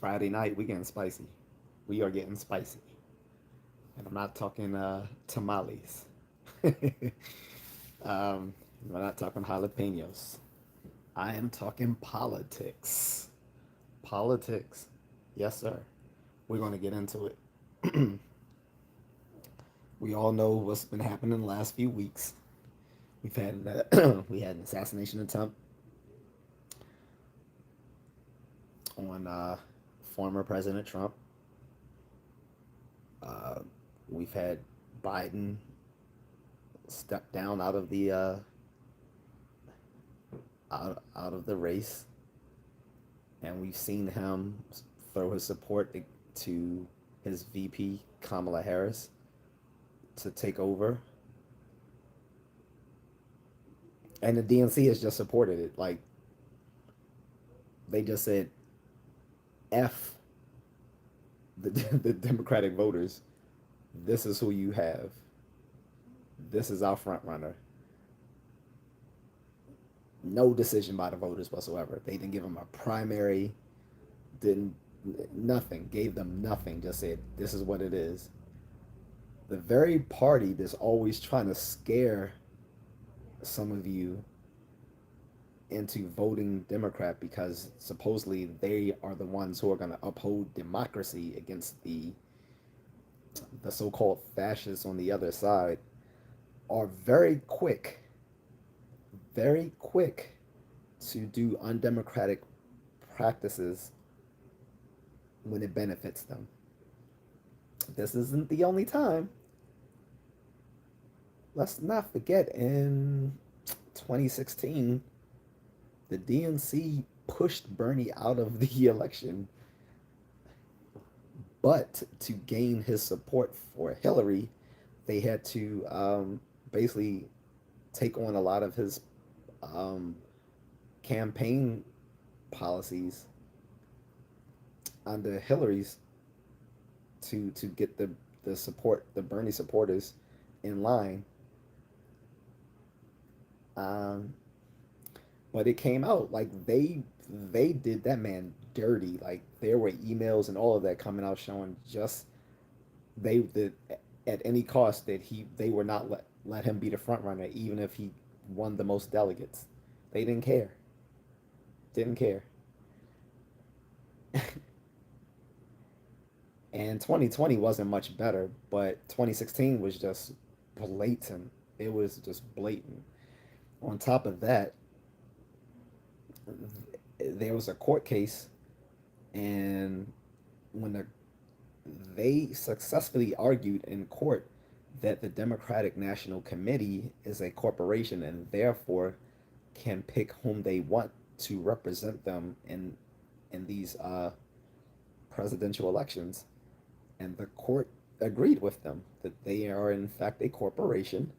Friday night. We getting spicy. We are getting spicy. And I'm not talking tamales. I'm not talking jalapenos. I am talking politics. Politics. Yes, sir. We're going to get into it. We all know what's been happening the last few weeks. We've had we had an assassination attempt on former President Trump. Uh, we've had Biden step down out of the race, and we've seen him throw his support to his VP Kamala Harris to take over, and the DNC has just supported it. Like they just said, "F the Democratic voters. This is who you have. This is our front runner." No decision by the voters whatsoever. They didn't give them a primary, didn't nothing, gave them nothing, just said, this is what it is. The very party that's always trying to scare some of you into voting Democrat because supposedly they are the ones who are going to uphold democracy against the so-called fascists on the other side are very quick to do undemocratic practices when it benefits them. This isn't the only time. Let's not forget in 2016, the DNC pushed Bernie out of the election, but to gain his support for Hillary, they had to basically take on a lot of his um, campaign policies under Hillary's to get the Bernie supporters in line. Um, but it came out like they did that man dirty. Like there were emails and all of that coming out showing just they did at any cost that they were not let him be the front runner even if he won the most delegates. They didn't care. Didn't care. And 2020 wasn't much better, but 2016 was just blatant. It was just blatant. On top of that, there was a court case, and when they successfully argued in court that the Democratic National Committee is a corporation and therefore can pick whom they want to represent them in these presidential elections, and the court agreed with them that they are in fact a corporation,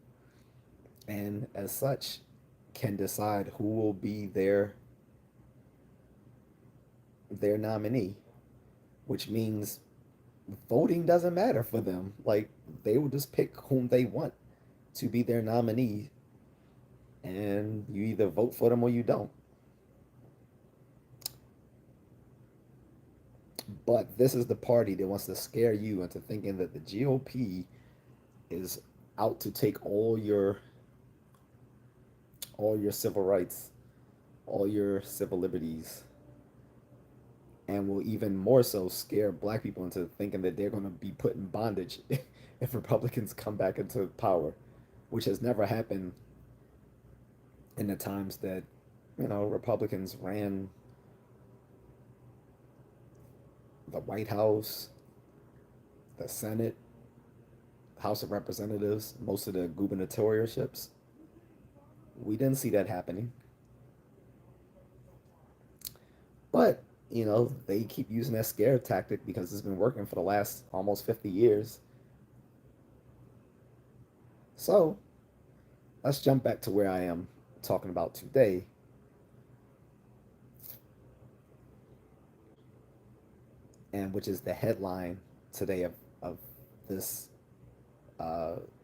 and as such can decide who will be their nominee, which means voting doesn't matter for them. Like they will just pick whom they want to be their nominee, and you either vote for them or you don't. But this is the party that wants to scare you into thinking that the GOP is out to take all your civil rights, all your civil liberties, and will even more so scare black people into thinking that they're going to be put in bondage if Republicans come back into power, which has never happened in the times that, Republicans ran the White House, the Senate, House of Representatives, most of the gubernatorships. We didn't see that happening. But, they keep using that scare tactic because it's been working for the last almost 50 years. So, let's jump back to where I am talking about today. And which is the headline today of this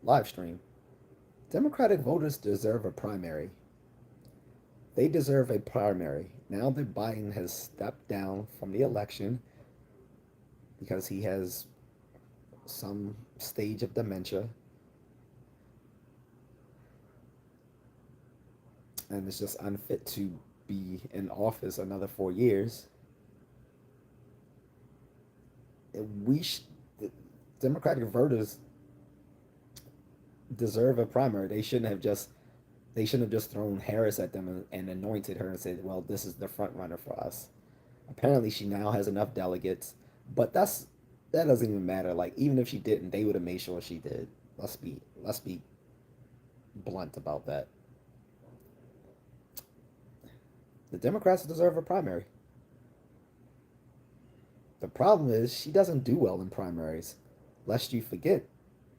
live stream. Democratic voters deserve a primary. They deserve a primary. Now that Biden has stepped down from the election, because he has some stage of dementia and is just unfit to be in office another 4 years. We sh- the Democratic voters deserve a primary. They shouldn't have just thrown Harris at them and anointed her and said, "Well, this is the front runner for us." Apparently, she now has enough delegates, but that doesn't even matter. Like, even if she didn't, they would have made sure she did. Let's be blunt about that. The Democrats deserve a primary. The problem is she doesn't do well in primaries. Lest you forget,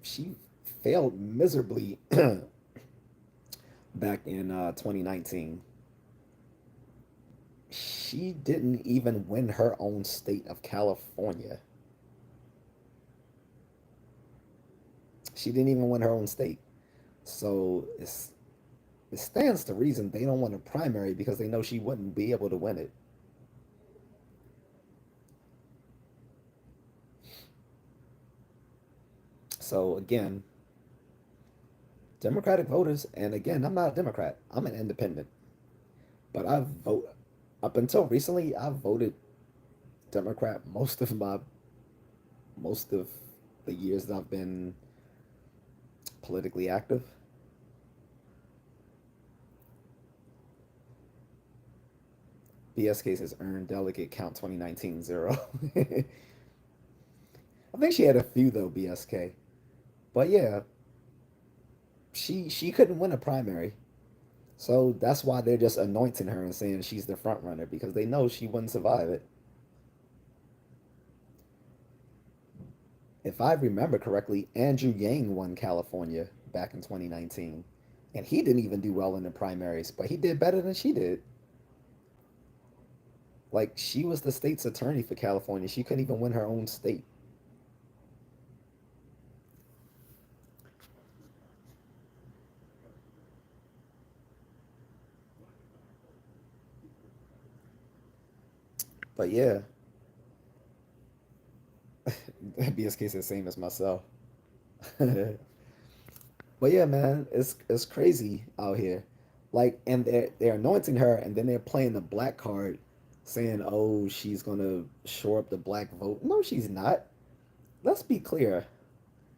she failed miserably back in 2019. She didn't even win her own state of California. She didn't even win her own state. So it stands to reason they don't want a primary because they know she wouldn't be able to win it. So again, Democratic voters, and again, I'm not a Democrat. I'm an independent. But I vote up until recently. I voted Democrat most of the years that I've been politically active. BSK says earned delegate count 2019 zero. I think she had a few though, BSK. But yeah, she couldn't win a primary. So that's why they're just anointing her and saying she's the front runner because they know she wouldn't survive it. If I remember correctly, Andrew Yang won California back in 2019. And he didn't even do well in the primaries, but he did better than she did. Like, she was the state's attorney for California. She couldn't even win her own state. But yeah, BSK is the same as myself. But yeah, man, it's crazy out here. Like, and they're anointing her, and then they're playing the black card, saying, "Oh, she's gonna shore up the black vote." No, she's not. Let's be clear.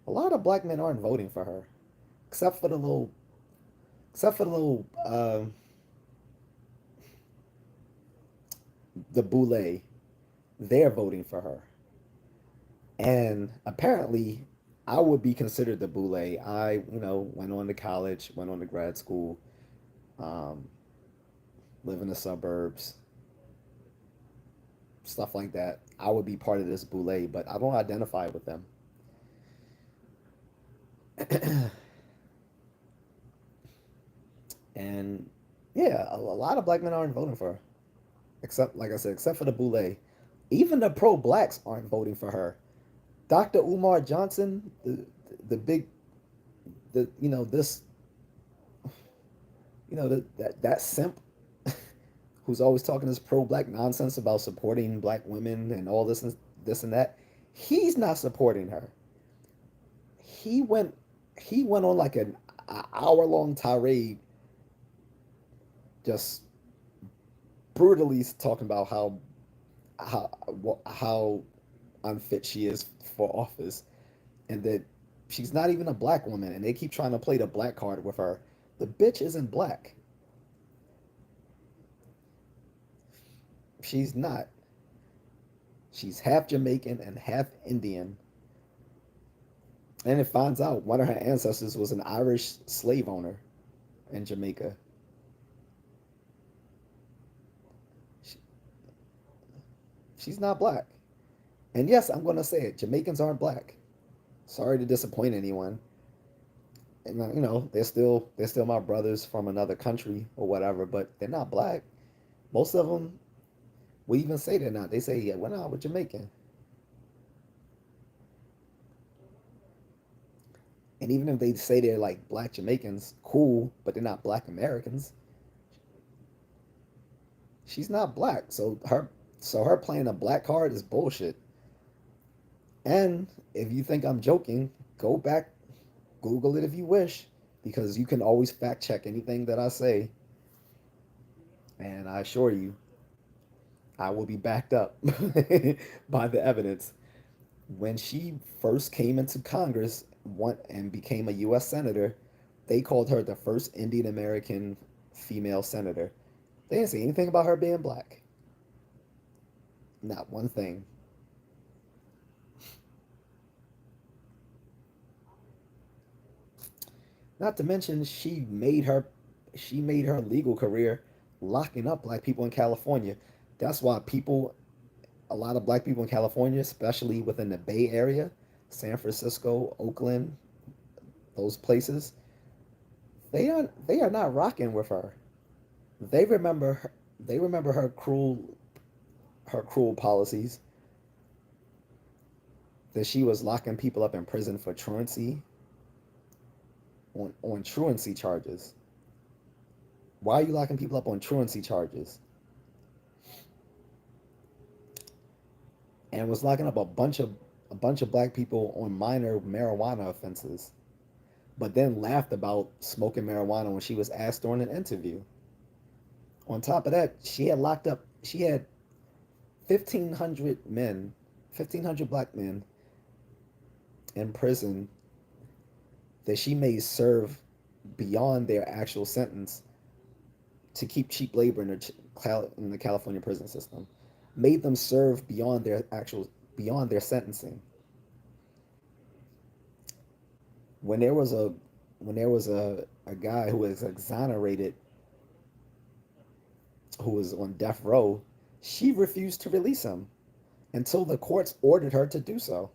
A lot of black men aren't voting for her, except for the little, except for the little, the boule. They're voting for her, and apparently, I would be considered the boule. I went on to college, went on to grad school, um, live in the suburbs, stuff like that. I would be part of this boule, but I don't identify with them. And yeah, a lot of black men aren't voting for her, except, like I said, except for the boule. Even the pro blacks aren't voting for her. Dr. Umar Johnson, the big, the you know this, that simp who's always talking this pro black nonsense about supporting black women and all this and that. He's not supporting her. He went he went on like an hour long tirade, just brutally talking about how unfit she is for office, and that she's not even a black woman, and they keep trying to play the black card with her. The bitch isn't black. She's not. She's half Jamaican and half Indian. And it finds out one of her ancestors was an Irish slave owner in Jamaica. She, she's not black. And yes, I'm going to say it. Jamaicans aren't black. Sorry to disappoint anyone. And they're still my brothers from another country or whatever, but they're not black. Most of them we even say they're not. They say, yeah, we're not, we're Jamaican. And even if they say they're like black Jamaicans, cool, but they're not black Americans. She's not black. So her playing a black card is bullshit. And if you think I'm joking, go back, Google it if you wish, because you can always fact check anything that I say, and I assure you, I will be backed up by the evidence. When she first came into Congress and became a U.S. Senator, they called her the first Indian American female senator. They didn't say anything about her being black. Not one thing. Not to mention she made her legal career locking up black people in California. That's why a lot of black people in California, especially within the Bay Area, San Francisco, Oakland, those places, they are not rocking with her. They remember her, they remember her cruel policies, that she was locking people up in prison for truancy, on truancy charges. Why are you locking people up on truancy charges? And was locking up a bunch of black people on minor marijuana offenses, but then laughed about smoking marijuana when she was asked during an interview. On top of that, she had 1,500 men, 1,500 black men in prison that she made serve beyond their actual sentence to keep cheap labor in the California prison system. Made them serve beyond their sentencing. When there was a when there was a guy who was exonerated, who was on death row, she refused to release him until the courts ordered her to do so.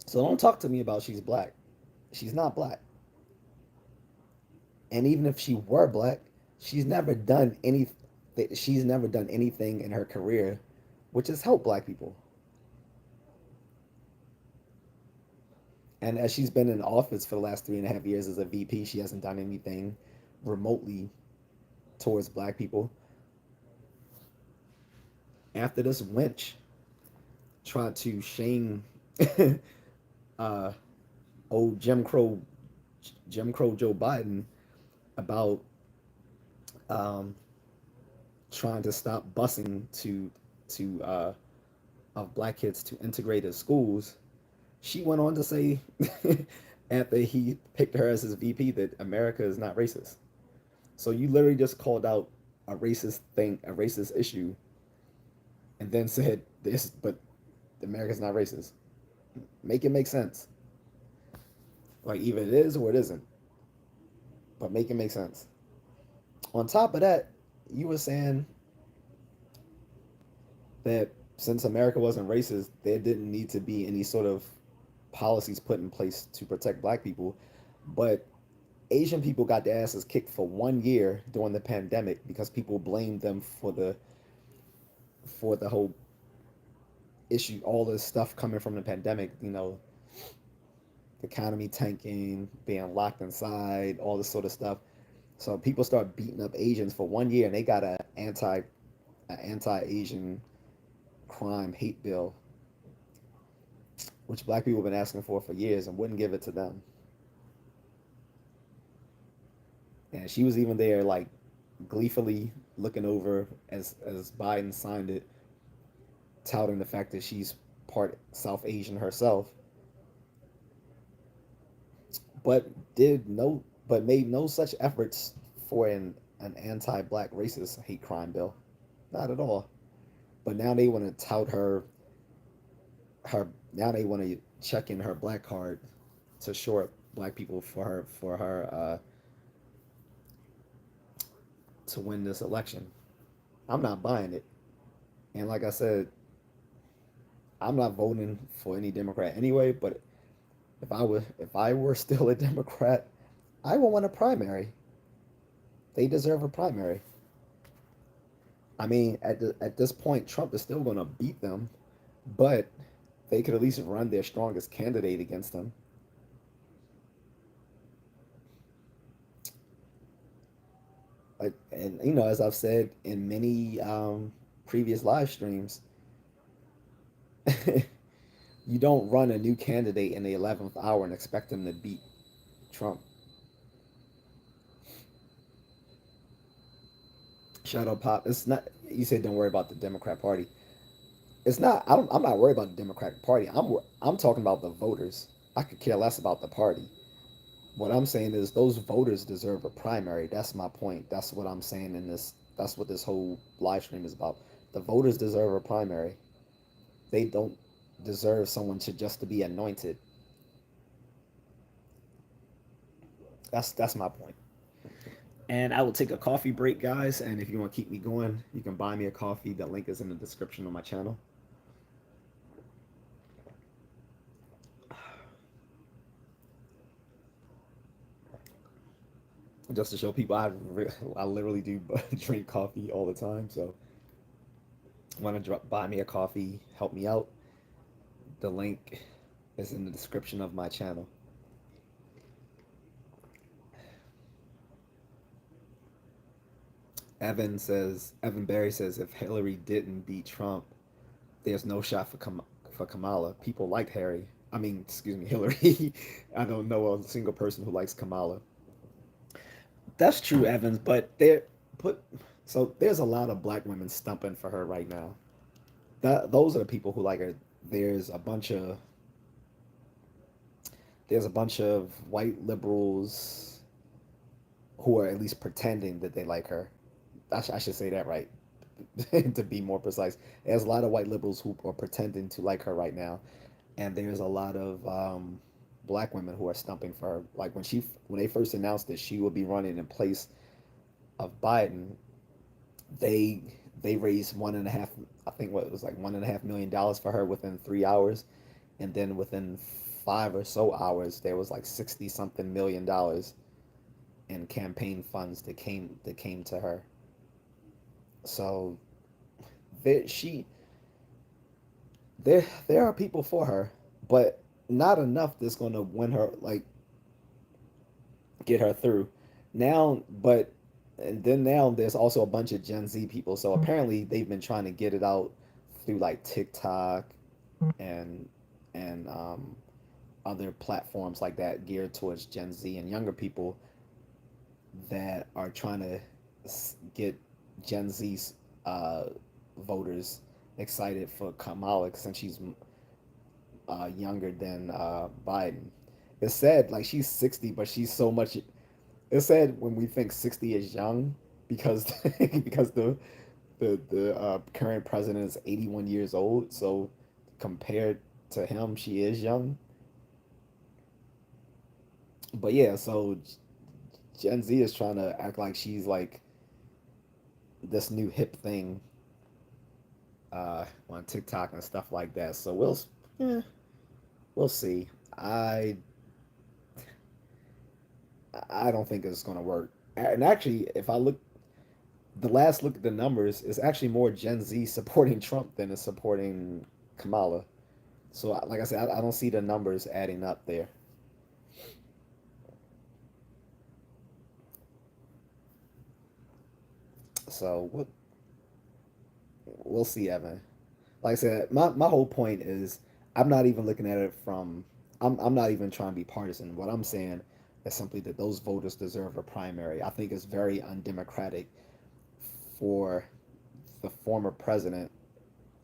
So don't talk to me about she's black. She's not black. And even if she were black, she's never done any she's never done anything in her career which has helped black people. And as she's been in office for the last 3.5 years as a VP, she hasn't done anything remotely towards black people. After this wench tried to shame uh, old Jim Crow Joe Biden about um, trying to stop busing of black kids to integrated schools, she went on to say after he picked her as his VP that America is not racist. So you literally just called out a racist issue, and then said this, but America's not racist. Make it make sense. Like either it is or it isn't, but make it make sense. On top of that, you were saying that since America wasn't racist, there didn't need to be any sort of policies put in place to protect black people. But Asian people got their asses kicked for 1 year during the pandemic because people blamed them for the whole issue, all this stuff coming from the pandemic. The economy tanking, being locked inside, all this sort of stuff. So people start beating up Asians for 1 year, and they got a anti-Asian crime hate bill, which black people have been asking for years and wouldn't give it to them. And she was even there, like gleefully looking over as Biden signed it, touting the fact that she's part South Asian herself, but made no such efforts for an anti-black racist hate crime bill. Not at all. But now they want to tout her now they want to check in her black card to short black people for her to win this election. I'm not buying it. And like I said, I'm not voting for any Democrat anyway, but if I were still a Democrat, I would want a primary. They deserve a primary. I mean, at this point, Trump is still going to beat them, but they could at least run their strongest candidate against them. Like, and as I've said in many previous live streams, you don't run a new candidate in the 11th hour and expect them to beat Trump. Shadow Pop, it's not. You said don't worry about the Democrat Party. It's not. I'm not worried about the Democratic Party. I'm talking about the voters. I could care less about the party. What I'm saying is those voters deserve a primary. That's my point. That's what I'm saying in this. That's what this whole live stream is about. The voters deserve a primary. They don't deserve someone to be anointed. That's my point. And I will take a coffee break, guys. And if you want to keep me going, you can buy me a coffee. The link is in the description of my channel. Just to show people, I literally do drink coffee all the time. So, want to buy me a coffee, help me out. The link is in the description of my channel. Evan Barry says, if Hillary didn't beat Trump, there's no shot for Kamala. People like Harry. I mean, excuse me, Hillary. I don't know a single person who likes Kamala. That's true, Evans, but put so there's a lot of black women stumping for her right now. Those are the people who like her. There's a bunch of there's a bunch of white liberals who are at least pretending that they like her. I should say that right. To be more precise, there's a lot of white liberals who are pretending to like her right now, and there's a lot of black women who are stumping for her. Like when they first announced that she would be running in place of Biden, they they raised 1.5, I think what it was like $1.5 million for her within 3 hours, and then within 5 or so hours there was like 60 something million in campaign funds that came to her. So there she there are people for her, but not enough that's going to win her, like get her through. Now, but and then now there's also a bunch of Gen Z people. So apparently they've been trying to get it out through like TikTok and and other platforms like that geared towards Gen Z and younger people that are trying to get Gen Z's voters excited for Kamala since she's younger than Biden. It said like she's 60, but she's so much. It said when we think 60 is young because because the current president is 81 years old. So compared to him, she is young. But yeah, so Gen Z is trying to act like she's like this new hip thing on TikTok and stuff like that. So yeah, we'll see. I I don't think it's gonna work. And actually, if I look, the last look at the numbers is actually more Gen Z supporting Trump than is supporting Kamala. So, like I said, I don't see the numbers adding up there. So, we'll see, Evan. Like I said, my whole point is I'm not even looking at it from I'm not even trying to be partisan. What I'm saying is simply that those voters deserve a primary. I think it's very undemocratic for the former president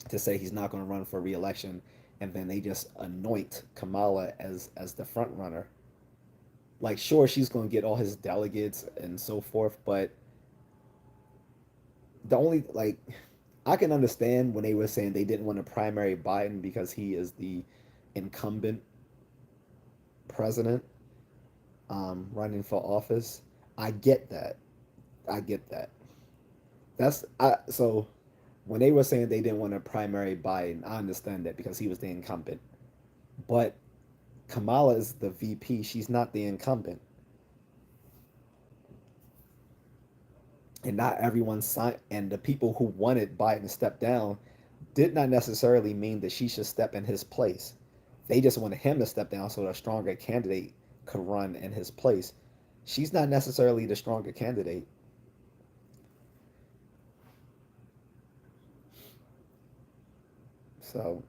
to say he's not going to run for reelection, and then they just anoint Kamala as the front runner. Like, sure, she's going to get all his delegates and so forth, but the only like I can understand when they were saying they didn't want to primary Biden because he is the incumbent president running for office. I get that. I get that. So when they were saying they didn't want to primary Biden, I understand that because he was the incumbent. But Kamala is the VP. She's not the incumbent, and not everyone signed. And the people who wanted Biden to step down did not necessarily mean that she should step in his place. They just wanted him to step down so a stronger candidate could run in his place. She's not necessarily the stronger candidate. So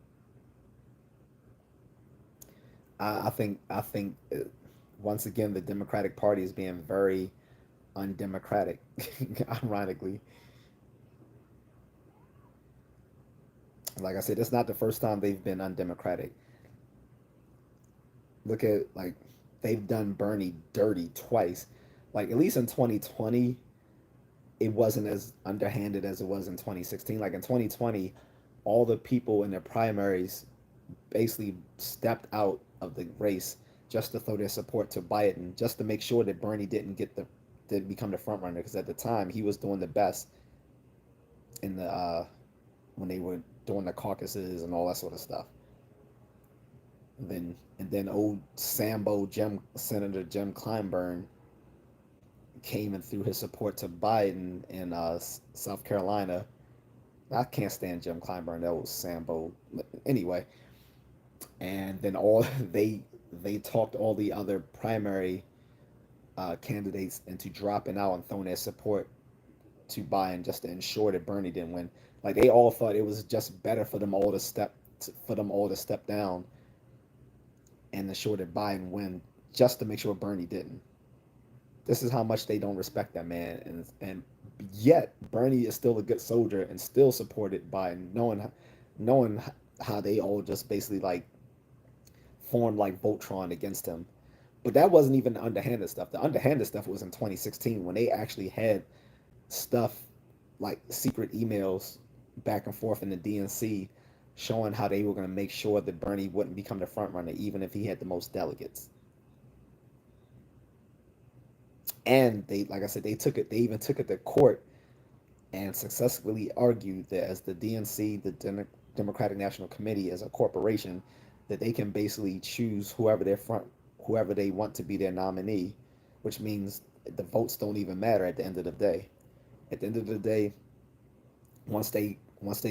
I think once again the Democratic Party is being very undemocratic. Ironically, like I said, it's not the first time they've been undemocratic. Look at like they've done Bernie dirty twice. Like at least in 2020, it wasn't as underhanded as it was in 2016. Like in 2020, all the people in their primaries basically stepped out of the race just to throw their support to Biden, just to make sure that Bernie didn't become the front runner. Because at the time he was doing the best in the when they were doing the caucuses and all that sort of stuff. And then old Sambo Jim Senator Jim Clyburn came and threw his support to Biden in South Carolina. I can't stand Jim Clyburn. That was Sambo. Anyway, and then all they talked all the other primary candidates into dropping out and throwing their support to Biden just to ensure that Bernie didn't win. Like they all thought it was just better for them all to step down and ensure that Biden win, just to make sure Bernie didn't. This is how much they don't respect that man, and yet Bernie is still a good soldier and still supported Biden, knowing how they all just basically like formed like Voltron against him. But that wasn't even the underhanded stuff. The underhanded stuff was in 2016 when they actually had stuff like secret emails back and forth in the DNC showing how they were going to make sure that Bernie wouldn't become the front runner even if he had the most delegates. And they, like I said, they even took it to court and successfully argued that as the DNC, the Democratic National Committee, as a corporation, that they can basically choose whoever they want to be their nominee, which means the votes don't even matter at the end of the day. At the end of the day, once they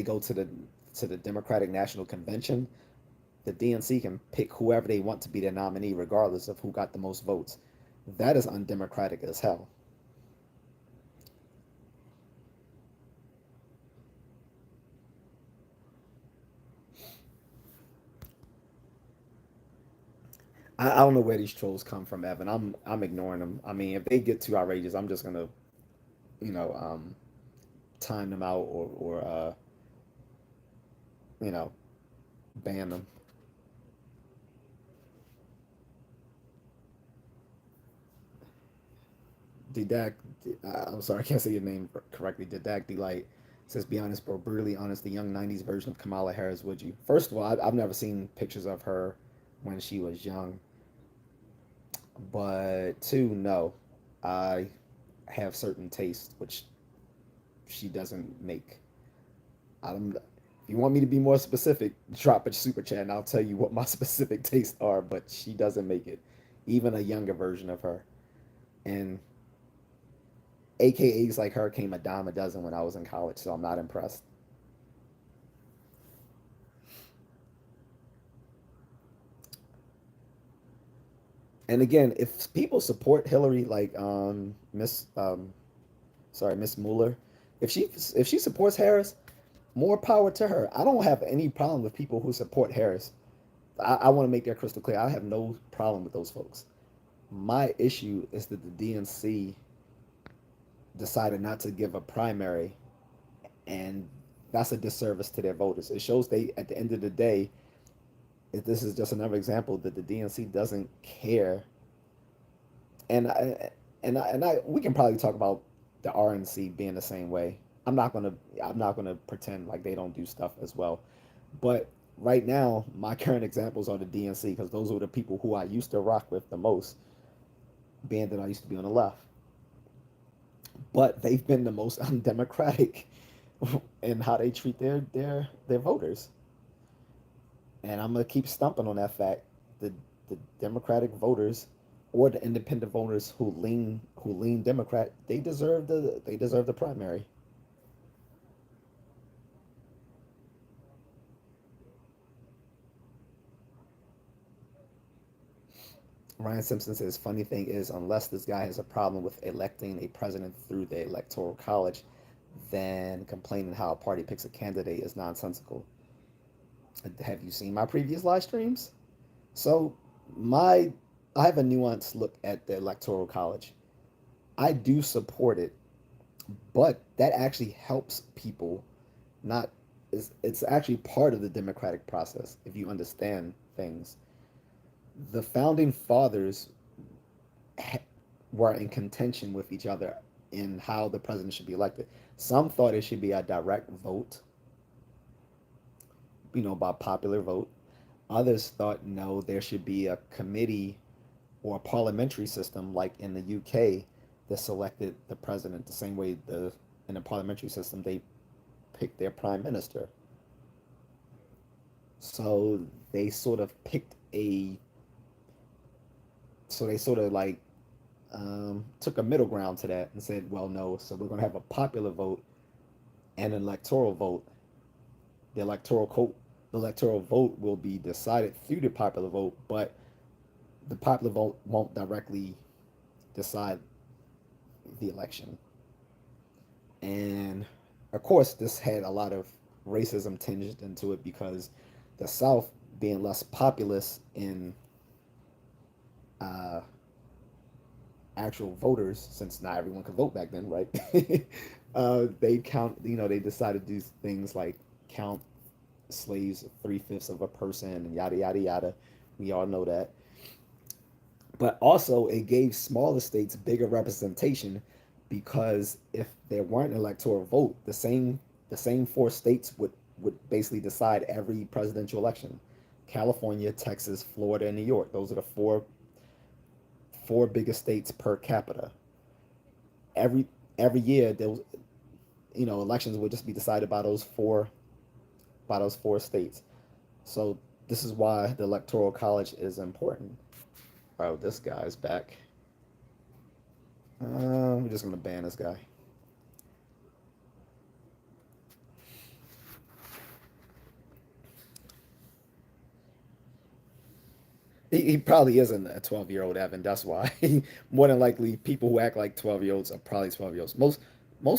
go to the Democratic National Convention, the DNC can pick whoever they want to be their nominee, regardless of who got the most votes. That is undemocratic as hell. I don't know where these trolls come from, Evan. I'm ignoring them. I mean, if they get too outrageous, I'm just gonna, you know, time them out or you know, ban them. Didac, I'm sorry, I can't say your name correctly. Didac Delight says, "Be honest, bro. Brutally honest. The young '90s version of Kamala Harris. Would you?" First of all, I've never seen pictures of her when she was young, but two, no. I have certain tastes which she doesn't make. I don't. If you want me to be more specific, drop a super chat and I'll tell you what my specific tastes are. But she doesn't make it. Even a younger version of her, and AKAs like her came a dime a dozen when I was in college, so I'm not impressed. And again, if people support Hillary, like Miss Mueller, if she supports Harris, more power to her. I don't have any problem with people who support Harris. I want to make that crystal clear. I have no problem with those folks. My issue is that the DNC decided not to give a primary, and that's a disservice to their voters. It shows they, at the end of the day, if this is just another example that the DNC doesn't care. And we can probably talk about the RNC being the same way. I'm not gonna pretend like they don't do stuff as well, but right now my current examples are the DNC because those were the people who I used to rock with the most, being that I used to be on the left. But they've been the most undemocratic in how they treat their voters, and I'm gonna keep stumping on that fact. The Democratic voters or the independent voters who lean Democrat, they deserve the primary. Ryan Simpson says, funny thing is, unless this guy has a problem with electing a president through the Electoral College, then complaining how a party picks a candidate is nonsensical. Have you seen my previous live streams? So my I have a nuanced look at the Electoral College. I do support it, but that actually helps people. Not it's actually part of the democratic process if you understand things. The founding fathers were in contention with each other in how the president should be elected. Some thought it should be a direct vote, by popular vote. Others thought no, there should be a committee or a parliamentary system like in the UK that selected the president the same way the in the parliamentary system they picked their prime minister. So they sort of picked a so they sort of like took a middle ground to that and said, well, no, so we're going to have a popular vote and an electoral vote. The electoral co- the electoral vote will be decided through the popular vote, but the popular vote won't directly decide the election. And of course, this had a lot of racism tinged into it because the South, being less populous in uh, actual voters, since not everyone could vote back then, right? They decided to do things like count slaves 3/5 of a person and yada, yada, yada. We all know that. But also, it gave smaller states bigger representation because if there weren't an electoral vote, the same four states would basically decide every presidential election. California, Texas, Florida, and New York. Those are the four biggest states per capita. Every every year, those elections would just be decided by those four states. So this is why the electoral college is important. Oh, this guy's back. We're just gonna ban this guy. He probably isn't a 12-year-old Evan. That's why. More than likely, people who act like 12-year-olds are probably 12-year-olds. Most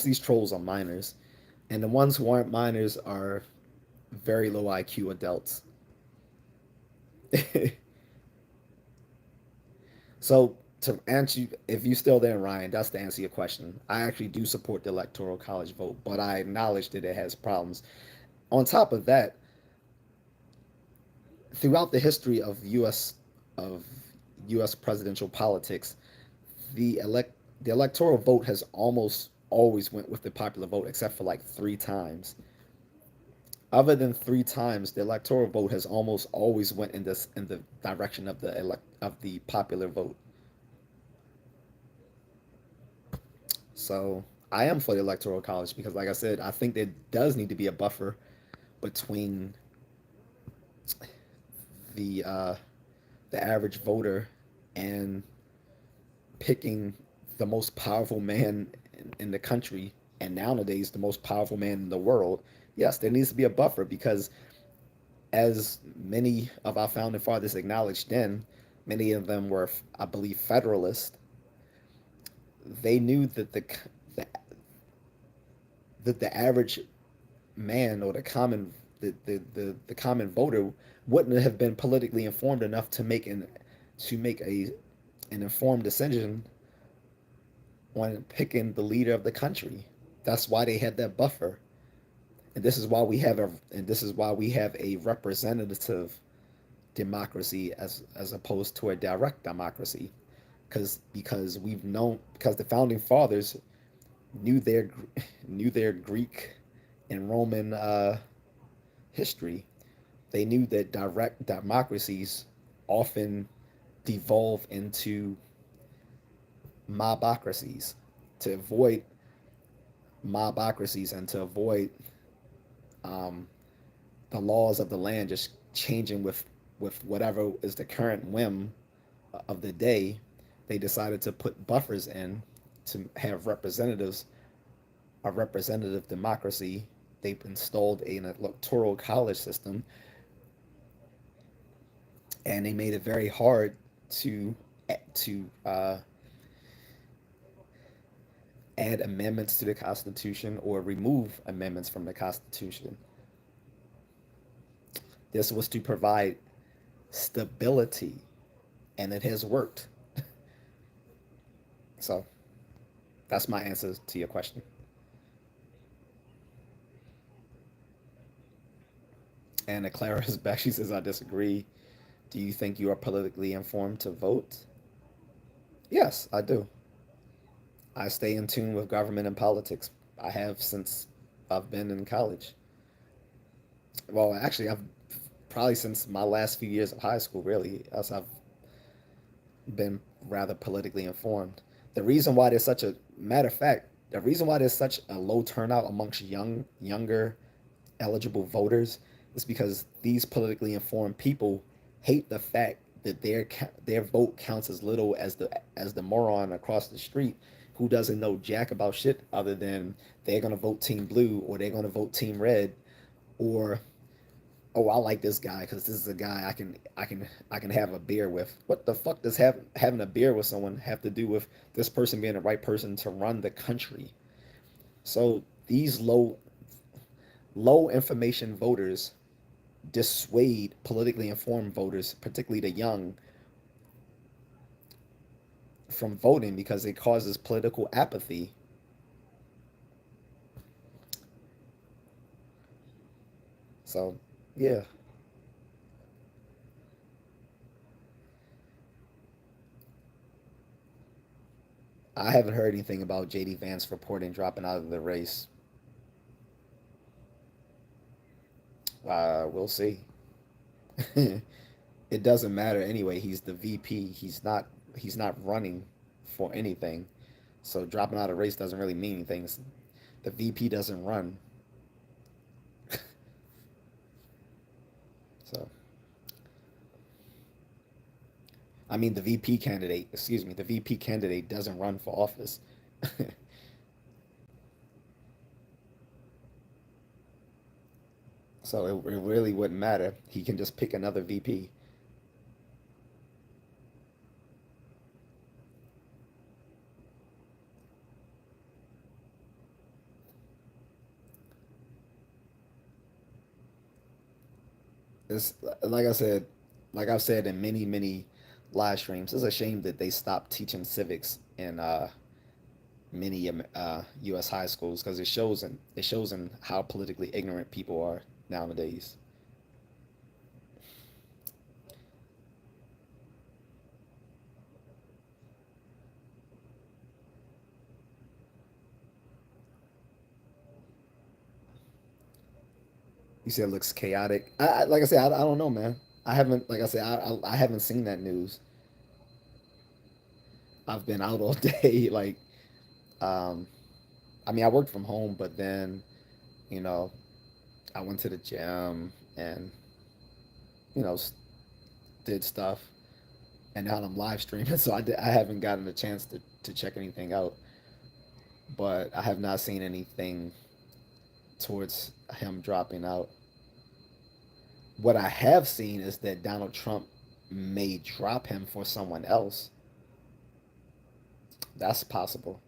of these trolls are minors, and the ones who aren't minors are very low IQ adults. So to answer you, if you still there, Ryan, that's to answer your question. I actually do support the electoral college vote, but I acknowledge that it has problems. On top of that, throughout the history of U.S. presidential politics, the elect the electoral vote has almost always went with the popular vote, except for like three times. Other than three times, the electoral vote has almost always went in the direction of the popular vote. So I am for the electoral college because, like I said, I think there does need to be a buffer between the uh, the average voter and picking the most powerful man in the country, and nowadays the most powerful man in the world. Yes, there needs to be a buffer because, as many of our founding fathers acknowledged then, many of them were, I believe, federalist. They knew the that the average man or the common voter wouldn't have been politically informed enough to make an informed decision on picking the leader of the country. That's why they had that buffer, and this is why we have a representative democracy as opposed to a direct democracy, because the founding fathers knew their knew their Greek and Roman history. They knew that direct democracies often devolve into mobocracies. To avoid mobocracies and to avoid um, the laws of the land just changing with whatever is the current whim of the day, they decided to put buffers in to have a representative democracy. They've installed an electoral college system, and they made it very hard to to add amendments to the Constitution or remove amendments from the Constitution. This was to provide stability, and it has worked. So that's my answer to your question. And Clara is back. She says, I disagree. Do you think you are politically informed to vote? Yes, I do. I stay in tune with government and politics. I have since I've been in college. Well, actually, I've probably since my last few years of high school, really, as I've been rather politically informed. The reason why there's such a matter of fact, the reason why there's such a low turnout amongst younger eligible voters is because these politically informed people hate the fact that their vote counts as little as the moron across the street who doesn't know jack about shit other than they're gonna vote team blue or they're gonna vote team red, or oh, I like this guy because this is a guy I can have a beer with. What the fuck does having a beer with someone have to do with this person being the right person to run the country? So these low information voters dissuade politically informed voters, particularly the young, from voting because it causes political apathy. So yeah, I haven't heard anything about JD Vance reporting dropping out of the race. We'll see. It doesn't matter anyway. He's the VP. He's not running for anything. So dropping out of race doesn't really mean anything. The VP doesn't run. So I mean the VP candidate, excuse me, the VP candidate doesn't run for office. So it really wouldn't matter. He can just pick another VP. It's like I said, like I've said in many live streams. It's a shame that they stopped teaching civics in many U.S. high schools because it shows in how politically ignorant people are nowadays. You said it looks chaotic. Like I said, I don't know, man. I haven't, like I said, I haven't seen that news. I've been out all day. Like, um, I mean, I worked from home, but then, you know, I went to the gym and, you know, did stuff. And now I'm live streaming, so I haven't gotten a chance to check anything out. But I have not seen anything towards him dropping out. What I have seen is that Donald Trump may drop him for someone else. That's possible.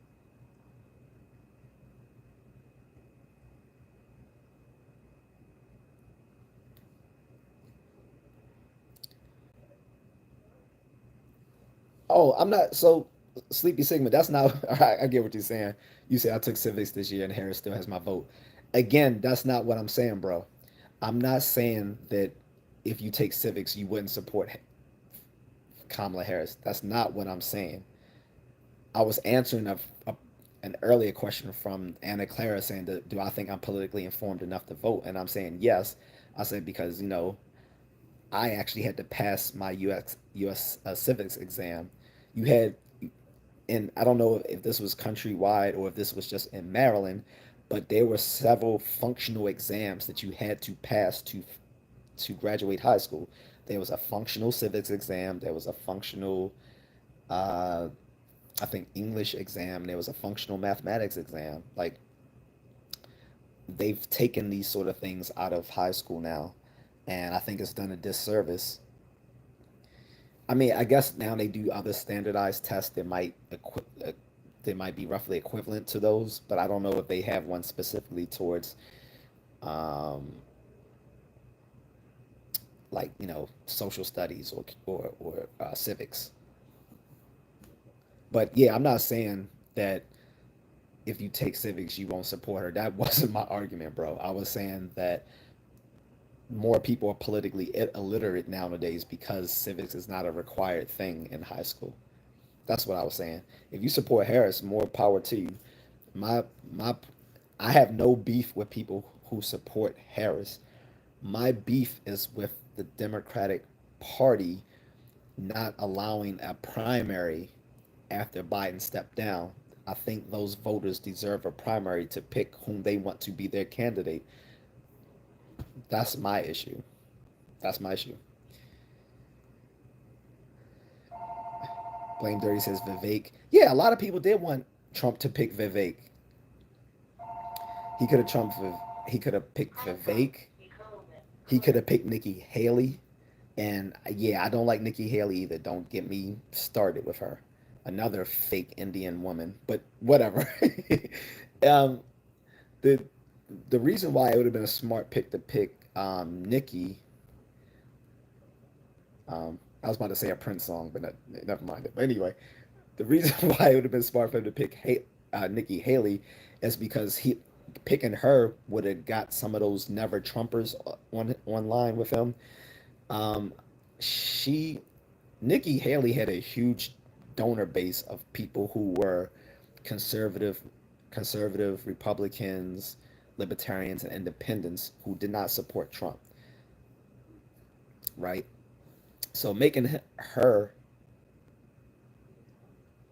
Oh, I'm not so Sleepy Sigma. That's not. I get what you're saying. You say I took civics this year and Harris still has my vote. Again, that's not what I'm saying, bro. I'm not saying that if you take civics, you wouldn't support Kamala Harris. That's not what I'm saying. I was answering an earlier question from Anna Clara saying, do I think I'm politically informed enough to vote? And I'm saying yes. I said because, you know, I actually had to pass my US civics exam. You had, and I don't know if this was countrywide or if this was just in Maryland, but there were several functional exams that you had to pass to graduate high school. There was a functional civics exam. There was a functional, uh, I think, English exam. There was a functional mathematics exam. Like they've taken these sort of things out of high school now, and I think it's done a disservice. I mean, I guess now they do other standardized tests that they might be roughly equivalent to those, but I don't know if they have one specifically towards um, like social studies or civics. But yeah, I'm not saying that if you take civics you won't support her. That wasn't my argument, bro. I was saying that more people are politically illiterate nowadays because civics is not a required thing in high school. That's what I was saying. If you support Harris, more power to you. My my I have no beef with people who support Harris. My beef is with the Democratic Party not allowing a primary after Biden stepped down. I think those voters deserve a primary to pick whom they want to be their candidate. That's my issue. That's my issue. Blame Dirty says Vivek. Yeah, a lot of people did want Trump to pick Vivek. He could have Trump. He could have picked Vivek. He could have picked Nikki Haley. And yeah, I don't like Nikki Haley either. Don't get me started with her. Another fake Indian woman, but whatever. um, the the reason why it would have been a smart pick to pick Nikki. I was about to say a Prince song, but never mind it. But anyway, the reason why it would have been smart for him to pick Nikki Haley is because he picking her would have got some of those never Trumpers on line with him. Um, she Nikki Haley had a huge donor base of people who were conservative, conservative Republicans, libertarians, and independents who did not support Trump. Right. So making her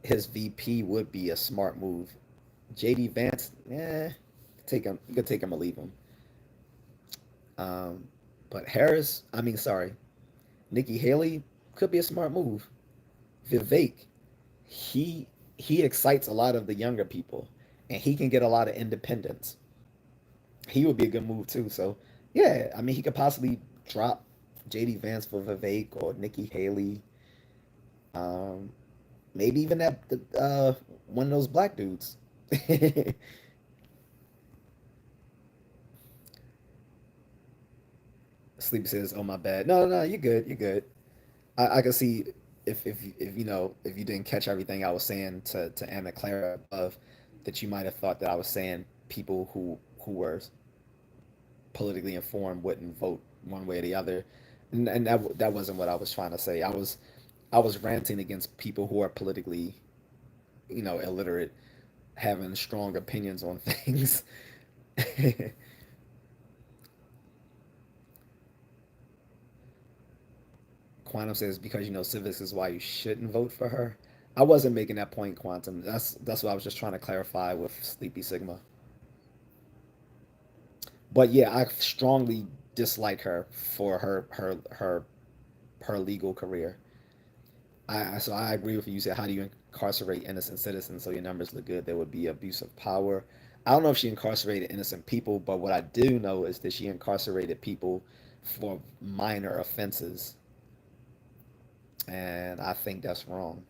his VP would be a smart move. JD Vance, take him. You could take him or leave him. Um, but Harris, I mean, sorry, Nikki Haley could be a smart move. Vivek, he he excites a lot of the younger people, and he can get a lot of independence. He would be a good move too. So yeah, I mean, he could possibly drop JD Vance for Vivek or Nikki Haley. Um, maybe even that one of those black dudes. Sleep says, "Oh my bad." No, no, you're good. You're good. I can see if if you didn't catch everything I was saying to Anna Clara above, that you might have thought that I was saying people who were politically informed wouldn't vote one way or the other, and that wasn't what I was trying to say. I was ranting against people who are politically illiterate, having strong opinions on things. Quantum says because civics is why you shouldn't vote for her. I wasn't making that point, Quantum. That's what I was just trying to clarify with Sleepy Sigma. But yeah, I strongly dislike her for her legal career. So I agree with you. You said, how do you incarcerate innocent citizens so your numbers look good? There would be abuse of power. I don't know if she incarcerated innocent people, but what I do know is that she incarcerated people for minor offenses, and I think that's wrong.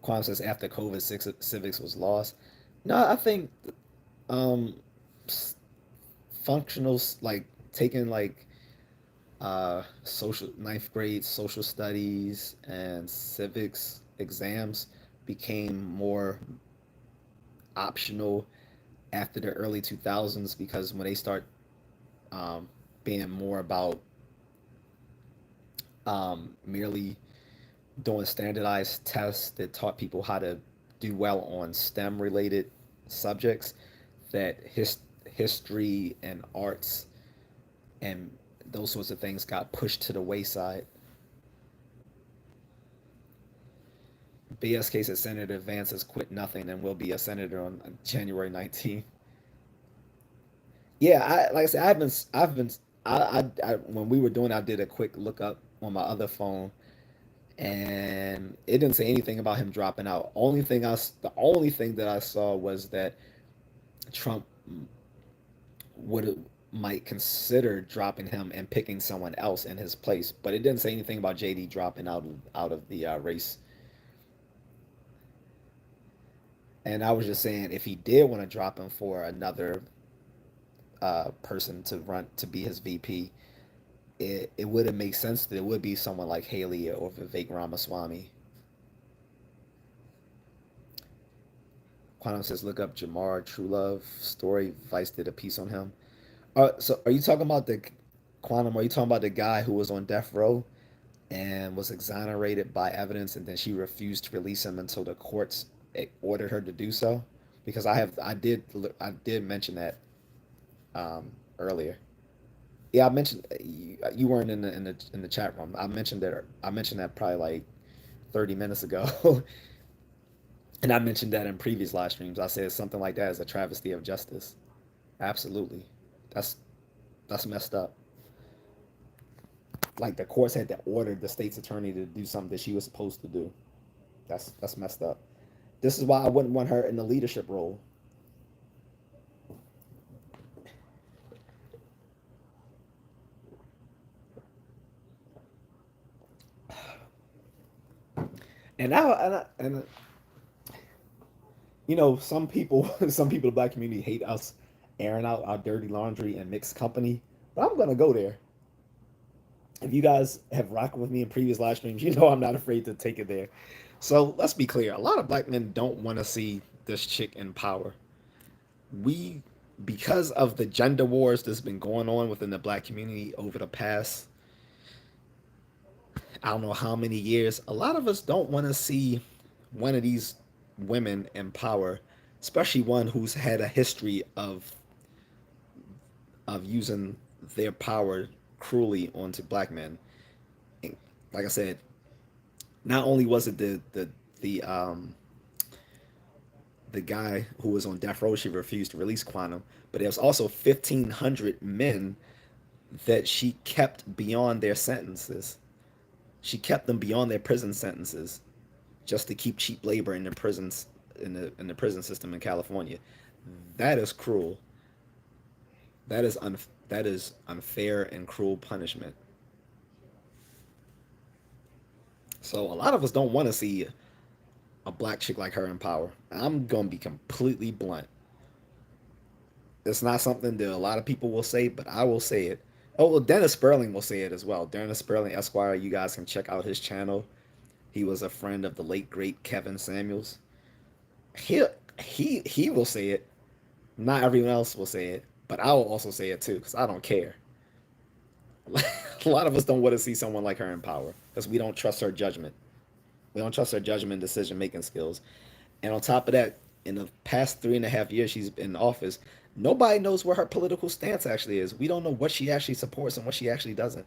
Quam says after COVID, civics was lost. No, I think um, functional, like taking like social ninth grade social studies and civics exams became more optional after the early 2000s because when they start um, being more about merely doing standardized tests that taught people how to do well on STEM related subjects, that history and arts and those sorts of things got pushed to the wayside. BS case that Senator Vance has quit nothing and will be a senator on January 19th. Yeah, like I said, when we were doing, I did a quick look up on my other phone, and it didn't say anything about him dropping out. The only thing that I saw was that Trump would might consider dropping him and picking someone else in his place, but it didn't say anything about JD dropping out of the race. And I was just saying, if he did want to drop him for another person to run to be his VP, it would have made sense that it would be someone like Haley or Vivek Ramaswamy. Quantum says, look up Jamar Truelove story. Vice did a piece on him. So are you talking about the Quantum? Are you talking about the guy who was on death row and was exonerated by evidence, and then she refused to release him until the courts ordered her to do so? Because I did mention that earlier. Yeah, I mentioned you weren't in the chat room. I mentioned that probably like 30 minutes ago, and I mentioned that in previous live streams. I said something like that is a travesty of justice. Absolutely, that's that's messed up. Like the courts had to order the state's attorney to do something that she was supposed to do. That's messed up. This is why I wouldn't want her in the leadership role. And you know, some people, some people in the black community hate us airing out our dirty laundry and mixed company. But I'm gonna go there. If you guys have rocked with me in previous live streams, you know I'm not afraid to take it there. So let's be clear. A lot of black men don't want to see this chick in power. We, because of the gender wars that's been going on within the black community over the past, I don't know how many years, a lot of us don't want to see one of these women in power, especially one who's had a history of using their power cruelly onto black men. And like I said, not only was it the guy who was on death row, she refused to release Quantum, but there was also 1,500 men that she kept beyond their sentences. She kept them beyond their prison sentences just to keep cheap labor in the prisons in the prison system in California. That is cruel. That is unfair and cruel punishment. So a lot of us don't want to see a black chick like her in power. I'm gonna be completely blunt. It's not something that a lot of people will say, but I will say it. Oh well, Dennis Sperling will say it as well. Dennis Sperling, Esquire. You guys can check out his channel. He was a friend of the late great Kevin Samuels. He he will say it. Not everyone else will say it, but I will also say it too because I don't care. A lot of us don't want to see someone like her in power because we don't trust her judgment. We don't trust her judgment and decision making skills. And on top of that, in the past 3.5 years she's been in office, nobody knows where her political stance actually is. We don't know what she actually supports and what she actually doesn't.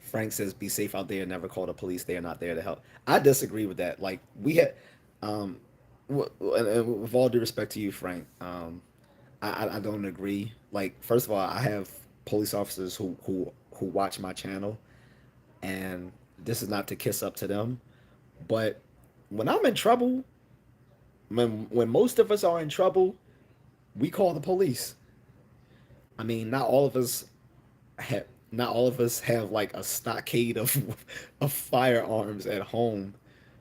Frank says, "Be safe out there. Never call the police. They are not there to help." I disagree with that. Like we had, um, with all due respect to you, Frank, I don't agree. Like first of all, I have police officers who watch my channel, and this is not to kiss up to them, but when I'm in trouble, when most of us are in trouble, we call the police. I mean, not all of us have like a stockade of firearms at home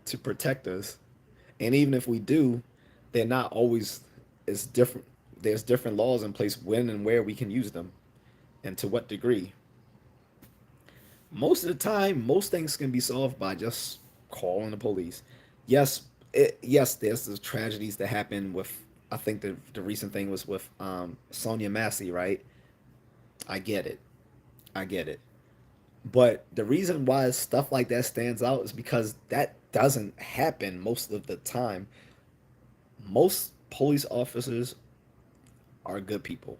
to protect us. And even if we do, they're not always it's different. There's different laws in place when and where we can use them and to what degree. Most of the time, most things can be solved by just calling the police. Yes, yes, there's the tragedies that happen with. I think the recent thing was with Sonia Massey, right? I get it. I get it. But the reason why stuff like that stands out is because that doesn't happen most of the time. Most police officers are good people.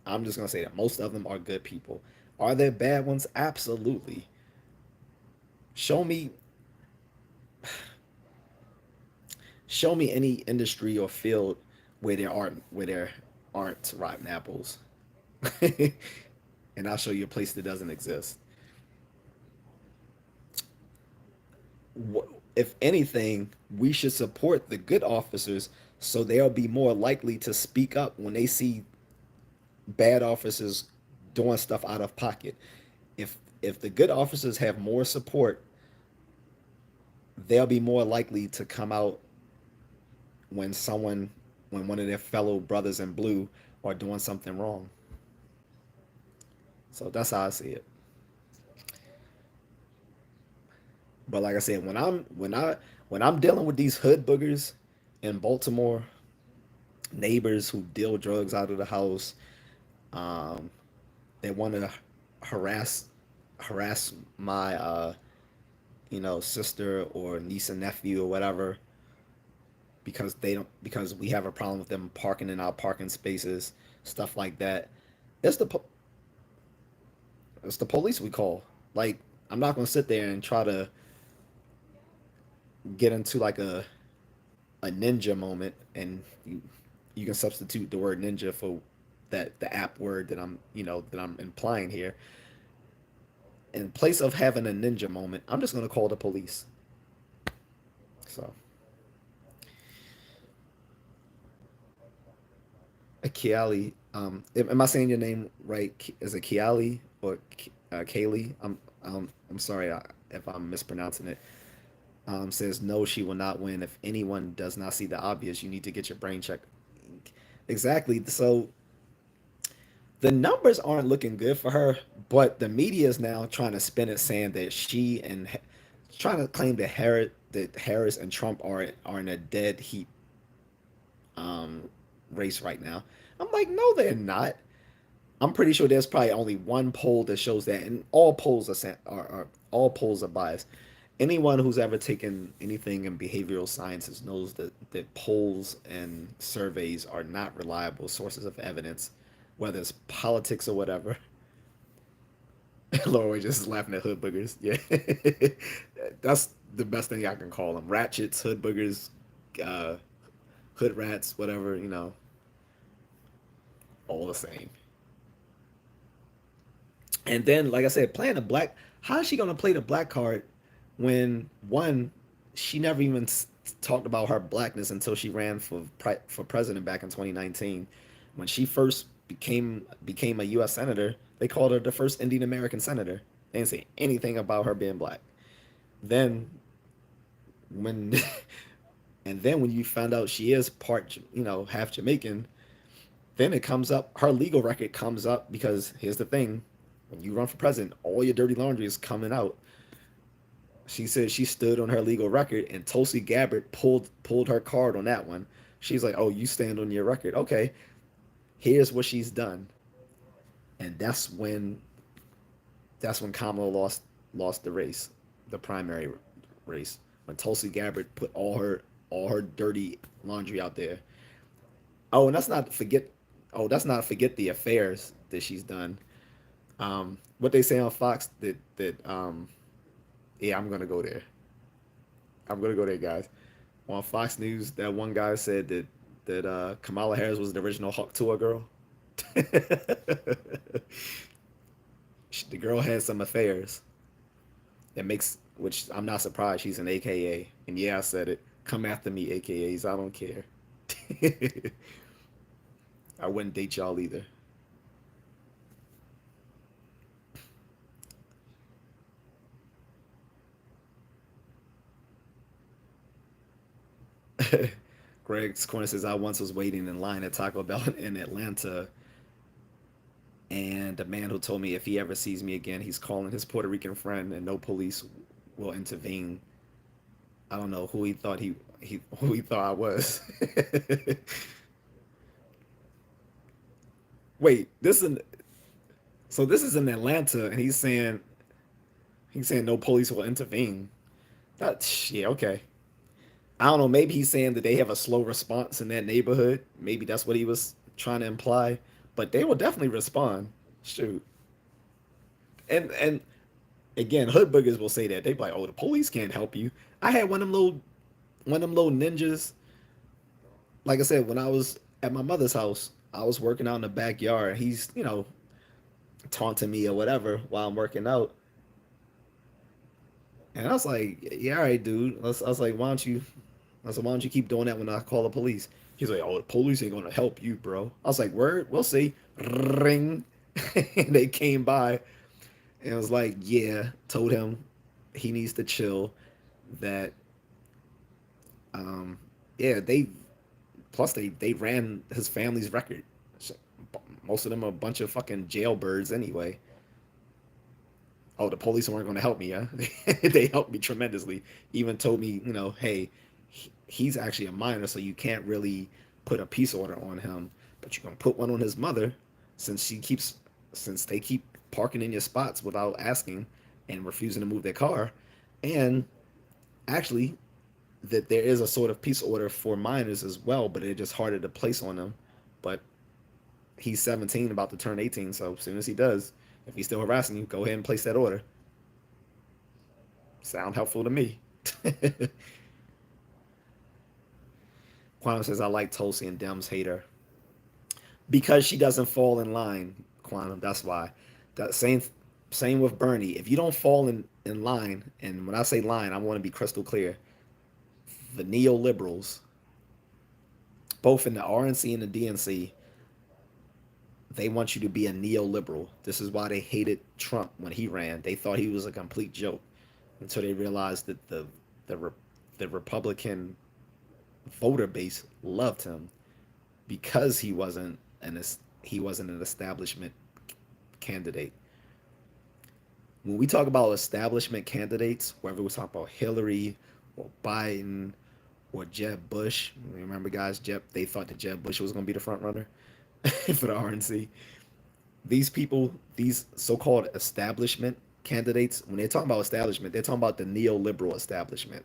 I'm just gonna say that most of them are good people. Are there bad ones? Absolutely. Show me, show me any industry or field where there aren't rotten apples, and I'll show you a place that doesn't exist. If anything, we should support the good officers so they'll be more likely to speak up when they see bad officers doing stuff out of pocket. If the good officers have more support, they'll be more likely to come out when someone, when one of their fellow brothers in blue are doing something wrong. So that's how I see it. But like I said, when I'm dealing with these hood boogers in Baltimore, neighbors who deal drugs out of the house, um, they want to harass harass my sister or niece and nephew or whatever because they don't because we have a problem with them parking in our parking spaces, stuff like that. It's the it's the police we call. Like, I'm not gonna sit there and try to get into like a ninja moment, and you can substitute the word ninja for the app word that I'm implying here. In place of having a ninja moment, I'm just gonna call the police. So, Kiali, am I saying your name right? Is it Kiali or Kaylee? I'm sorry if I'm mispronouncing it. Says no, she will not win. If anyone does not see the obvious, you need to get your brain checked. Exactly. So the numbers aren't looking good for her, but the media is now trying to spin it, saying that she and trying to claim that Harris and Trump are in a dead heat um, race right now. I'm like, no, they're not. I'm pretty sure there's probably only one poll that shows that, and all polls are all polls are biased. Anyone who's ever taken anything in behavioral sciences knows that polls and surveys are not reliable sources of evidence, whether it's politics or whatever. Laura just laughing at hood boogers. Yeah, that's the best thing I can call them: ratchets, hood boogers, uh, hood rats, whatever. All the same. And then, like I said, playing the black. How is she gonna play the black card when one, she never even talked about her blackness until she ran for president back in 2019. When she first became a U.S. senator, they called her the first Indian American senator. They didn't say anything about her being black. Then when and then when you found out she is part, half Jamaican, then it comes up, her legal record comes up because here's the thing: when you run for president, all your dirty laundry is coming out. She said she stood on her legal record, and Tulsi Gabbard pulled her card on that one. She's like, "Oh, you stand on your record, okay? Here's what she's done," and that's when Kamala lost the race, the primary race, when Tulsi Gabbard put all her dirty laundry out there. Oh, and that's not forget the affairs that she's done. What they say on Fox that yeah, I'm gonna go there. I'm gonna go there, guys. On Fox News, that one guy said that Kamala Harris was the original Hawk Tour girl. The girl had some affairs. That makes which I'm not surprised. She's an AKA, and yeah, I said it. Come after me, AKAs. I don't care. I wouldn't date y'all either. Greg's Corner says I once was waiting in line at Taco Bell in Atlanta, and the man who told me if he ever sees me again, he's calling his Puerto Rican friend, and no police will intervene. I don't know who he thought I was. Wait, this is in Atlanta, and he's saying no police will intervene. That yeah, okay. I don't know. Maybe he's saying that they have a slow response in that neighborhood. Maybe that's what he was trying to imply. But they will definitely respond. Shoot. And again, hood boogers will say that. They be like, "Oh, the police can't help you." I had one of them little ninjas. Like I said, when I was at my mother's house, I was working out in the backyard. He's taunting me or whatever while I'm working out, and I was like, "Yeah, all right, dude." I was like, "Why don't you?" I said, "Why don't you keep doing that when I call the police?" He's like, "Oh, the police ain't gonna help you, bro." I was like, "Word, we'll see." Ring, and they came by, and I was like, "Yeah." Told him he needs to chill. That, um, yeah, Plus, they ran his family's record. Most of them are a bunch of fucking jailbirds anyway. Oh, the police weren't going to help me, yeah? They helped me tremendously. Even told me, hey, he's actually a minor, so you can't really put a peace order on him, but you can put one on his mother, since she keeps, since they keep parking in your spots without asking and refusing to move their car, and actually that there is a sort of peace order for minors as well, but it's just harder to place on them. But he's 17, about to turn 18, so as soon as he does, if he's still harassing you, go ahead and place that order. Sound helpful to me. Quantum says, I like Tulsi and Dems hate her. Because she doesn't fall in line, Quantum, that's why. That same with Bernie. If you don't fall in line, and when I say line, I want to be crystal clear. The neoliberals, both in the RNC and the DNC, they want you to be a neoliberal. This is why they hated Trump when he ran. They thought he was a complete joke until they realized that the the Republican voter base loved him because he wasn't an establishment candidate. When we talk about establishment candidates, whether we talk about Hillary or Biden or Jeb Bush, remember guys, they thought that Jeb Bush was going to be the front runner for the RNC. These people, these so-called establishment candidates, when they're talking about establishment, they're talking about the neoliberal establishment.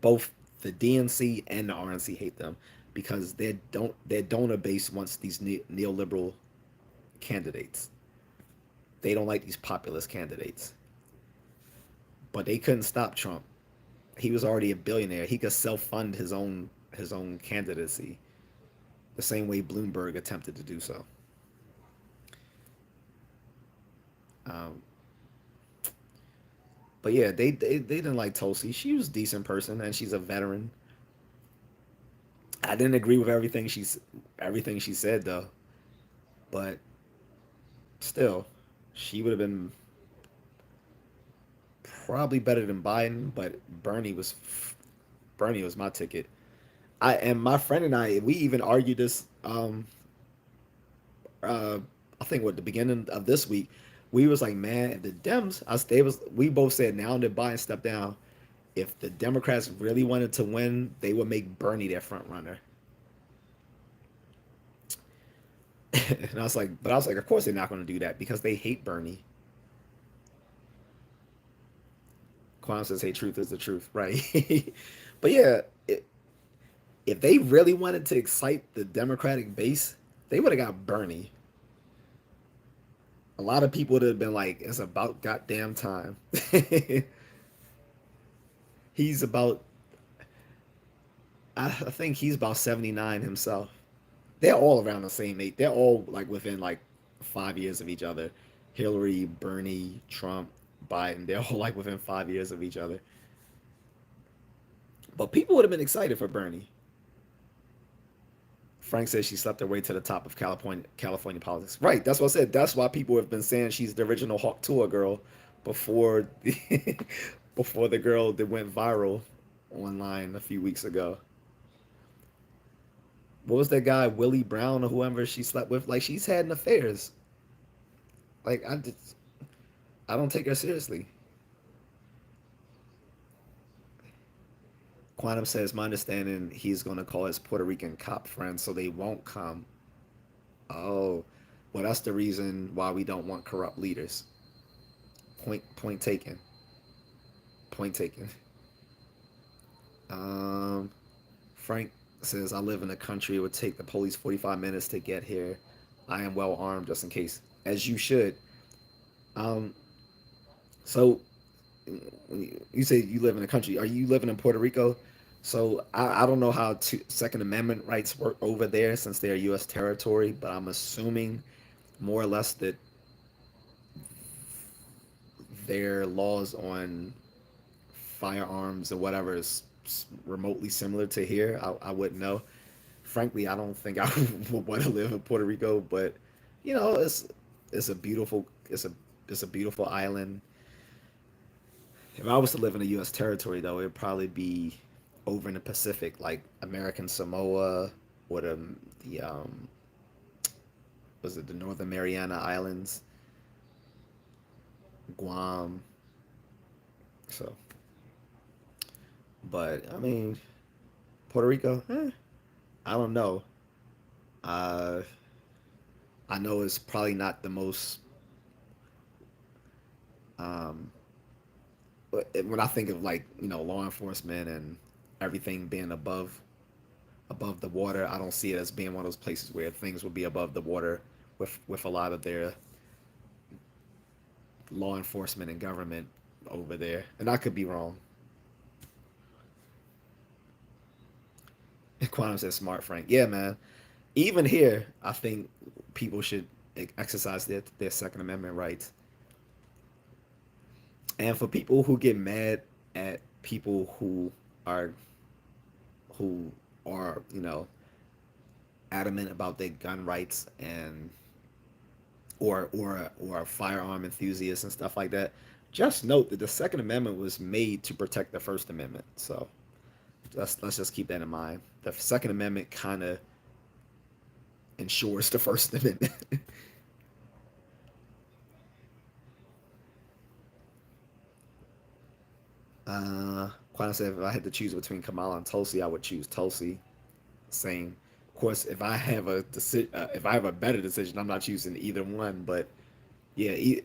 Both the DNC and the RNC hate them because their donor base wants these neoliberal candidates. They don't like these populist candidates. But they couldn't stop Trump. He was already a billionaire. He could self-fund his own candidacy, the same way Bloomberg attempted to do so. Um, but yeah, they didn't like Tulsi. She was a decent person, and she's a veteran. I didn't agree with everything she said though, but still, she would have been probably better than Biden. But Bernie was my ticket. And my friend and we even argued this. Uh, I think at the beginning of this week, we was like, man, if the Dems, we both said now that Biden stepped down, if the Democrats really wanted to win, they would make Bernie their front runner. And I was like, of course they're not going to do that because they hate Bernie. Quan says, hey, truth is the truth, right? But yeah, if they really wanted to excite the Democratic base, they would have got Bernie. A lot of people would have been like, it's about goddamn time. He's about, I think he's about 79 himself. They're all around the same age. They're all like within like 5 years of each other. Hillary, Bernie, Trump, Biden, they're all like within 5 years of each other. But people would have been excited for Bernie. Frank says she slept her way to the top of California politics. Right, that's what I said. That's why people have been saying she's the original Hawk Tour girl before before the girl that went viral online a few weeks ago. What was that guy, Willie Brown or whoever she slept with? Like she's had affairs. Like I don't take her seriously. Quantum says, my understanding, he's going to call his Puerto Rican cop friends so they won't come. Oh, well, that's the reason why we don't want corrupt leaders. Point taken. Point taken. Um, Frank says, I live in a country. It would take the police 45 minutes to get here. I am well armed just in case, as you should. Um, so you say you live in a country. Are you living in Puerto Rico? So I don't know how Second Amendment rights work over there since they're U.S. territory, but I'm assuming more or less that their laws on firearms or whatever is remotely similar to here. I wouldn't know. Frankly, I don't think I would want to live in Puerto Rico, but it's a beautiful it's a beautiful island. If I was to live in a U.S. territory, though, it'd probably be over in the Pacific, like American Samoa or the was it the Northern Mariana Islands, Guam. So, but I mean, Puerto Rico, I don't know. Uh, I know it's probably not the most. Um, when I think of like law enforcement and everything being above the water, I don't see it as being one of those places where things will be above the water with a lot of their law enforcement and government over there. And I could be wrong. Quantum says smart, Frank. Yeah, man. Even here, I think people should exercise their Second Amendment rights. And for people who get mad at people are who are adamant about their gun rights and or firearm enthusiasts and stuff like that, just note that the Second Amendment was made to protect the First Amendment. So let's just keep that in mind. The Second Amendment kind of ensures the First Amendment. Quana said if I had to choose between Kamala and Tulsi, I would choose Tulsi. Same. Of course, if I have a better decision, I'm not choosing either one. But yeah,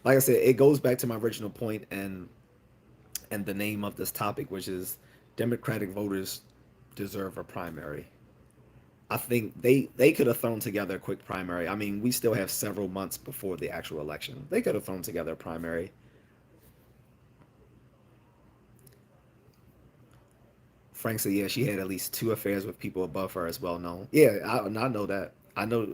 like I said, it goes back to my original point and the name of this topic, which is Democratic voters deserve a primary. I think they could have thrown together a quick primary. I mean, we still have several months before the actual election. They could have thrown together a primary. Frank said, yeah, she had at least two affairs with people above her as well known. Yeah, I know that. I know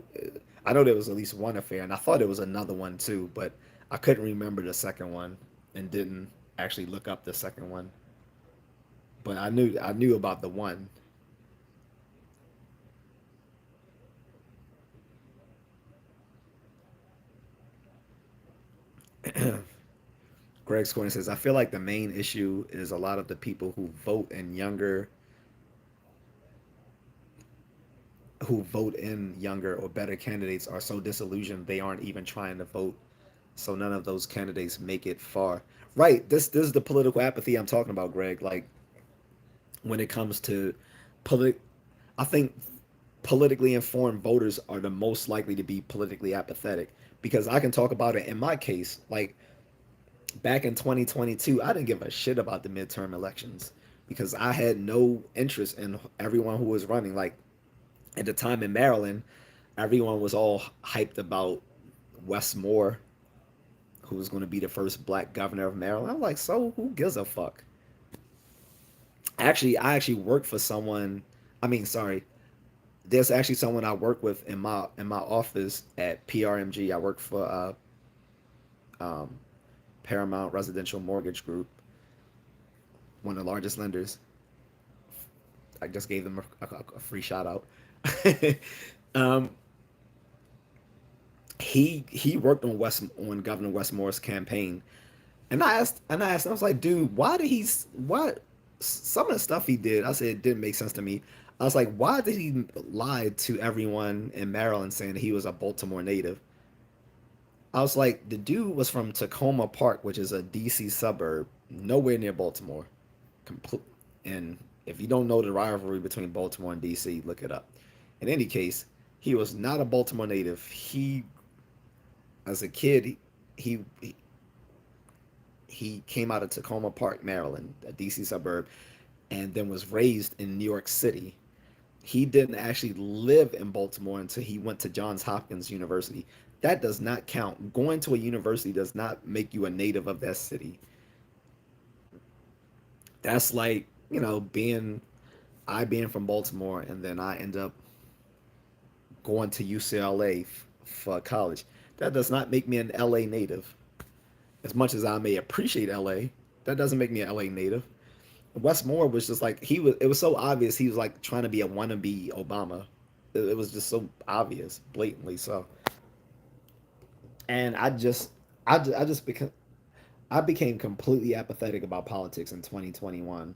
there was at least one affair, and I thought there was another one too, but I couldn't remember the second one and didn't actually look up the second one. But I knew about the one. Greg's Corner says, I feel like the main issue is a lot of the people who vote in younger or better candidates are so disillusioned they aren't even trying to vote. So none of those candidates make it far. Right. This is the political apathy I'm talking about, Greg. Like when it comes to polit I think politically informed voters are the most likely to be politically apathetic because I can talk about it in my case. Like back in 2022, I didn't give a shit about the midterm elections because I had no interest in everyone who was running. Like at the time in Maryland, everyone was all hyped about Wes Moore, who was going to be the first black governor of Maryland. I'm like, so who gives a fuck? Actually, I actually worked for someone. I mean, sorry, there's actually someone I work with in my office at PRMG. I work for um, Paramount Residential Mortgage Group, one of the largest lenders. I just gave them a free shout out. um, he worked on Governor Westmore's campaign, and I was like, dude, why did he why some of the stuff he did? I said it didn't make sense to me. I was like, why did he lie to everyone in Maryland saying that he was a Baltimore native? I was like, the dude was from Tacoma Park, which is a DC suburb, nowhere near Baltimore. Complete. And if you don't know the rivalry between Baltimore and DC, look it up. In any case, he was not a Baltimore native. As a kid, he he, he came out of Tacoma Park, Maryland, a DC suburb, and then was raised in New York City. He didn't actually live in Baltimore until he went to Johns Hopkins University. That does not count. Going to a university does not make you a native of that city. That's like, being from Baltimore and then I end up going to UCLA for college. That does not make me an LA native. As much as I may appreciate LA, that doesn't make me an LA native. Wes Moore was just like it was so obvious he was like trying to be a wannabe Obama. It was just so obvious, blatantly so. And I became completely apathetic about politics in 2021.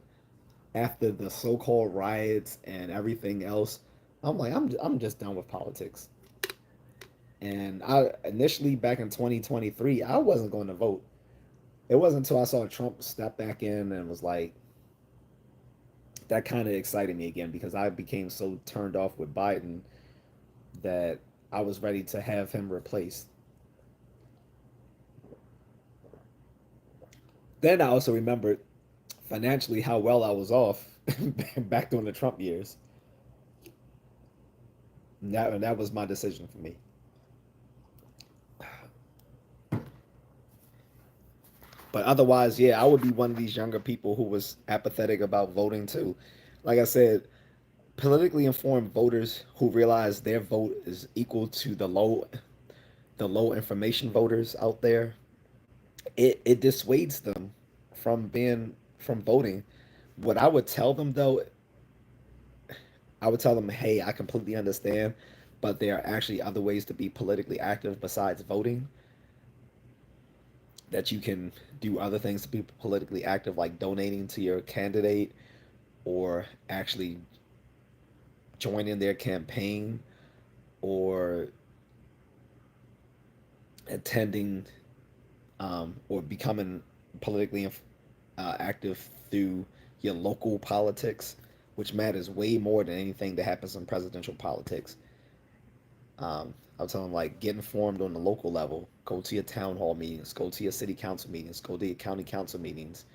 after the so-called riots and everything else, I'm like, I'm just done with politics. And I initially back in 2023, I wasn't going to vote. It wasn't until I saw Trump step back in and was like, that kind of excited me again because I became so turned off with Biden that I was ready to have him replaced. Then I also remembered financially how well I was off back during the Trump years. And that was my decision for me. But otherwise, yeah, I would be one of these younger people who was apathetic about voting too. Like I said, politically informed voters who realize their vote is equal to the low information voters out there, it dissuades them from voting. What I would tell them though, I would tell them, hey, I completely understand, but there are actually other ways to be politically active besides voting. That you can do other things to be politically active, like donating to your candidate or actually joining their campaign or attending or becoming politically active through your local politics, which matters way more than anything that happens in presidential politics. I'll tell them like get informed on the local level. Go to your town hall meetings. Go to your city council meetings. Go to your county council meetings.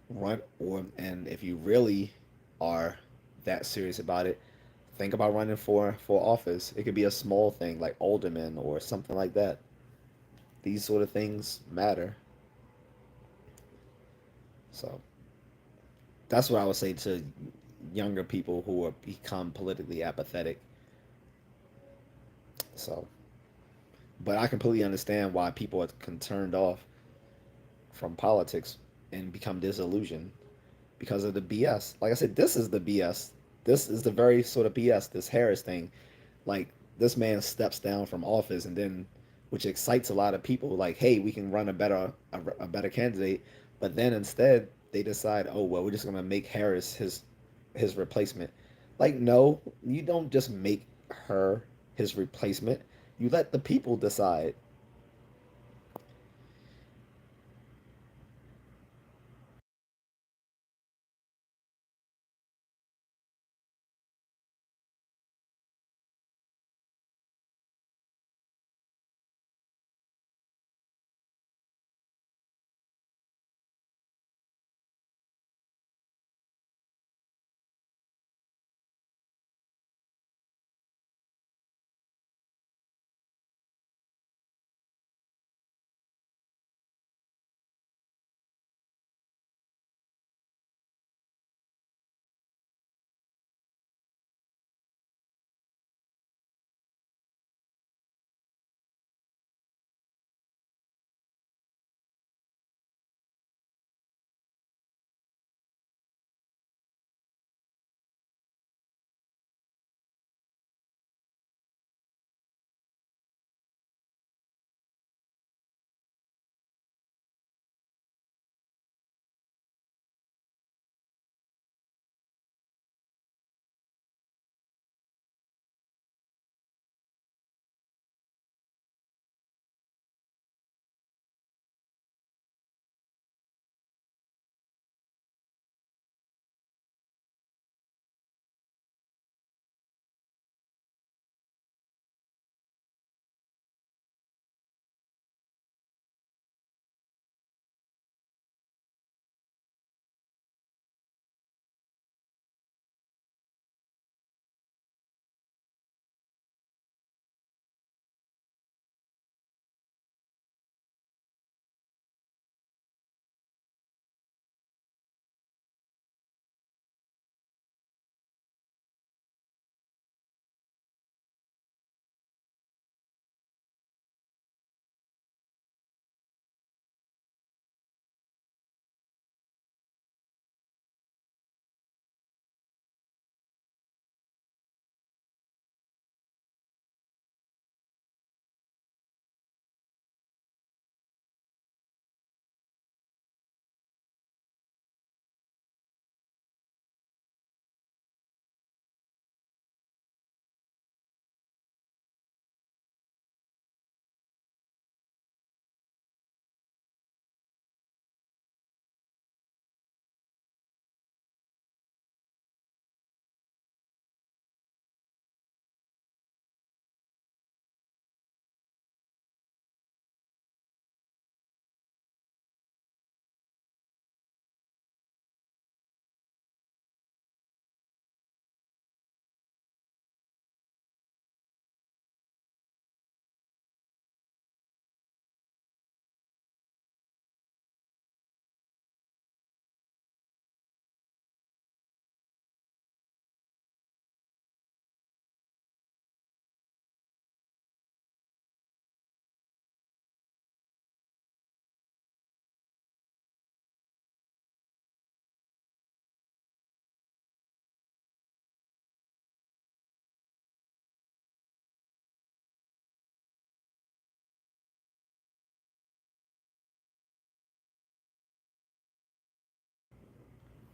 Run or and if you really are that serious about it, think about running for office. It could be a small thing like alderman or something like that. These sort of things matter. So that's what I would say to younger people who are become politically apathetic. So, but I completely understand why people are turned off from politics and become disillusioned because of the BS. Like I said, this is the BS. This is the very sort of BS. This Harris thing, like this man steps down from office and then, which excites a lot of people. Like, hey, we can run a better candidate, but then instead they decide, oh well, we're just gonna make Harris his replacement. Like, no, you don't just make her his replacement. You let the people decide.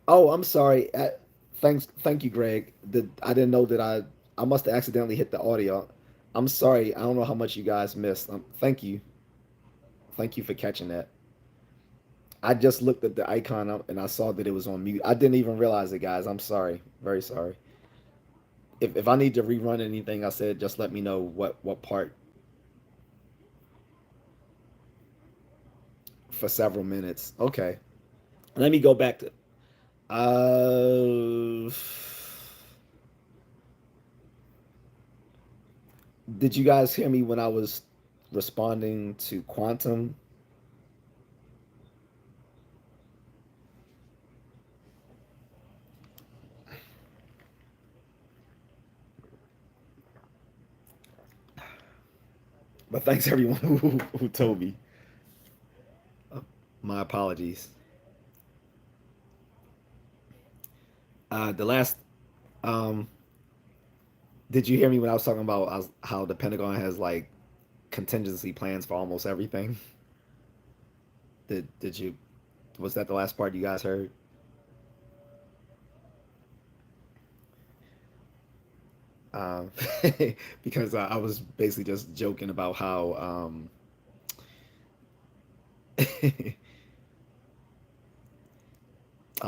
Oh, I'm sorry. Thank you, Greg. I didn't know that I must have accidentally hit the audio. I'm sorry. I don't know how much you guys missed. Thank you for catching that. I just looked at the icon up and I saw that it was on mute. I didn't even realize it, guys. I'm sorry. Very sorry. If I need to rerun anything I said, just let me know what part for several minutes. Okay. Let me go back to. Uh, did you guys hear me when I was responding to quantum? But thanks everyone who told me. Uh, my apologies. The last. Um, did you hear me when I was talking about how the Pentagon has like contingency plans for almost everything? Did you? Was that the last part you guys heard? Um, because I was basically just joking about how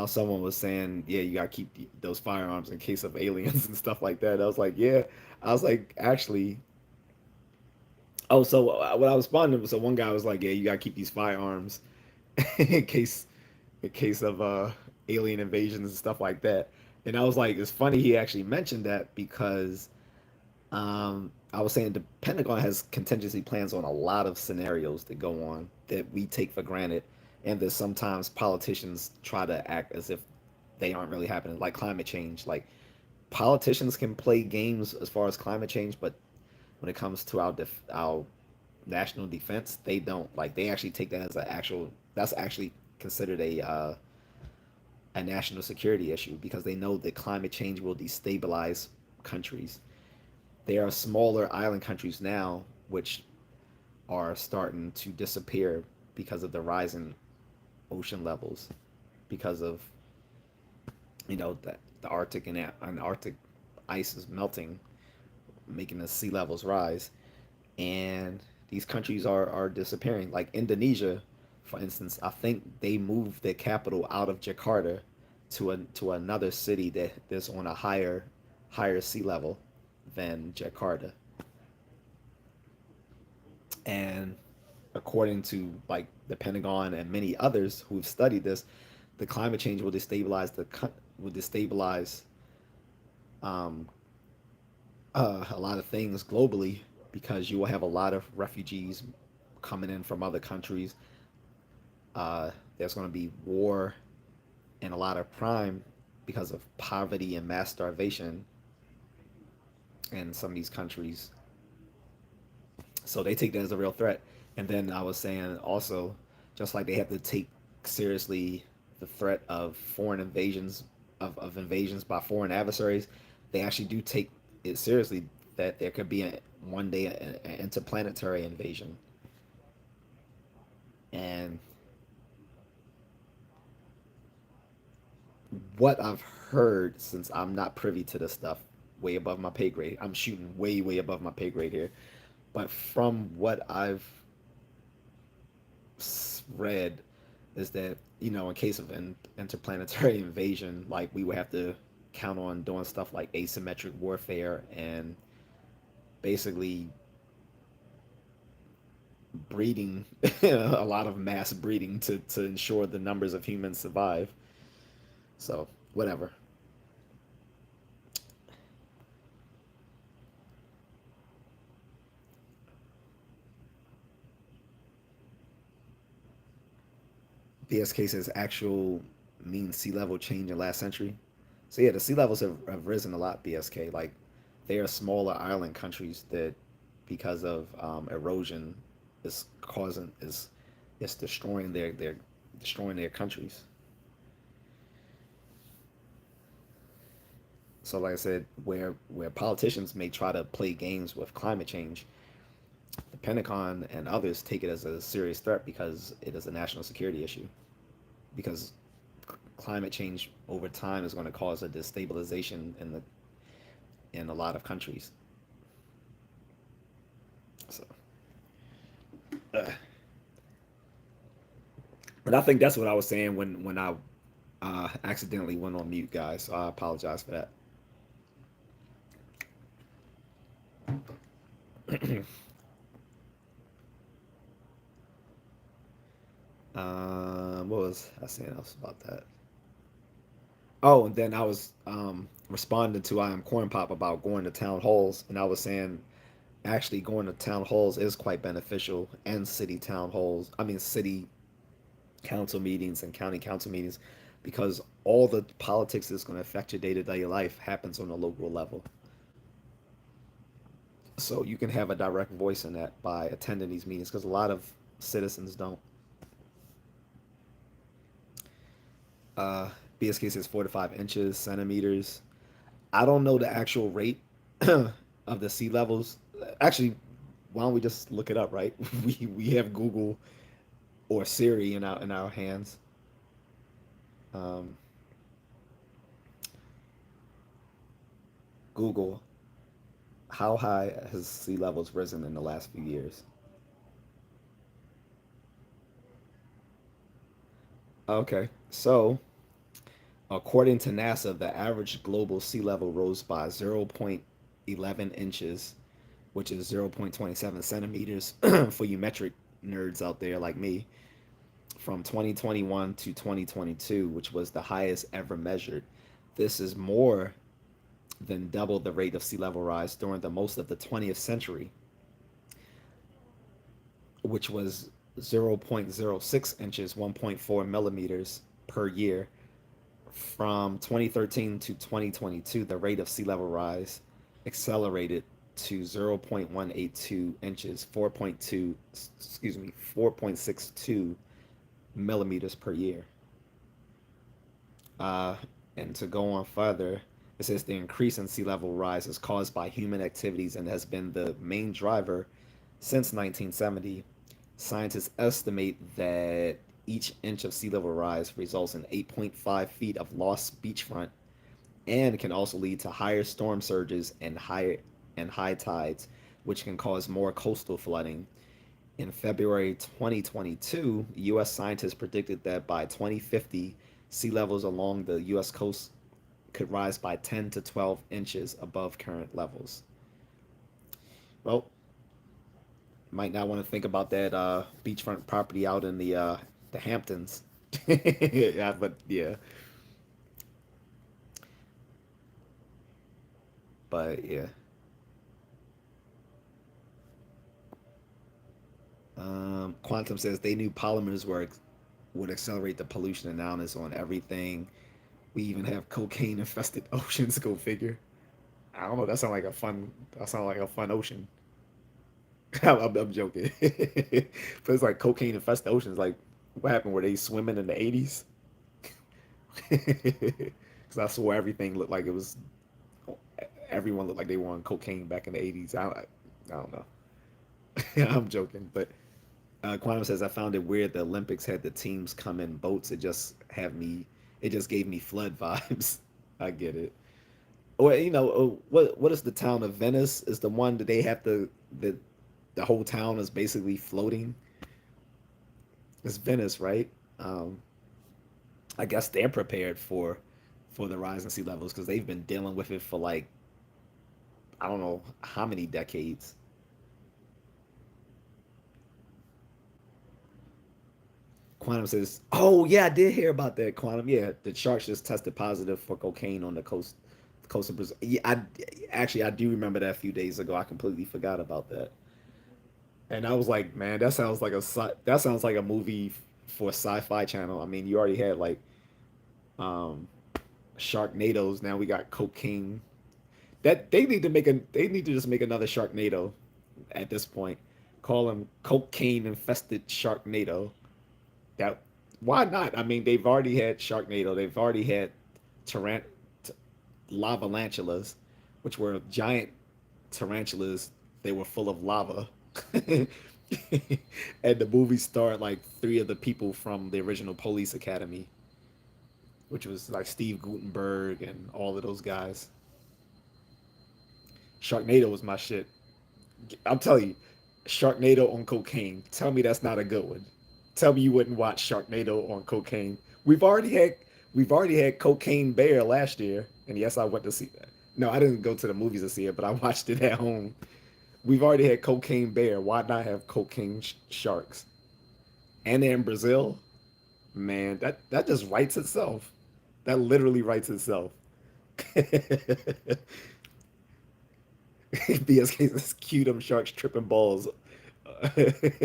someone was saying, yeah, you gotta keep those firearms in case of aliens and stuff like that. I was like, yeah. I was like, actually, oh, so what I was responding, so one guy was like, yeah, you gotta keep these firearms in case of alien invasions and stuff like that. And I was like, it's funny he actually mentioned that because I was saying the Pentagon has contingency plans on a lot of scenarios that go on that we take for granted, and that sometimes politicians try to act as if they aren't really happening, like climate change. Like politicians can play games as far as climate change, but when it comes to our national defense, they don't. Like they actually take that as an actual. That's actually considered a national security issue because they know that climate change will destabilize countries. There are smaller island countries now which are starting to disappear because of the rising ocean levels, because of the Arctic and Arctic ice is melting, making the sea levels rise, and these countries are disappearing. Like Indonesia, for instance, I think they moved their capital out of Jakarta to another city that's on a higher sea level than Jakarta. And according to like the Pentagon and many others who've studied this, the climate change will destabilize um, a lot of things globally because you will have a lot of refugees coming in from other countries. There's going to be war and a lot of crime because of poverty and mass starvation in some of these countries. So they take that as a real threat. And then I was saying also, just like they have to take seriously the threat of foreign invasions of invasions by foreign adversaries, they actually do take it seriously that there could be one day an interplanetary invasion. And what I've heard, since I'm not privy to this stuff, way above my pay grade, I'm shooting way above my pay grade here. But from what I've read is that in case of an interplanetary invasion, like we would have to count on doing stuff like asymmetric warfare and basically breeding a lot of mass breeding to ensure the numbers of humans survive. So whatever. BSK says actual mean sea level change in last century. So yeah, the sea levels have risen a lot. BSK, like they are smaller island countries that because of erosion is causing is it's destroying their countries. So like I said, where politicians may try to play games with climate change, the Pentagon and others take it as a serious threat because it is a national security issue. Because climate change over time is going to cause a destabilization in a lot of countries. So, uh, but I think that's what I was saying when I accidentally went on mute, guys. So I apologize for that. What was I saying else about that? Oh, and then I was responding to I am Corn Pop about going to town halls, and I was saying actually going to town halls is quite beneficial, and city town halls. I mean, city council meetings and county council meetings, because all the politics that's going to affect your day to day life happens on a local level. So you can have a direct voice in that by attending these meetings, because a lot of citizens don't. BSK says 4 to 5 inches, centimeters. I don't know the actual rate of the sea levels. Actually, why don't we just look it up, right? We have Google or Siri in our hands. Um, Google, how high has sea levels risen in the last few years? Okay, so according to NASA, the average global sea level rose by 0.11 inches, which is 0.27 centimeters for you metric nerds out there like me, from 2021 to 2022, which was the highest ever measured. This is more than double the rate of sea level rise during the most of the 20th century, which was 0.06 inches, 1.4 millimeters per year. From 2013 to 2022, the rate of sea level rise accelerated to 0.182 inches, 4.2, excuse me, 4.62 millimeters per year. Uh, and to go on further, it says the increase in sea level rise is caused by human activities and has been the main driver since 1970. Scientists estimate that each inch of sea level rise results in 8.5 feet of lost beachfront and can also lead to higher storm surges and high tides, which can cause more coastal flooding. In February 2022, U.S. scientists predicted that by 2050, sea levels along the U.S. coast could rise by 10 to 12 inches above current levels. Well, might not want to think about that beachfront property out in the Hamptons. Yeah, but yeah, but yeah. Quantum says they knew polymers would accelerate the pollution and now it's on everything. We even have cocaine infested oceans. Go figure. I don't know. That sounds like a fun. That sounds like a fun ocean. I'm joking, but it's like cocaine infested oceans. Like, what happened? Were they swimming in the '80s? Because I swear everything looked like it was. Everyone looked like they were on cocaine back in the '80s. I don't know. I'm joking, but Quantum says I found it weird the Olympics had the teams come in boats. It just gave me flood vibes. I get it. Well, what is the town of Venice? Is the one that they have the whole town is basically floating. It's Venice, right? Um, I guess they're prepared for the rise in sea levels because they've been dealing with it for like I don't know how many decades. Quantum says, "Oh yeah, I did hear about that." Quantum, yeah, the sharks just tested positive for cocaine on the coast of Brazil. Yeah, I do remember that a few days ago. I completely forgot about that, and I was like, man, that sounds like a movie for Sci-Fi Channel. I mean, you already had like um, Sharknadoes. Now we got cocaine. That they need to just make another Sharknado at this point. Call them cocaine infested Sharknado. That why not? I mean, they've already had Sharknado. They've already had tarant lavalantulas, which were giant tarantulas. They were full of lava. And the movie starred like three of the people from the original Police Academy. which was like Steve Gutenberg and all of those guys. Sharknado was my shit. I'm telling you, Sharknado on cocaine. Tell me that's not a good one. Tell me you wouldn't watch Sharknado on cocaine. We've already had we've already had Cocaine Bear last year, and yes, I went to see that. No, I didn't go to the movies to see it, but I watched it at home. We've already had Cocaine Bear. Why not have Cocaine Sharks? And they're in Brazil. Man, that just writes itself. That literally writes itself. BSK says, cue them sharks tripping balls.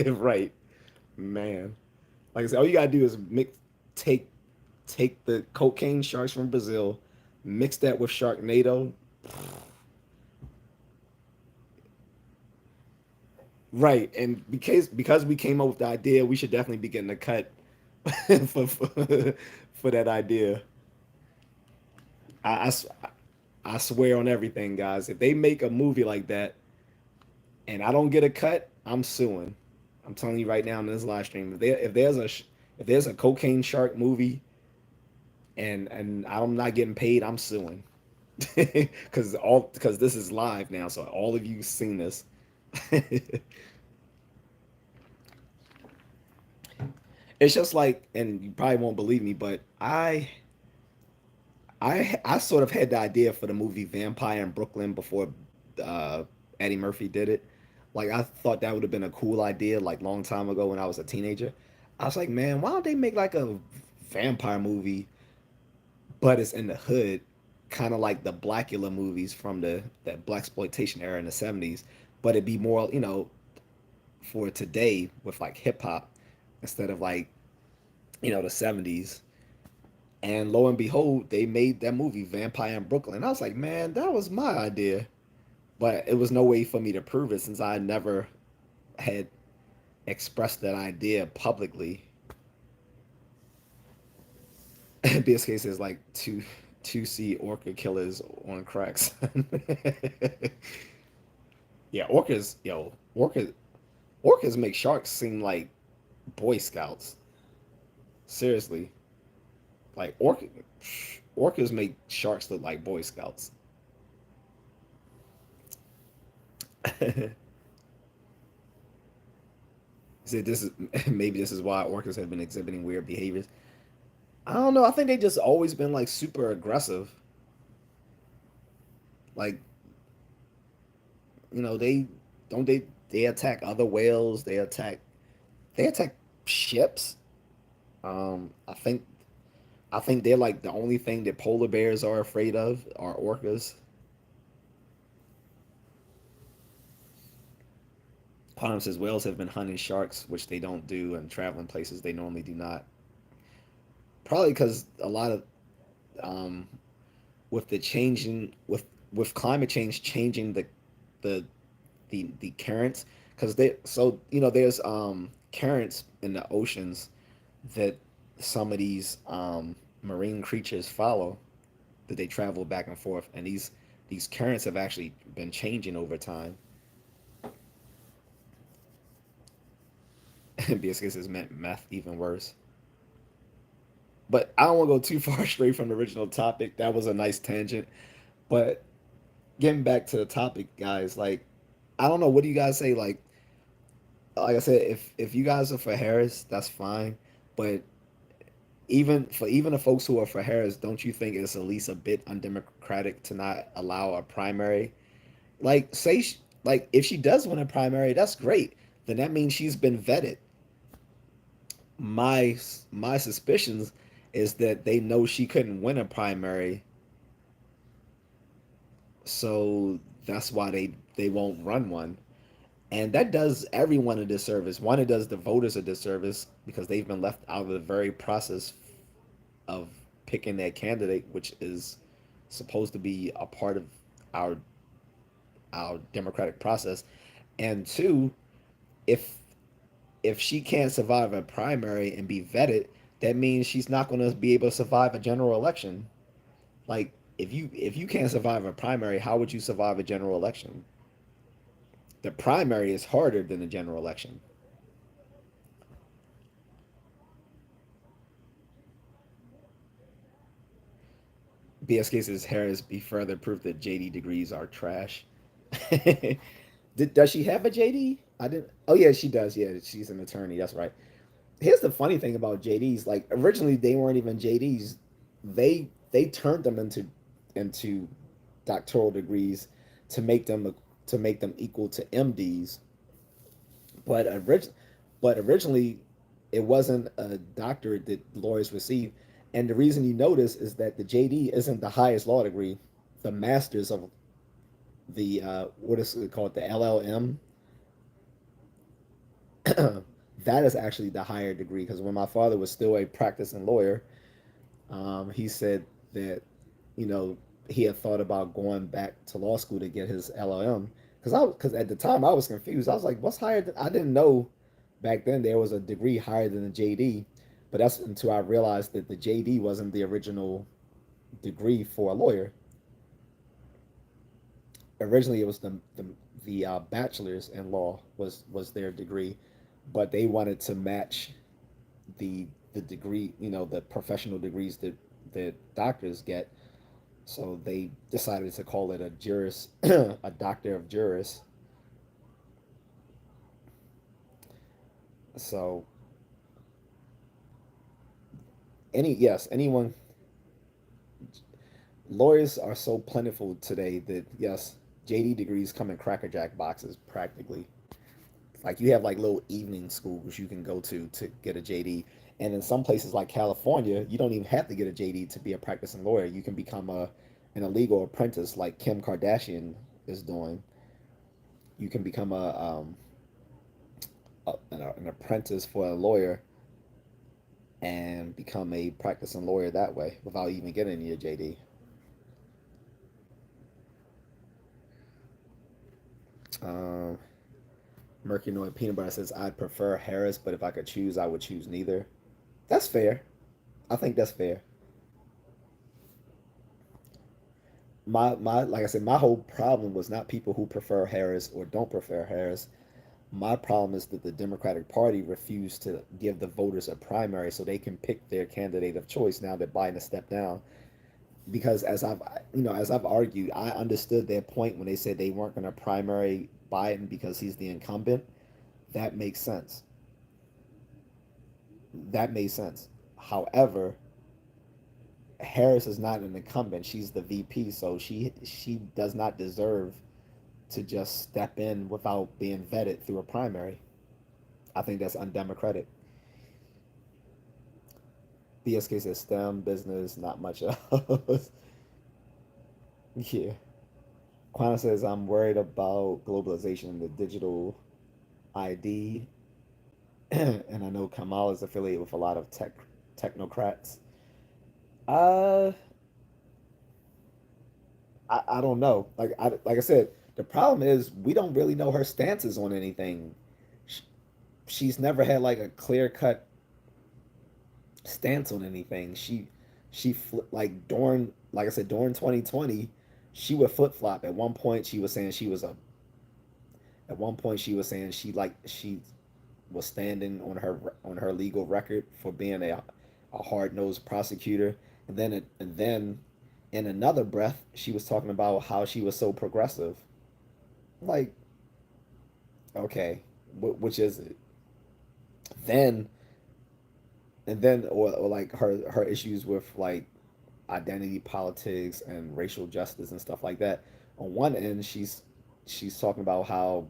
Right, man. Like I said, all you gotta do is take, take the cocaine sharks from Brazil, mix that with Sharknado. Right, and because we came up with the idea, we should definitely be getting a cut for that idea. I, I s- I swear on everything, guys. If they make a movie like that and I don't get a cut, I'm suing. I'm telling you right now in this live stream. If there's a cocaine shark movie and I'm not getting paid, I'm suing. Because this is live now, so all of you seen this. It's just like, and you probably won't believe me, but I sort of had the idea for the movie Vampire in Brooklyn before uh, Eddie Murphy did it. Like I thought that would have been a cool idea, like long time ago when I was a teenager. I was like, man, why don't they make like a vampire movie, but it's in the hood, kind of like the Blackula movies from the that black exploitation era in the '70s, but it'd be more, for today with like hip hop instead of like the '70s. And lo and behold, they made that movie Vampire in Brooklyn. I was like, man, that was my idea, but it was no way for me to prove it since I never had expressed that idea publicly. BSK says like two C orca killers on cracks. Yeah, orcas make sharks seem like Boy Scouts. Seriously, like orcas make sharks look like Boy Scouts. See, this is maybe this is why orcas have been exhibiting weird behaviors. I don't know. I think they just always been like super aggressive. Like they don't they attack other whales. They attack ships. I think they're like the only thing that polar bears are afraid of are orcas. Quantum says whales have been hunting sharks, which they don't do, and traveling places they normally do not. Probably because a lot of um, with the changing with climate change changing the the currents, because there's currents in the oceans that some of these marine creatures follow, that they travel back and forth, and these currents have actually been changing over time. BSK says meth even worse. But I don't want to go too far straight from the original topic. That was a nice tangent. But getting back to the topic, guys, like I don't know, what do you guys say? Like I said, if you guys are for Harris, that's fine. But even the folks who are for Harris, don't you think it's at least a bit undemocratic to not allow a primary? Like like if she does win a primary, that's great. Then that means she's been vetted. My suspicions is that they know she couldn't win a primary, so that's why they won't run one. And that does everyone a disservice. One, it does the voters a disservice because they've been left out of the very process of picking their candidate, which is supposed to be a part of our our democratic process. And two, if if she can't survive a primary and be vetted, that means she's not going to be able to survive a general election. Like if you can't survive a primary, how would you survive a general election? The primary is harder than the general election. BSK says Harris be further proof that JD degrees are trash. Does she have a JD? I didn't. Oh yeah, she does. Yeah, she's an attorney. That's right. Here's the funny thing about JDs. Like originally they weren't even JDs. They turned them into doctoral degrees to make them equal to MDs. But originally it wasn't a doctorate that lawyers receive. And the reason you notice is that the JD isn't the highest law degree. The masters of the what is it called, the LLM, that is actually the higher degree. Because when my father was still a practicing lawyer, he said that you know he had thought about going back to law school to get his LLM. Because at the time I was confused. I was like, what's higher? I didn't know back then there was a degree higher than the JD. But that's until I realized that the JD wasn't the original degree for a lawyer. Originally, it was the bachelor's in law was their degree, but they wanted to match the degree, the professional degrees that doctors get. So they decided to call it a juris, a doctor of juris. So anyone, lawyers are so plentiful today that yes, JD degrees come in crackerjack boxes practically. Like you have like little evening schools you can go to get a JD. And in some places like California, you don't even have to get a JD to be a practicing lawyer. You can become an illegal apprentice like Kim Kardashian is doing. You can become an apprentice for a lawyer and become a practicing lawyer that way without even getting your JD. Um, Mercury Peanut Butter says, I'd prefer Harris, but if I could choose, I would choose neither. That's fair. I think that's fair. My like I said, my whole problem was not people who prefer Harris or don't prefer Harris. My problem is that the Democratic Party refused to give the voters a primary so they can pick their candidate of choice now that Biden has stepped down. Because as I've argued, I understood their point when they said they weren't going to primary Biden because he's the incumbent. That makes sense. That made sense. However, Harris is not an incumbent. She's the VP, so she does not deserve to just step in without being vetted through a primary. I think that's undemocratic. BSK says STEM, business, not much else. Yeah. Quana says I'm worried about globalization and the digital ID, and I know Kamal is affiliated with a lot of technocrats. Uh, I don't know. Like I said, the problem is we don't really know her stances on anything. Sh- She's never had like a clear cut stance on anything. Like during, like I said, during 2020, she would flip flop. At one point she was saying she was standing on her legal record for being a hard nosed prosecutor, and then in another breath she was talking about how she was so progressive. Like, okay, which is it? Then or like her issues with like identity politics and racial justice and stuff like that. On one end, she's talking about how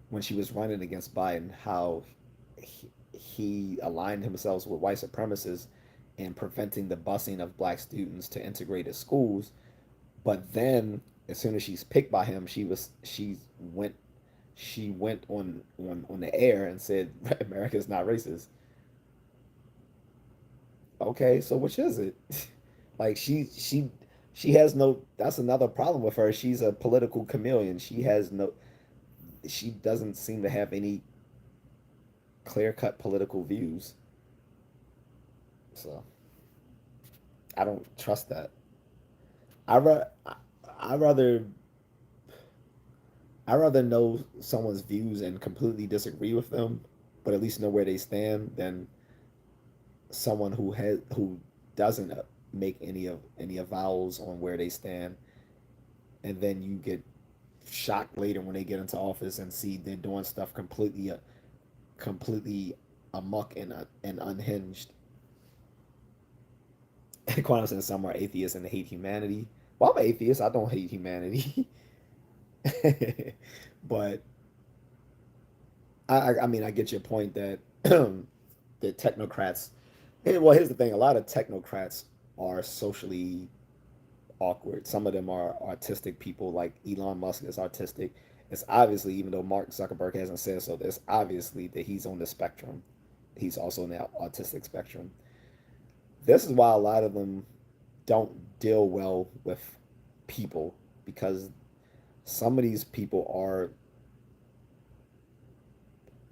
when she was running against Biden, how he aligned himself with white supremacists and preventing the busing of black students to integrated schools. But then, as soon as she's picked by him, went she went on the air and said America's not racist. Okay, so which is it? Like she has no. That's another problem with her. She's a political chameleon. She doesn't seem to have any clear cut political views. So I don't trust that. I ra- I rather I rather know someone's views and completely disagree with them, but at least know where they stand than someone who doesn't. make any avowals on where they stand, and then you get shocked later when they get into office and see they're doing stuff completely amok and unhinged. Quantum says some are atheists and hate humanity. Well, I'm an atheist. I don't hate humanity. But I mean, I get your point that the technocrats. Well, here's the thing: a lot of technocrats are socially awkward. Some of them are artistic people, like Elon Musk is artistic. It's obviously, even though Mark Zuckerberg hasn't said so, it's obviously that he's on the spectrum. He's also on the autistic spectrum. This is why a lot of them don't deal well with people, because some of these people are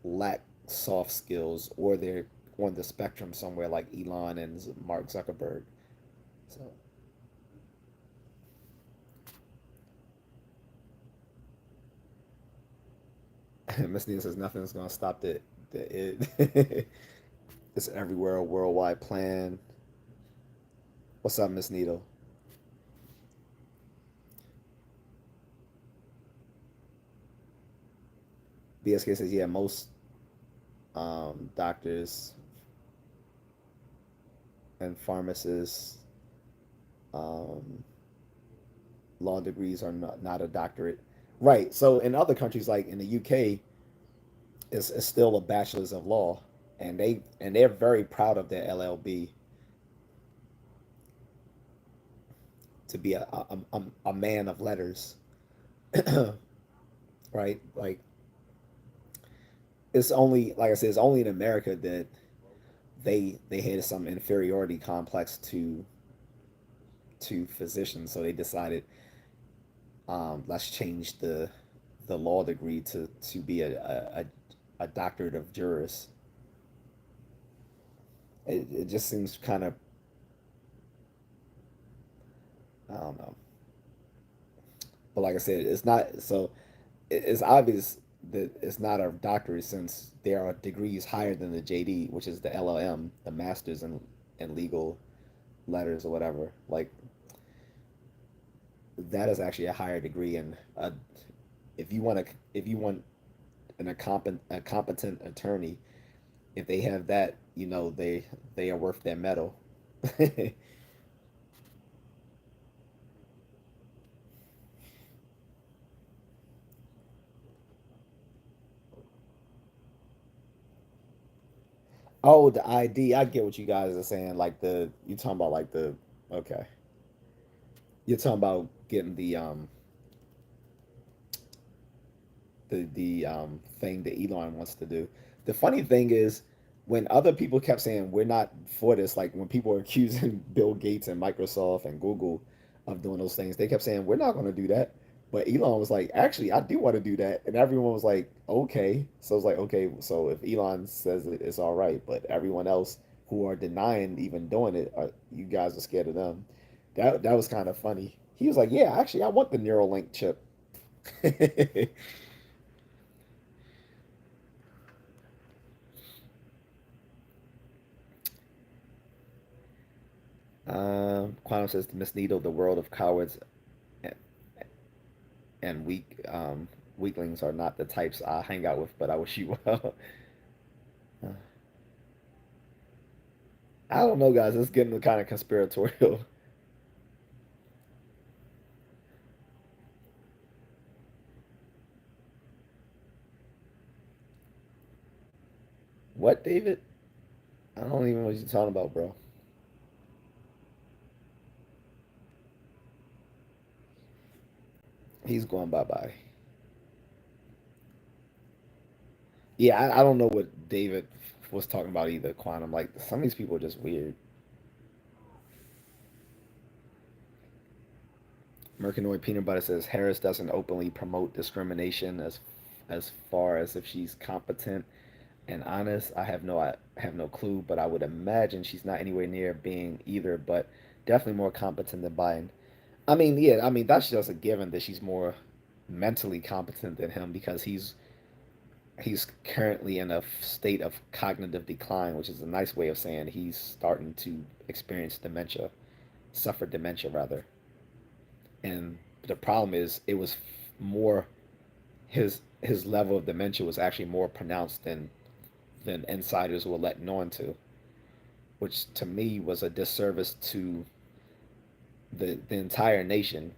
lack soft skills, or they're on the spectrum somewhere like Elon and Mark Zuckerberg. So Miss Nina says nothing's gonna stop the it. It's everywhere, a worldwide plan. What's up, Miss Needle? BSK says, yeah, most doctors and pharmacists, um, law degrees are not a doctorate. Right. So in other countries, like in the UK, it's still a bachelor's of law, and they're very proud of their LLB to be a man of letters, right? Like it's only, like I said, it's only in America that they had some inferiority complex to physicians, so they decided, let's change the law degree to be a doctorate of juris. It just seems kind of, I don't know, but like I said, it's not so. It's obvious that it's not a doctorate, since there are degrees higher than the JD, which is the LLM, the Masters in Legal Letters or whatever. Like that is actually a higher degree, and if you want a competent attorney, if they have that, they are worth their medal. Oh, the ID. I get what you guys are saying. Like you talking about like the okay. You're talking about getting the thing that Elon wants to do. The funny thing is, when other people kept saying we're not for this, like when people were accusing Bill Gates and Microsoft and Google of doing those things, they kept saying we're not going to do that. But Elon was like, actually, I do want to do that, and everyone was like, okay. So it's like, okay, so if Elon says it's all right, but everyone else who are denying even doing it, you guys are scared of them. That was kind of funny. He was like, yeah, actually, I want the Neuralink chip. Quantum says to Miss Needle, the world of cowards and, and weaklings are not the types I hang out with, but I wish you well. I don't know, guys. It's getting kind of conspiratorial. What, David? I don't even know what you're talking about, bro. He's going bye bye. Yeah, I don't know what David was talking about either, Quantum. Like, some of these people are just weird. Mercanoid Peanut Butter says Harris doesn't openly promote discrimination as far as if she's competent and honest. I have no clue, but I would imagine she's not anywhere near being either, but definitely more competent than Biden. I mean, yeah, I mean that's just a given that she's more mentally competent than him, because he's currently in a state of cognitive decline, which is a nice way of saying he's starting to experience dementia. suffered dementia rather, and the problem is it was more his level of dementia was actually more pronounced than insiders were letting on to, which to me was a disservice to the entire nation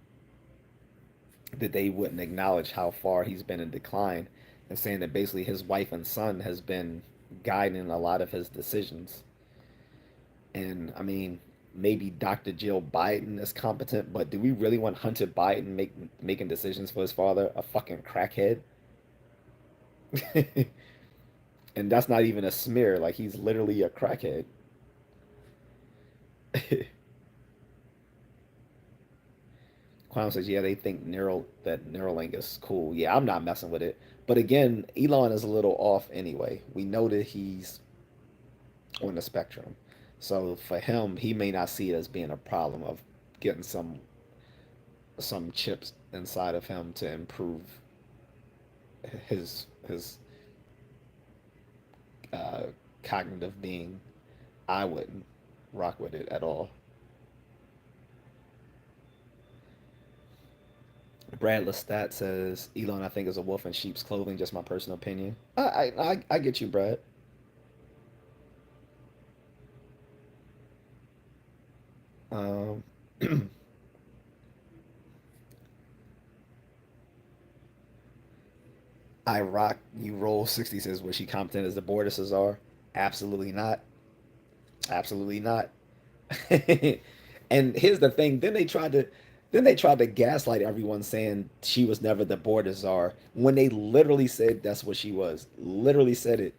that they wouldn't acknowledge how far he's been in decline and saying that basically his wife and son has been guiding a lot of his decisions. And I mean, maybe Dr. Jill Biden is competent, but do we really want Hunter Biden making decisions for his father, a fucking crackhead? And that's not even a smear. Like he's literally a crackhead. Clown says, yeah, they think Neuralink is cool. Yeah, I'm not messing with it. But again, Elon is a little off anyway. We know that he's on the spectrum. So for him, he may not see it as being a problem of getting some chips inside of him to improve his uh, cognitive being. I wouldn't rock with it at all. Brad Lestat says Elon, I think, is a wolf in sheep's clothing. Just my personal opinion. I get you, Brad. Um, I rock you roll 60 says was she competent as the Bordeses are? Absolutely not. Absolutely not. And here's the thing, then they tried to gaslight everyone saying she was never the border czar when they literally said that's what she was. Literally said it.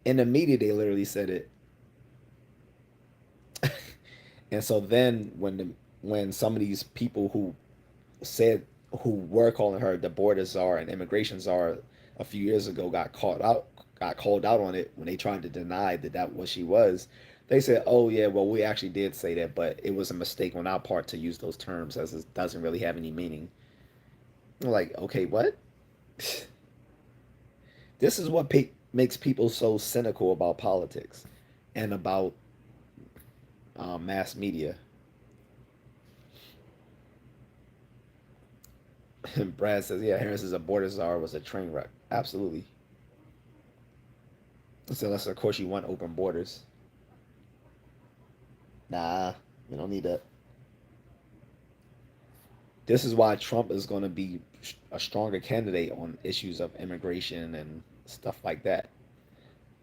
In the media they literally said it. And so then when some of these people said who were calling her the border czar and immigration czar a few years ago got called out on it when they tried to deny that what she was. They said, "Oh yeah, well we actually did say that, but it was a mistake on our part to use those terms as it doesn't really have any meaning." I'm like, okay, what? This is what makes people so cynical about politics and about mass media. And Brad says, "Yeah, Harris is a border czar was a train wreck." Absolutely. So unless of course you want open borders. Nah, we don't need that. This is why Trump is going to be a stronger candidate on issues of immigration and stuff like that.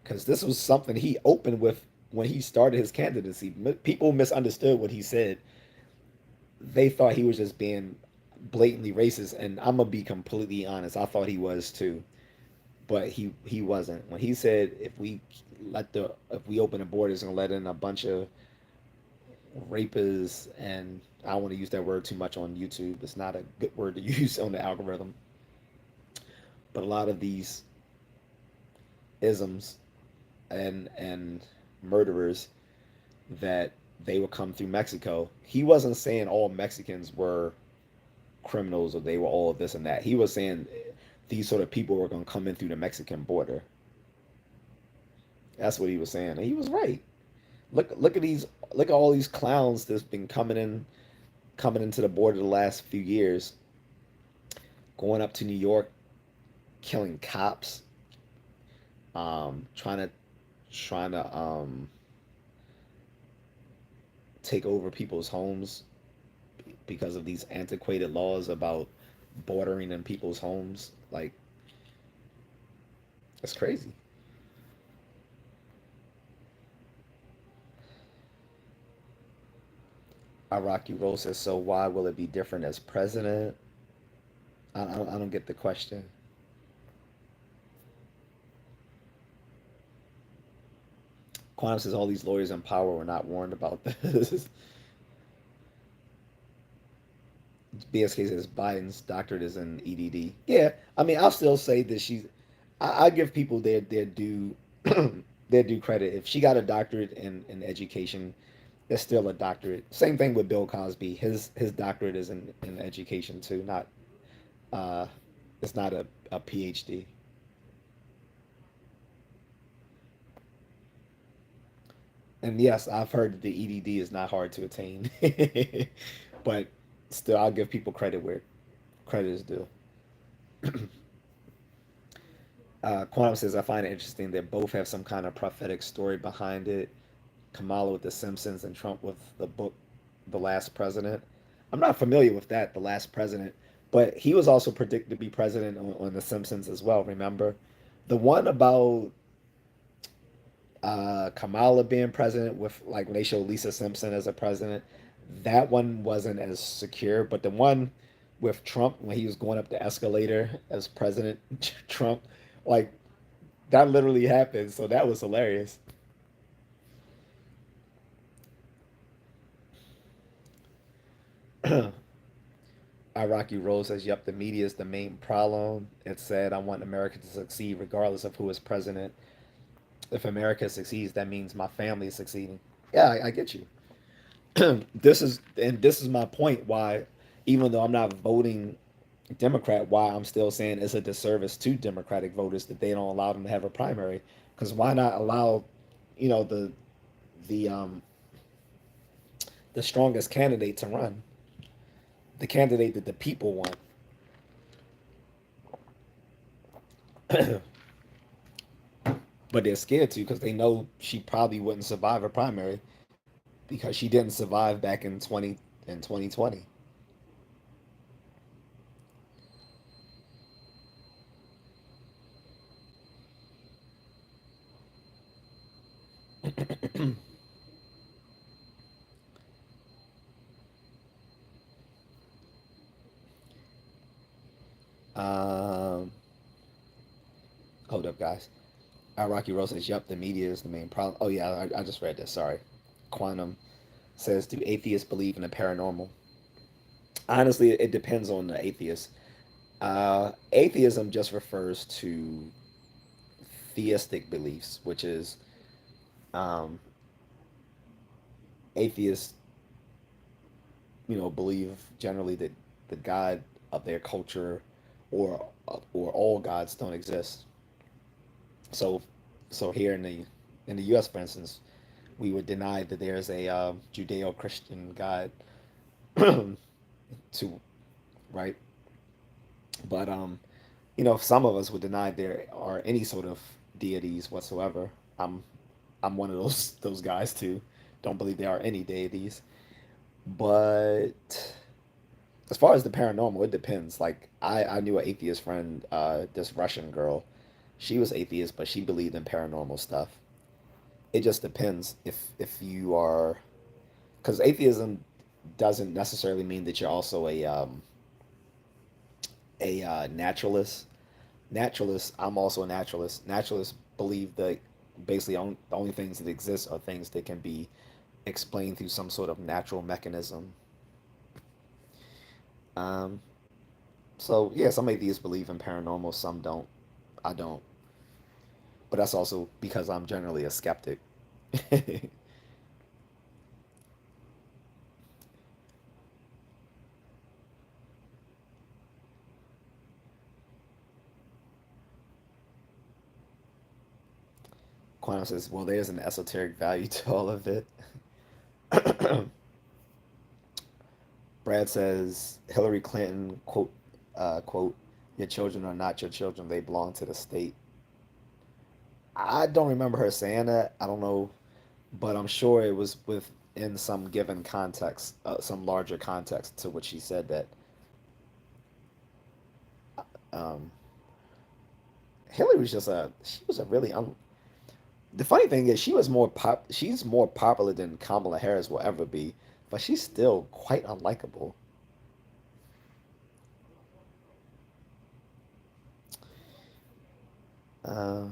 Because this was something he opened with when he started his candidacy. People misunderstood what he said. They thought he was just being blatantly racist, and I'm gonna be completely honest. I thought he was too, but he wasn't. When he said if we open the borders and let in a bunch of rapists, and I don't want to use that word too much on YouTube. It's not a good word to use on the algorithm. But a lot of these isms and murderers that they would come through Mexico. He wasn't saying all Mexicans were criminals or they were all this and that. He was saying these sort of people were going to come in through the Mexican border. That's what he was saying, and he was right. Look at these look at all these clowns that's been coming into the border the last few years, going up to New York, killing cops, trying to take over people's homes because of these antiquated laws about bordering in people's homes. Like it's crazy. Iraqi Rose says, so why will it be different as president? I don't get the question. Quantum says all these lawyers in power were not warned about this. BSK says Biden's doctorate is in EDD. Yeah, I mean, I'll still say that I give people their due their due credit. If she got a doctorate in education, it's still a doctorate. Same thing with Bill Cosby. His doctorate is in education too. Not uh, it's not a PhD. And yes, I've heard that the EDD is not hard to attain, but still, I'll give people credit where credit is due. Quantum says, I find it interesting that both have some kind of prophetic story behind it. Kamala with The Simpsons and Trump with the book The Last President. I'm not familiar with that, The Last President, but he was also predicted to be president on The Simpsons as well, remember? The one about Kamala being president with like when they showed Lisa Simpson as a president, that one wasn't as secure, but the one with Trump when he was going up the escalator as President Trump, like that literally happened, so that was hilarious. Iraqi Rose says, "Yep, the media is the main problem." It said, "I want America to succeed regardless of who is president. If America succeeds, that means my family is succeeding." Yeah, I get you. This is my point. Why, even though I'm not voting Democrat, why I'm still saying it's a disservice to Democratic voters that they don't allow them to have a primary. Because why not allow, you know, the the strongest candidate to run, the candidate that the people want. But they're scared to because they know she probably wouldn't survive a primary because she didn't survive back in 2020. Um, hold up, guys. Rocky Rose says, "Yup, the media is the main problem." Oh yeah, I just read this. Sorry. Quantum says, "Do atheists believe in the paranormal?" Honestly, it depends on the atheist. Atheism just refers to theistic beliefs, which is um, atheists, believe generally that the God of their culture or all gods don't exist. So, so here in the U.S., for instance, we would deny that there's a Judeo-Christian God to right, but some of us would deny there are any sort of deities whatsoever. I'm I'm one of those guys too. Don't believe there are any deities. But as far as the paranormal, it depends. Like I knew an atheist friend, this Russian girl. She was atheist, but she believed in paranormal stuff. It just depends if you are, because atheism doesn't necessarily mean that you're also a naturalist. Naturalist, I'm also a naturalist. Naturalists believe that basically the only things that exist are things that can be explained through some sort of natural mechanism. Um, so yeah, some atheists believe in paranormal, some don't. I don't, but that's also because I'm generally a skeptic. Quantum says, "Well, there's an esoteric value to all of it." Brad says, "Hillary Clinton quote, your children are not your children; they belong to the state." I don't remember her saying that. I don't know, but I'm sure it was within some given context, some larger context to what she said that. Um, Hillary was she was a really the funny thing is she's more popular than Kamala Harris will ever be, but she's still quite unlikable. Uh,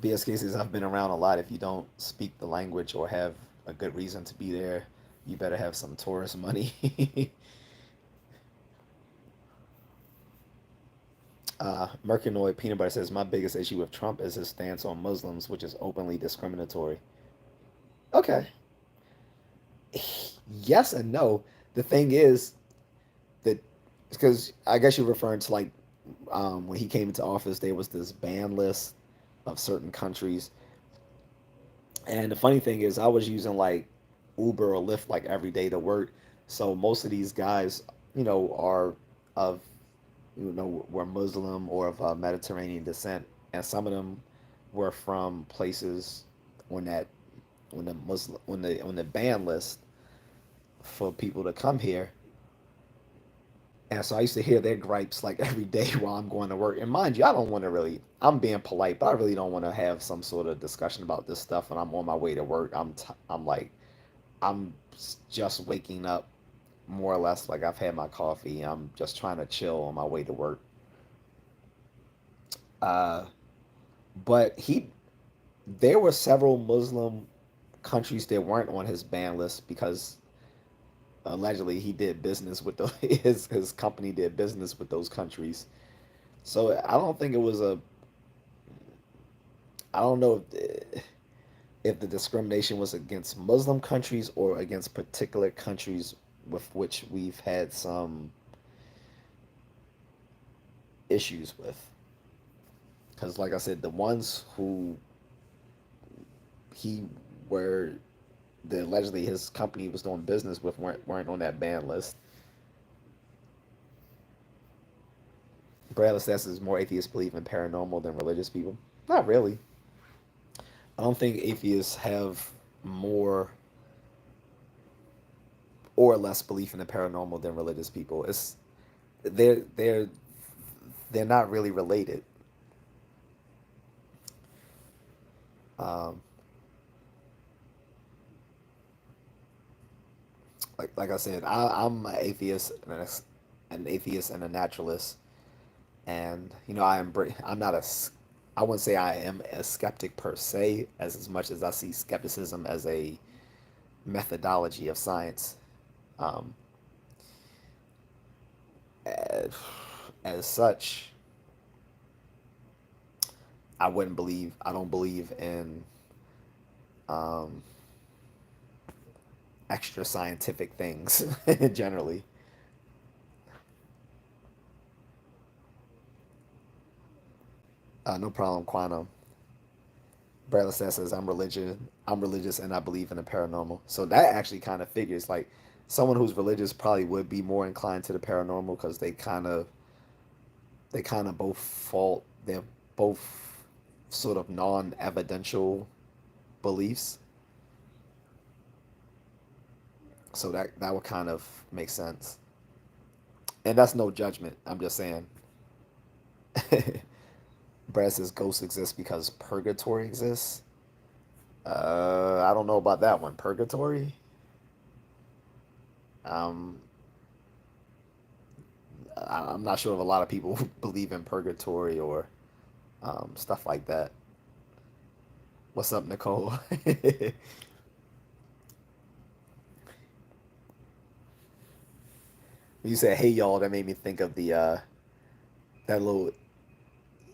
BSK says, "I've been around a lot. If you don't speak the language or have a good reason to be there, you better have some tourist money." Mercanoid Peanut Butter says, "My biggest issue with Trump is his stance on Muslims, which is openly discriminatory." Okay. Yes and no. The thing is that because I guess you're referring to like when he came into office, there was this ban list of certain countries. And the funny thing is, I was using like Uber or Lyft like every day to work. So most of these guys, are of, were Muslim or of Mediterranean descent, and some of them were from places on that on the ban list for people to come here. And so I used to hear their gripes like every day while I'm going to work. And mind you, I don't want to really, I'm being polite, but I really don't want to have some sort of discussion about this stuff when I'm on my way to work. I'm like, I'm just waking up more or less. Like I've had my coffee. I'm just trying to chill on my way to work. Uh, but there were several Muslim countries that weren't on his ban list because allegedly he did business with his company did business with those countries. So I don't think it was a I don't know if the discrimination was against Muslim countries or against particular countries with which we've had some issues with. Because, like I said, the ones who he were the allegedly his company was doing business with weren't on that ban list. Bradley says is more atheists believe in paranormal than religious people. Not really. I don't think atheists have more or less belief in the paranormal than religious people. They're they're they're not really related. Um, like I said, I'm an atheist and an atheist and a naturalist, and I'm not I wouldn't say I am a skeptic per se, as much as I see skepticism as a methodology of science. Um, as, as such, I don't believe in um, extra scientific things generally. No problem, Quantum. Bradley says, I'm religious and I believe in the paranormal. So that actually kind of figures like someone who's religious probably would be more inclined to the paranormal because they kind of both fault they're both sort of non-evidential beliefs. So that would kind of make sense. And that's no judgment. I'm just saying. Brad says ghosts exist because purgatory exists. I don't know about that one. Purgatory. Um, I'm not sure if a lot of people believe in purgatory or stuff like that. What's up, Nicole? When you said "Hey y'all," that made me think of the that little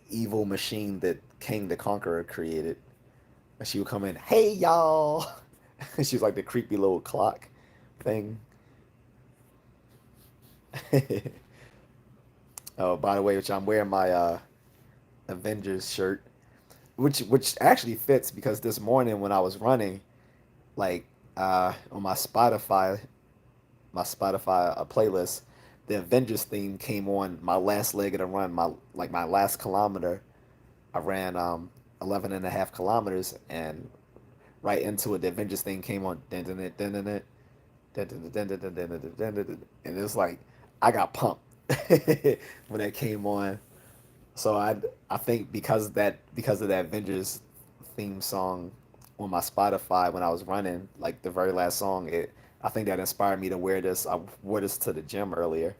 evil machine that King the Conqueror created. And she would come in, "Hey y'all." She was like the creepy little clock thing. Oh, by the way, which I'm wearing my Avengers shirt, which actually fits because this morning when I was running, like on my Spotify playlist, the Avengers theme came on my last leg of the run, my last kilometer. I ran 11 and a half kilometers, and right into it, the Avengers thing came on. And it was like I got pumped when that came on. So I think because of that Avengers theme song on my Spotify when I was running, like the very last song, I think that inspired me to wear this. I wore this to the gym earlier.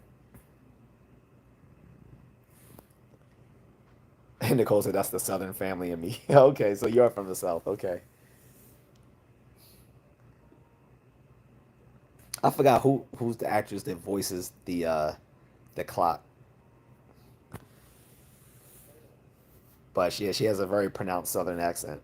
And Nicole said that's the Southern family in me. Okay, so you're from the South. Okay. I forgot who's the actress that voices the clock, but she has a very pronounced Southern accent.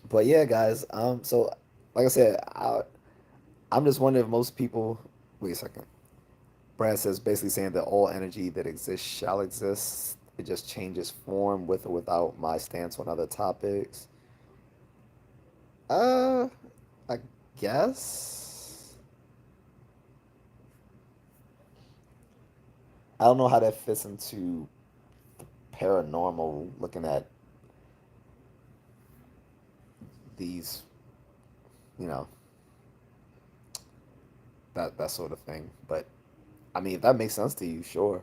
But yeah, guys. So like I said, I'm just wondering if most people. Wait a second. Brad says basically saying that all energy that exists shall exist. It just changes form with or without my stance on other topics. Uh, I guess. I don't know how that fits into paranormal, looking at these, you know, that sort of thing. But I mean, if that makes sense to you, sure.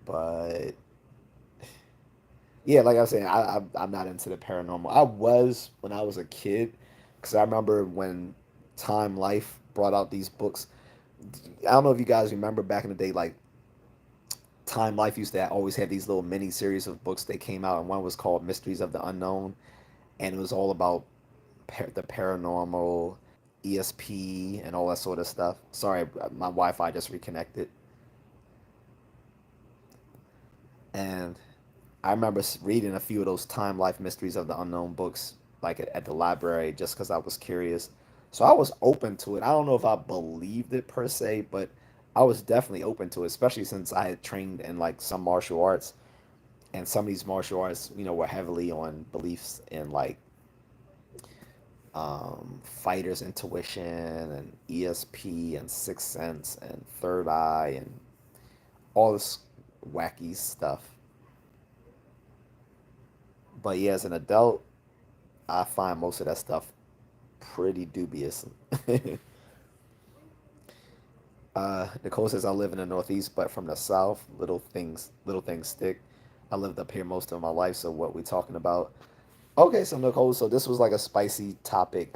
But yeah, like I was saying, I'm not into the paranormal. I was when I was a kid, because I remember when Time Life brought out these books. I don't know if you guys remember back in the day, like Time Life used to always have these little mini series of books that came out, and one was called Mysteries of the Unknown, and it was all about the paranormal, ESP, and all that sort of stuff. Sorry, my Wi-Fi just reconnected, and I remember reading a few of those Time Life Mysteries of the Unknown books, like at the library, just because I was curious. So I was open to it. I don't know if I believed it per se, but I was definitely open to it, especially since I had trained in like some martial arts, and some of these martial arts, were heavily on beliefs in like fighters' intuition and ESP and sixth sense and third eye and all this wacky stuff. But yeah, as an adult, I find most of that stuff pretty dubious. Nicole says I live in the Northeast, but from the South, little things stick. I lived up here most of my life, so what we talking about? Okay, so Nicole, so this was like a spicy topic.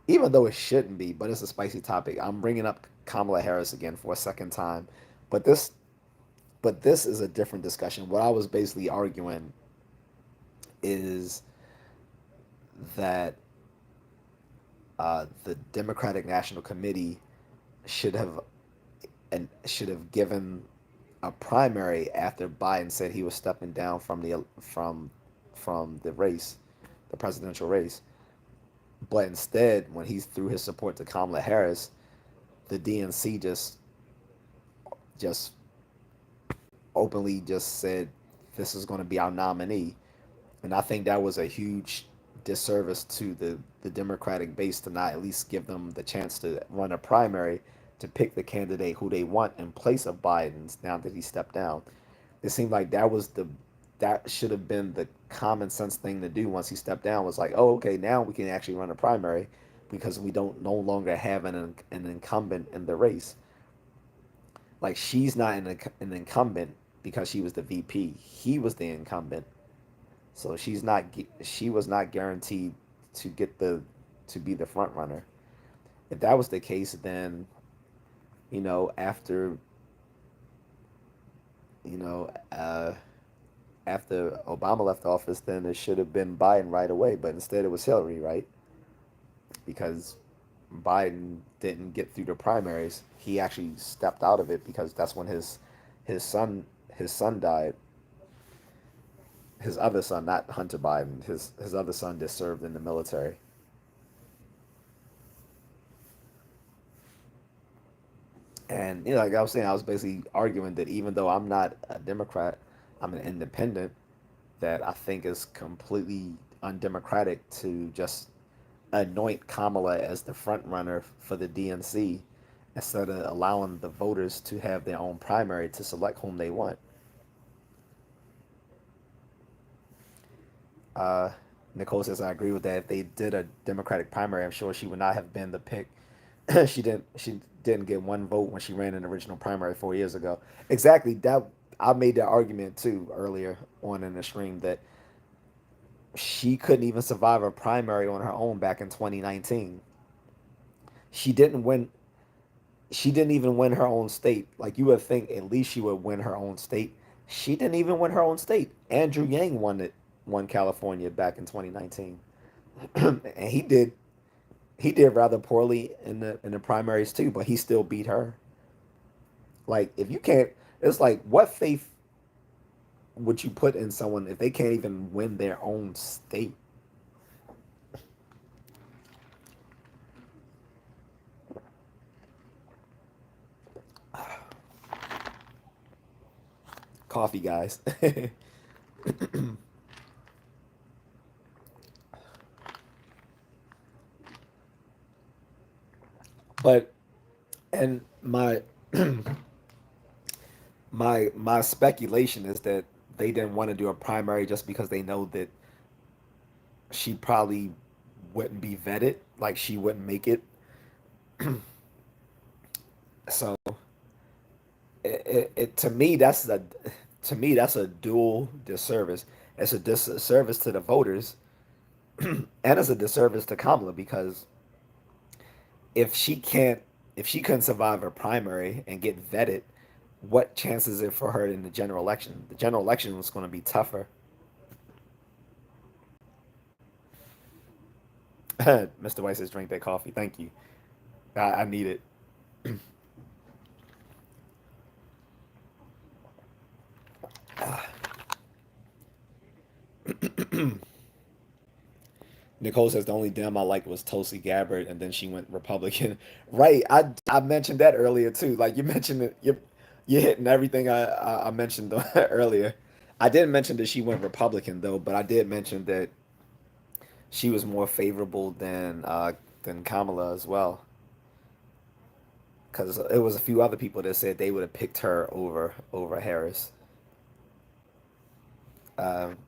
Even though it shouldn't be, but it's a spicy topic. I'm bringing up Kamala Harris again for a second time, but this is a different discussion. What I was basically arguing is that the Democratic National Committee should have should have given a primary after Biden said he was stepping down from the race, the presidential race. But instead, when he threw his support to Kamala Harris, the DNC just openly just said this is going to be our nominee, and I think that was a huge disservice to the Democratic base to not at least give them the chance to run a primary to pick the candidate who they want in place of Biden's now that he stepped down. It seemed like that should have been the common sense thing to do once he stepped down was like, oh, okay, now we can actually run a primary because we don't no longer have an incumbent in the race. Like she's not an incumbent because she was the VP. He was the incumbent. So she was not guaranteed to get to be the front runner. If that was the case, then after you know after Obama left office, then it should have been Biden right away. But instead, it was Hillary, right? Because Biden didn't get through the primaries. He actually stepped out of it because that's when his son his son died. His other son, not Hunter Biden, his other son just served in the military. And like I was saying, I was basically arguing that even though I'm not a Democrat, I'm an independent. That I think is completely undemocratic to just anoint Kamala as the front runner for the DNC instead of allowing the voters to have their own primary to select whom they want. Uh, Nicole says I agree with that. If they did a Democratic primary, I'm sure she would not have been the pick. She didn't get one vote when she ran an original primary 4 years ago. Exactly. That I made that argument too earlier on in the stream that she couldn't even survive a primary on her own back in 2019. She didn't win. She didn't even win her own state. Like you would think, at least she would win her own state. She didn't even win her own state. Andrew Yang won California back in 2019, and he did rather poorly in the primaries too. But he still beat her. Like if you can't, it's like what faith would you put in someone if they can't even win their own state? Coffee, guys. But and my speculation is that they didn't want to do a primary just because they know that she probably wouldn't be vetted, like she wouldn't make it. So to me that's a dual disservice. It's a disservice to the voters, and it's a disservice to Kamala because if she can't if she couldn't survive her primary and get vetted, what chance is it for her in the general election? The general election was going to be tougher. Mr. White says drink that coffee. Thank you. I need it. Nicole says the only Dem I liked was Tulsi Gabbard, and then she went Republican. Right. I mentioned that earlier too. Like you mentioned it, you're hitting everything I mentioned earlier. I didn't mention that she went Republican though, but I did mention that she was more favorable than Kamala as well. Because it was a few other people that said they would have picked her over Harris.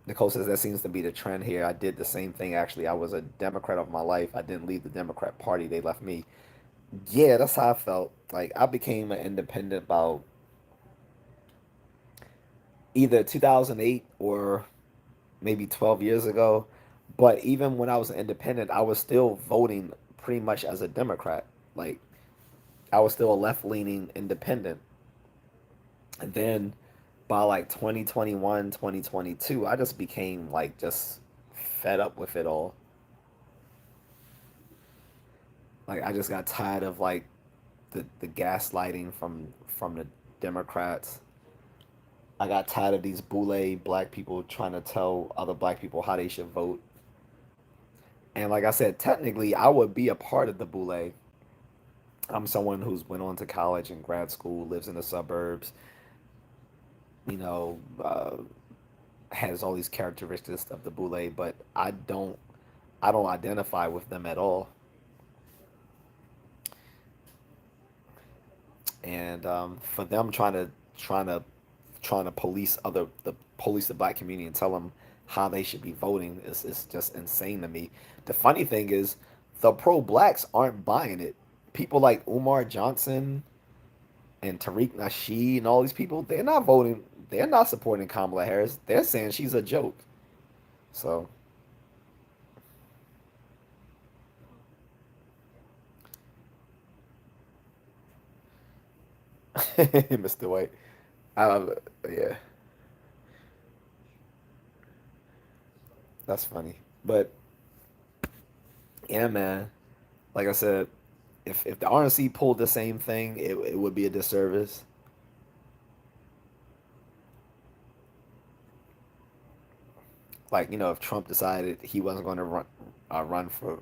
Nicole says that seems to be the trend here. I did the same thing actually. I was a Democrat of my life. I didn't leave the Democrat Party. They left me. Yeah, that's how I felt. Like I became an independent about either 2008 or maybe 12 years ago. But even when I was an independent, I was still voting pretty much as a Democrat. Like I was still a left-leaning independent. And then by like 2021, 2022, I just became like just fed up with it all. Like I just got tired of like the gaslighting from the Democrats. I got tired of these boule black people trying to tell other black people how they should vote. And like I said, technically I would be a part of the boule. I'm someone who's went on to college and grad school, lives in the suburbs, you know, has all these characteristics of the boule, but I don't identify with them at all. And for them trying to trying to police the black community and tell them how they should be voting is just insane to me. The funny thing is, the pro blacks aren't buying it. People like Umar Johnson and Tariq Nasheed and all these people, they're not voting. They're not supporting Kamala Harris. They're saying she's a joke. So, Mr. White, I, yeah, that's funny. But yeah, man, like I said, if the RNC pulled the same thing, it would be a disservice. Like if Trump decided he wasn't going to run for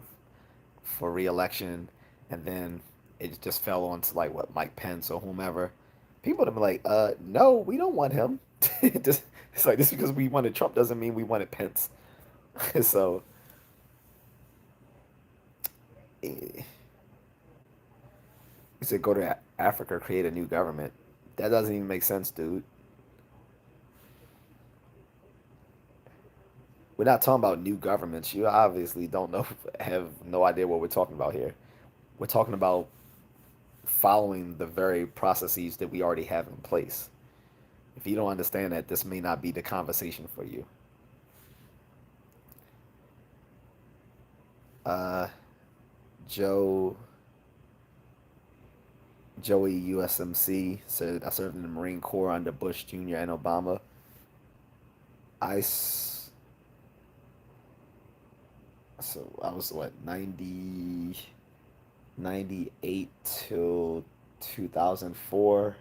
re-election, and then it just fell on to like what Mike Pence or whomever, people would be like, no, we don't want him. It's like just because we wanted Trump doesn't mean we wanted Pence. So he said go to Africa, create a new government. That doesn't even make sense, dude. We're not talking about new governments. You obviously don't know, have no idea what we're talking about here. We're talking about following the very processes that we already have in place. If you don't understand that, this may not be the conversation for you. Uh, Joe Joey USMC said I served in the Marine Corps under Bush Jr. and Obama. I so I was what 98 till 2004.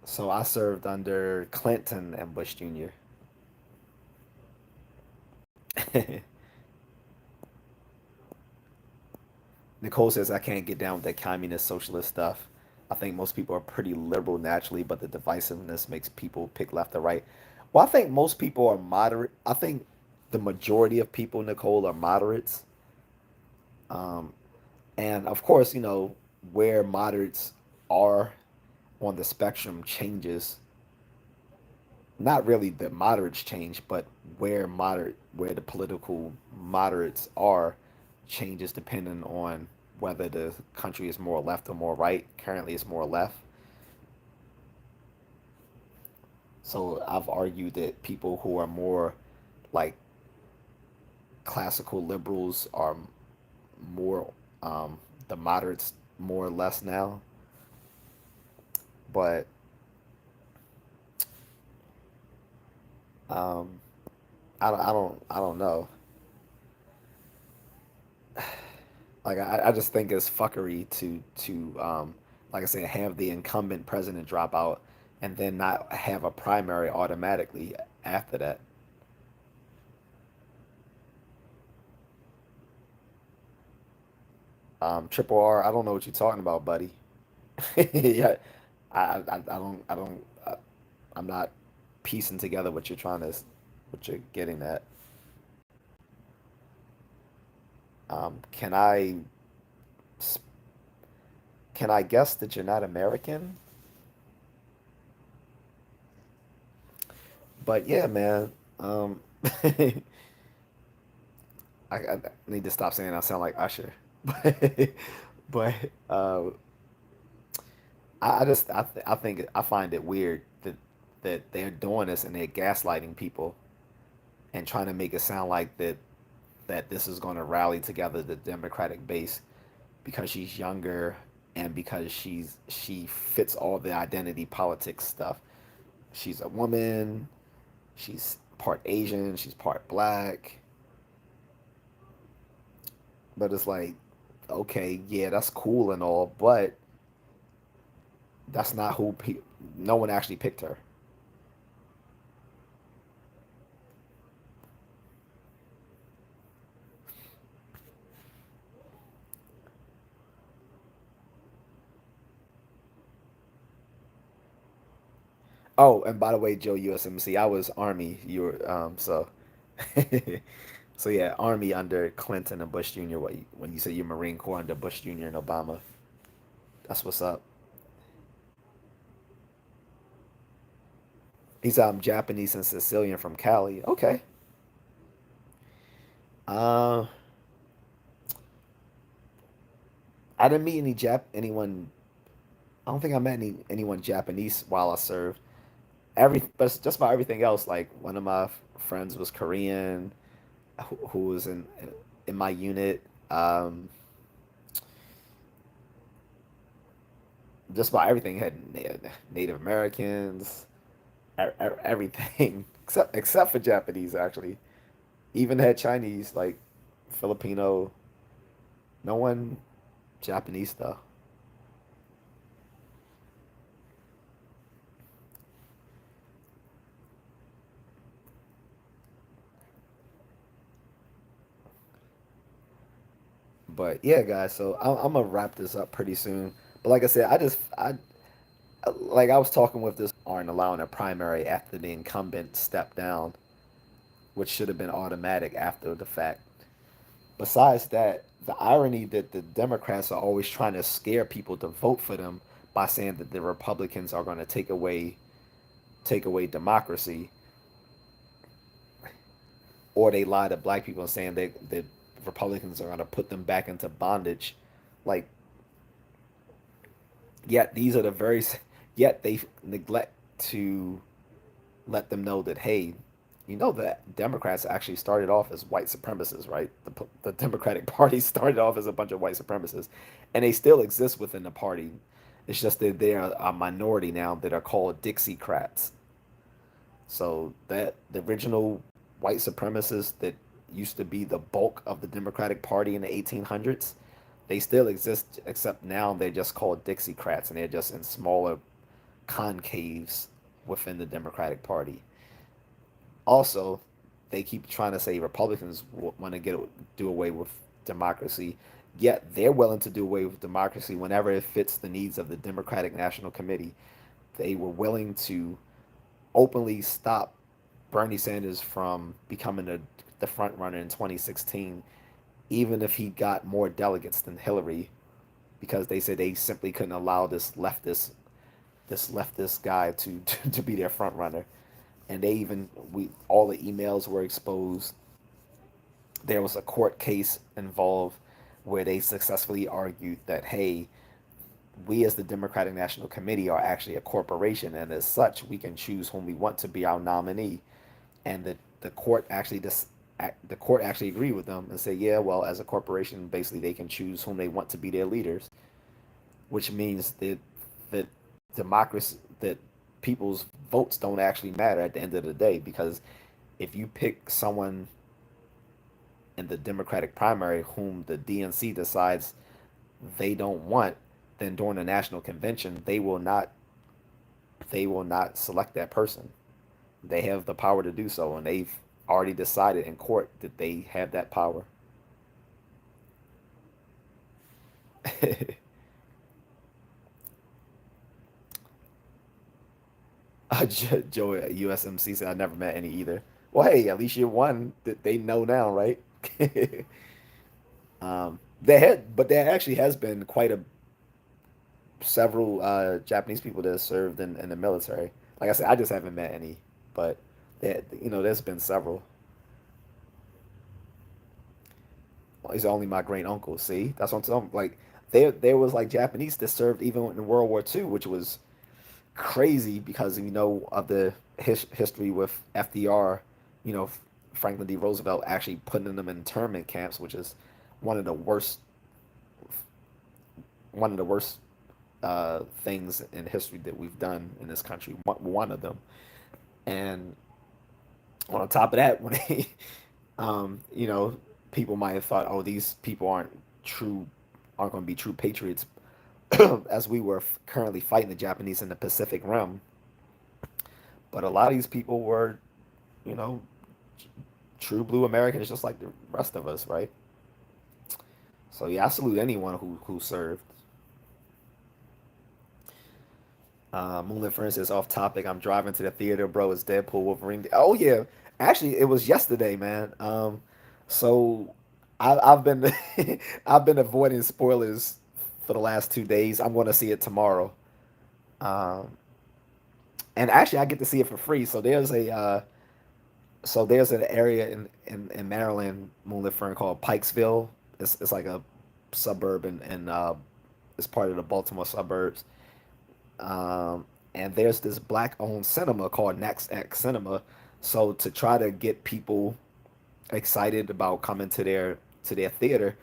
So I served under Clinton and Bush Jr. Nicole says I can't get down with that communist socialist stuff. I think most people are pretty liberal naturally, but the divisiveness makes people pick left or right. Well, I think most people are moderate. I think the majority of people, Nicole, are moderates. Um, and of course, where moderates are on the spectrum changes. Not really the moderates change, but where the political moderates are changes depending on whether the country is more left or more right. Currently, it's more left. So I've argued that people who are more like classical liberals are more the moderates more or less now. But um, I don't know. Like I just think it's fuckery to like I said, have the incumbent president drop out and then not have a primary automatically after that. Triple R, I don't know what you're talking about, buddy. Yeah, I don't, I'm not piecing together what you're what you're getting at. Can can I guess that you're not American? But yeah, man. I need to stop saying I sound like Usher. But but I think I find it weird that they're doing this and they're gaslighting people and trying to make it sound like that this is going to rally together the Democratic base because she's younger and because she fits all the identity politics stuff. She's a woman. She's part Asian. She's part black. But it's like, okay, yeah, that's cool and all, but that's not no one actually picked her. Oh, and by the way, Joe USMC, I was Army. You were so so yeah, Army under Clinton and Bush Jr. When you say you're Marine Corps under Bush Jr. and Obama, that's what's up. He's Japanese and Sicilian from Cali. Okay. Uh, I didn't meet anyone. I don't think I met anyone Japanese while I served. But it's just about everything else. Like one of my friends was Korean, who was in my unit. Just about everything had Native Americans, everything except for Japanese actually. Even had Chinese like Filipino. No one Japanese though. But yeah, guys. So I'm gonna wrap this up pretty soon. But like I said, I like I was talking with this aren't allowing a primary after the incumbent stepped down, which should have been automatic after the fact. Besides that, the irony that the Democrats are always trying to scare people to vote for them by saying that the Republicans are going to take away democracy, or they lie to black people saying that Republicans are going to put them back into bondage. Like, yet these are the very yet they neglect to let them know that hey, that Democrats actually started off as white supremacists, right? The Democratic Party started off as a bunch of white supremacists, and they still exist within the party. It's just that they're a minority now that are called Dixiecrats. So that the original white supremacists that used to be the bulk of the Democratic Party in the 1800s, they still exist, except now they're just called Dixiecrats, and they're just in smaller concaves within the Democratic Party. Also, they keep trying to say Republicans want to do away with democracy, Yet they're willing to do away with democracy whenever it fits the needs of the Democratic National Committee. They were willing to openly stop Bernie Sanders from becoming the front runner in 2016, even if he got more delegates than Hillary, because they said they simply couldn't allow this leftist guy to be their front runner. And they even we all the emails were exposed. There was a court case involved where they successfully argued that, hey, we as the Democratic National Committee are actually a corporation, and as such, we can choose whom we want to be our nominee. And the court actually the court actually agreed with them and said, yeah, well, as a corporation, basically they can choose whom they want to be their leaders, which means that democracy that people's votes don't actually matter at the end of the day, because if you pick someone in the Democratic primary whom the DNC decides they don't want, then during the national convention they will not select that person. They have the power to do so, and they've already decided in court that they have that power. Joe at USMC said, I never met any either. Well, hey, at least you're one that they know now, right? But there actually has been quite a several Japanese people that have served in the military. Like I said, I just haven't met any, but there's been several. He's only my great uncle. See, that's what I'm saying. Like there was like Japanese that served even in World War II, which was crazy because of the history with FDR. You know, Franklin D. Roosevelt actually putting them in internment camps, which is one of the worst one of the worst things in history that we've done in this country. One of them, and on top of that, when they, people might have thought, oh, these people aren't going to be true patriots, as we were currently fighting the Japanese in the Pacific Rim. But a lot of these people were, you know, true blue Americans, just like the rest of us, right? So yeah, I salute anyone who served. Moonlit Fern says, off topic. I'm driving to the theater, bro. It's Deadpool Wolverine. Oh yeah, actually, it was yesterday, man. So I've been I've been avoiding spoilers for the last 2 days. I'm going to see it tomorrow. Um, and actually, I get to see it for free. So there's an area in Maryland, Moonlit Fern, called Pikesville. It's like a suburb and it's part of the Baltimore suburbs. And there's this black-owned cinema called Next X Cinema. So to try to get people excited about coming to their theater,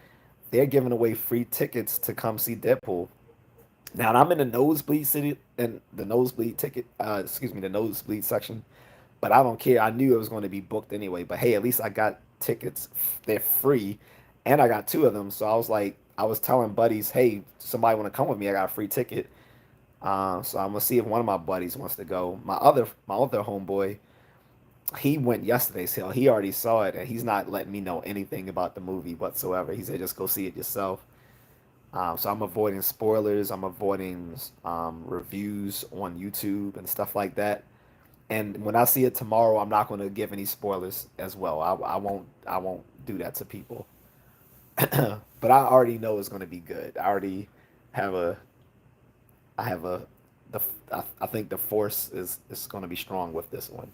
they're giving away free tickets to come see Deadpool. Now I'm in the nosebleed city and the nosebleed ticket, the nosebleed section, but I don't care. I knew it was going to be booked anyway. But hey, at least I got tickets. They're free, and I got two of them. So I was telling buddies, hey, somebody want to come with me? I got a free ticket. So I'm gonna see if one of my buddies wants to go. My other homeboy, he went yesterday, so he already saw it, and he's not letting me know anything about the movie whatsoever. He said just go see it yourself. So I'm avoiding spoilers. I'm avoiding reviews on YouTube and stuff like that. And when I see it tomorrow, I'm not going to give any spoilers as well. I won't do that to people. But I already know it's going to be good. Have a I have a the I think the force is going to be strong with this one.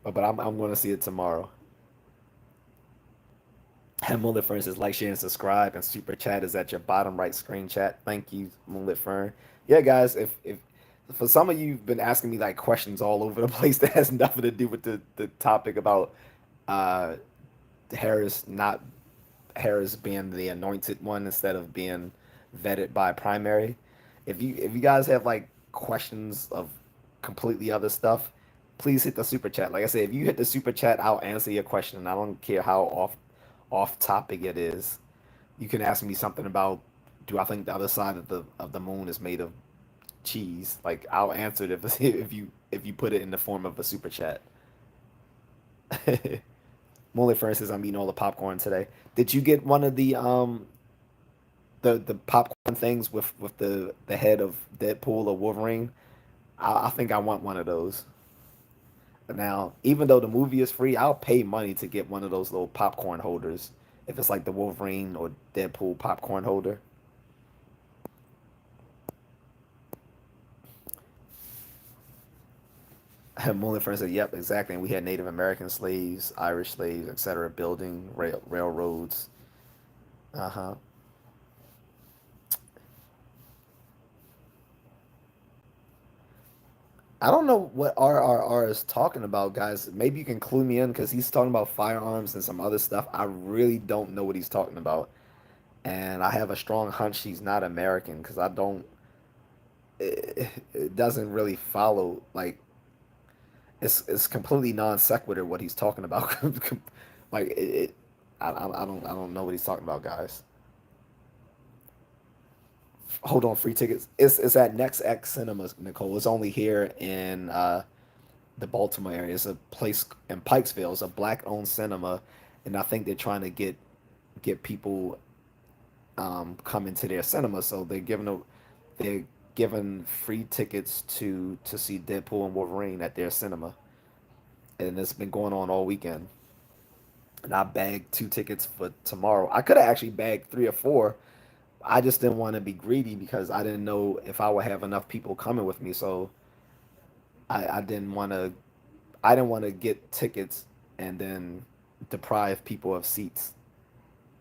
But I'm going to see it tomorrow. Moonlit Fern says, like, share, and subscribe, and super chat is at your bottom right screen chat. Thank you, Moonlit Fern. Yeah, guys, if for some of you have been asking me like questions all over the place that has nothing to do with the topic about uh Harris not Harris being the anointed one instead of being vetted by primary. If you guys have like questions of completely other stuff, please hit the super chat. Like I said, if you hit the super chat, I'll answer your question. I don't care how off topic it is. You can ask me something about, do I think the other side of the moon is made of cheese? Like I'll answer it if you put it in the form of a super chat. Molly, for instance, I'm eating all the popcorn today. Did you get one of the popcorn things with the head of Deadpool or Wolverine? I think I want one of those. Now, even though the movie is free, I'll pay money to get one of those little popcorn holders. If it's like the Wolverine or Deadpool popcorn holder. Mullen Fern said, "Yep, exactly." And we had Native American slaves, Irish slaves, etc., building railroads. Uh huh. I don't know what RRR is talking about, guys. Maybe you can clue me in because he's talking about firearms and some other stuff. I really don't know what he's talking about, and I have a strong hunch he's not American because I don't. It doesn't really follow. Like it's completely non sequitur what he's talking about. Like I don't know what he's talking about, guys. Hold on, free tickets. It's at Next X Cinemas, Nicole. It's only here in the Baltimore area. It's a place in Pikesville. It's a black owned cinema, and I think they're trying to get people come into their cinema. So they're giving free tickets to see Deadpool and Wolverine at their cinema, and it's been going on all weekend. And I bagged two tickets for tomorrow. I could have actually bagged three or four. I just didn't want to be greedy because I didn't know if I would have enough people coming with me. So I didn't want to. I didn't want to get tickets and then deprive people of seats.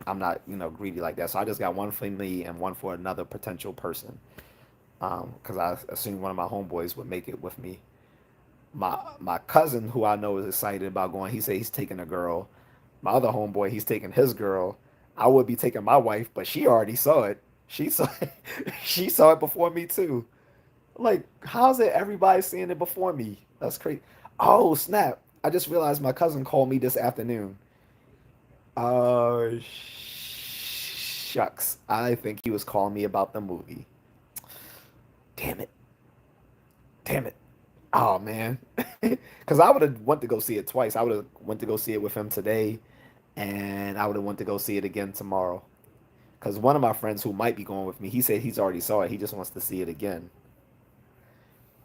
I'm not, greedy like that. So I just got one for me and one for another potential person. Because I assumed one of my homeboys would make it with me. My cousin, who I know is excited about going, he said he's taking a girl. My other homeboy, he's taking his girl. I would be taking my wife, but she already saw it. She saw it. She saw it before me too. Like, how's it everybody seeing it before me? That's crazy. Oh, snap. I just realized my cousin called me this afternoon. Shucks. I think he was calling me about the movie. Damn it. Damn it. Oh, man. Because I would have went to go see it twice. I would have went to go see it with him today, and I would have went to go see it again tomorrow. Because one of my friends who might be going with me, he said he's already saw it. He just wants to see it again.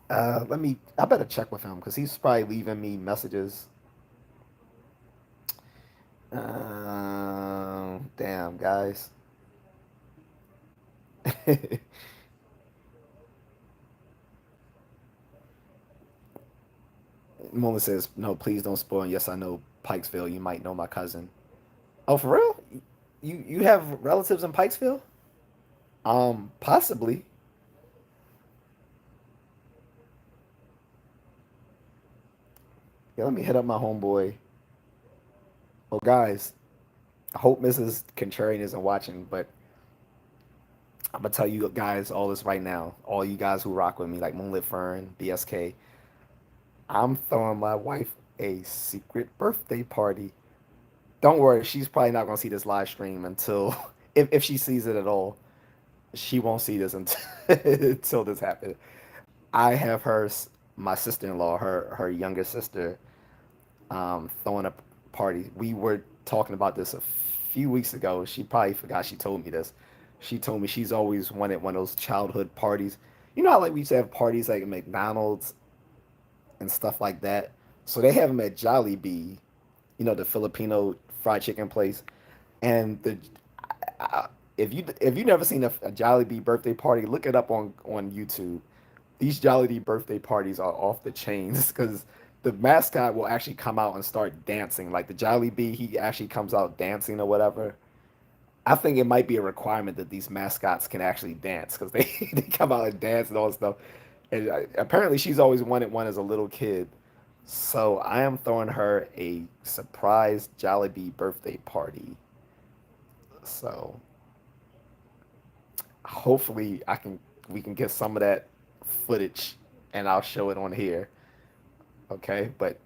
I better check with him because he's probably leaving me messages. Damn, guys. Mola says, "No, please don't spoil." And yes, I know Pikesville. You might know my cousin. Oh, for real? You have relatives in Pikesville? Possibly. Yeah, let me hit up my homeboy. Well, guys, I hope Mrs. Contrarian isn't watching, but I'm gonna tell you guys all this right now. All you guys who rock with me, like Moonlit Fern, BSK, I'm throwing my wife a secret birthday party. Don't worry, she's probably not gonna see this live stream until if she sees it at all. She won't see this until until this happens. I have my sister-in-law, her younger sister, throwing a party. We were talking about this a few weeks ago. She probably forgot she told me this. She told me she's always wanted one of those childhood parties. You know how like we used to have parties like at McDonald's and stuff like that. So they have them at Jollibee, the Filipino fried chicken place. And if you never seen a Jollibee birthday party, look it up on YouTube. These Jollibee birthday parties are off the chains because the mascot will actually come out and start dancing. Like the Jollibee, he actually comes out dancing or whatever. I think it might be a requirement that these mascots can actually dance because they come out and dance and all that stuff. And apparently, she's always wanted one as a little kid. So I am throwing her a surprise Jollibee birthday party. So hopefully, we can get some of that footage and I'll show it on here. Okay, but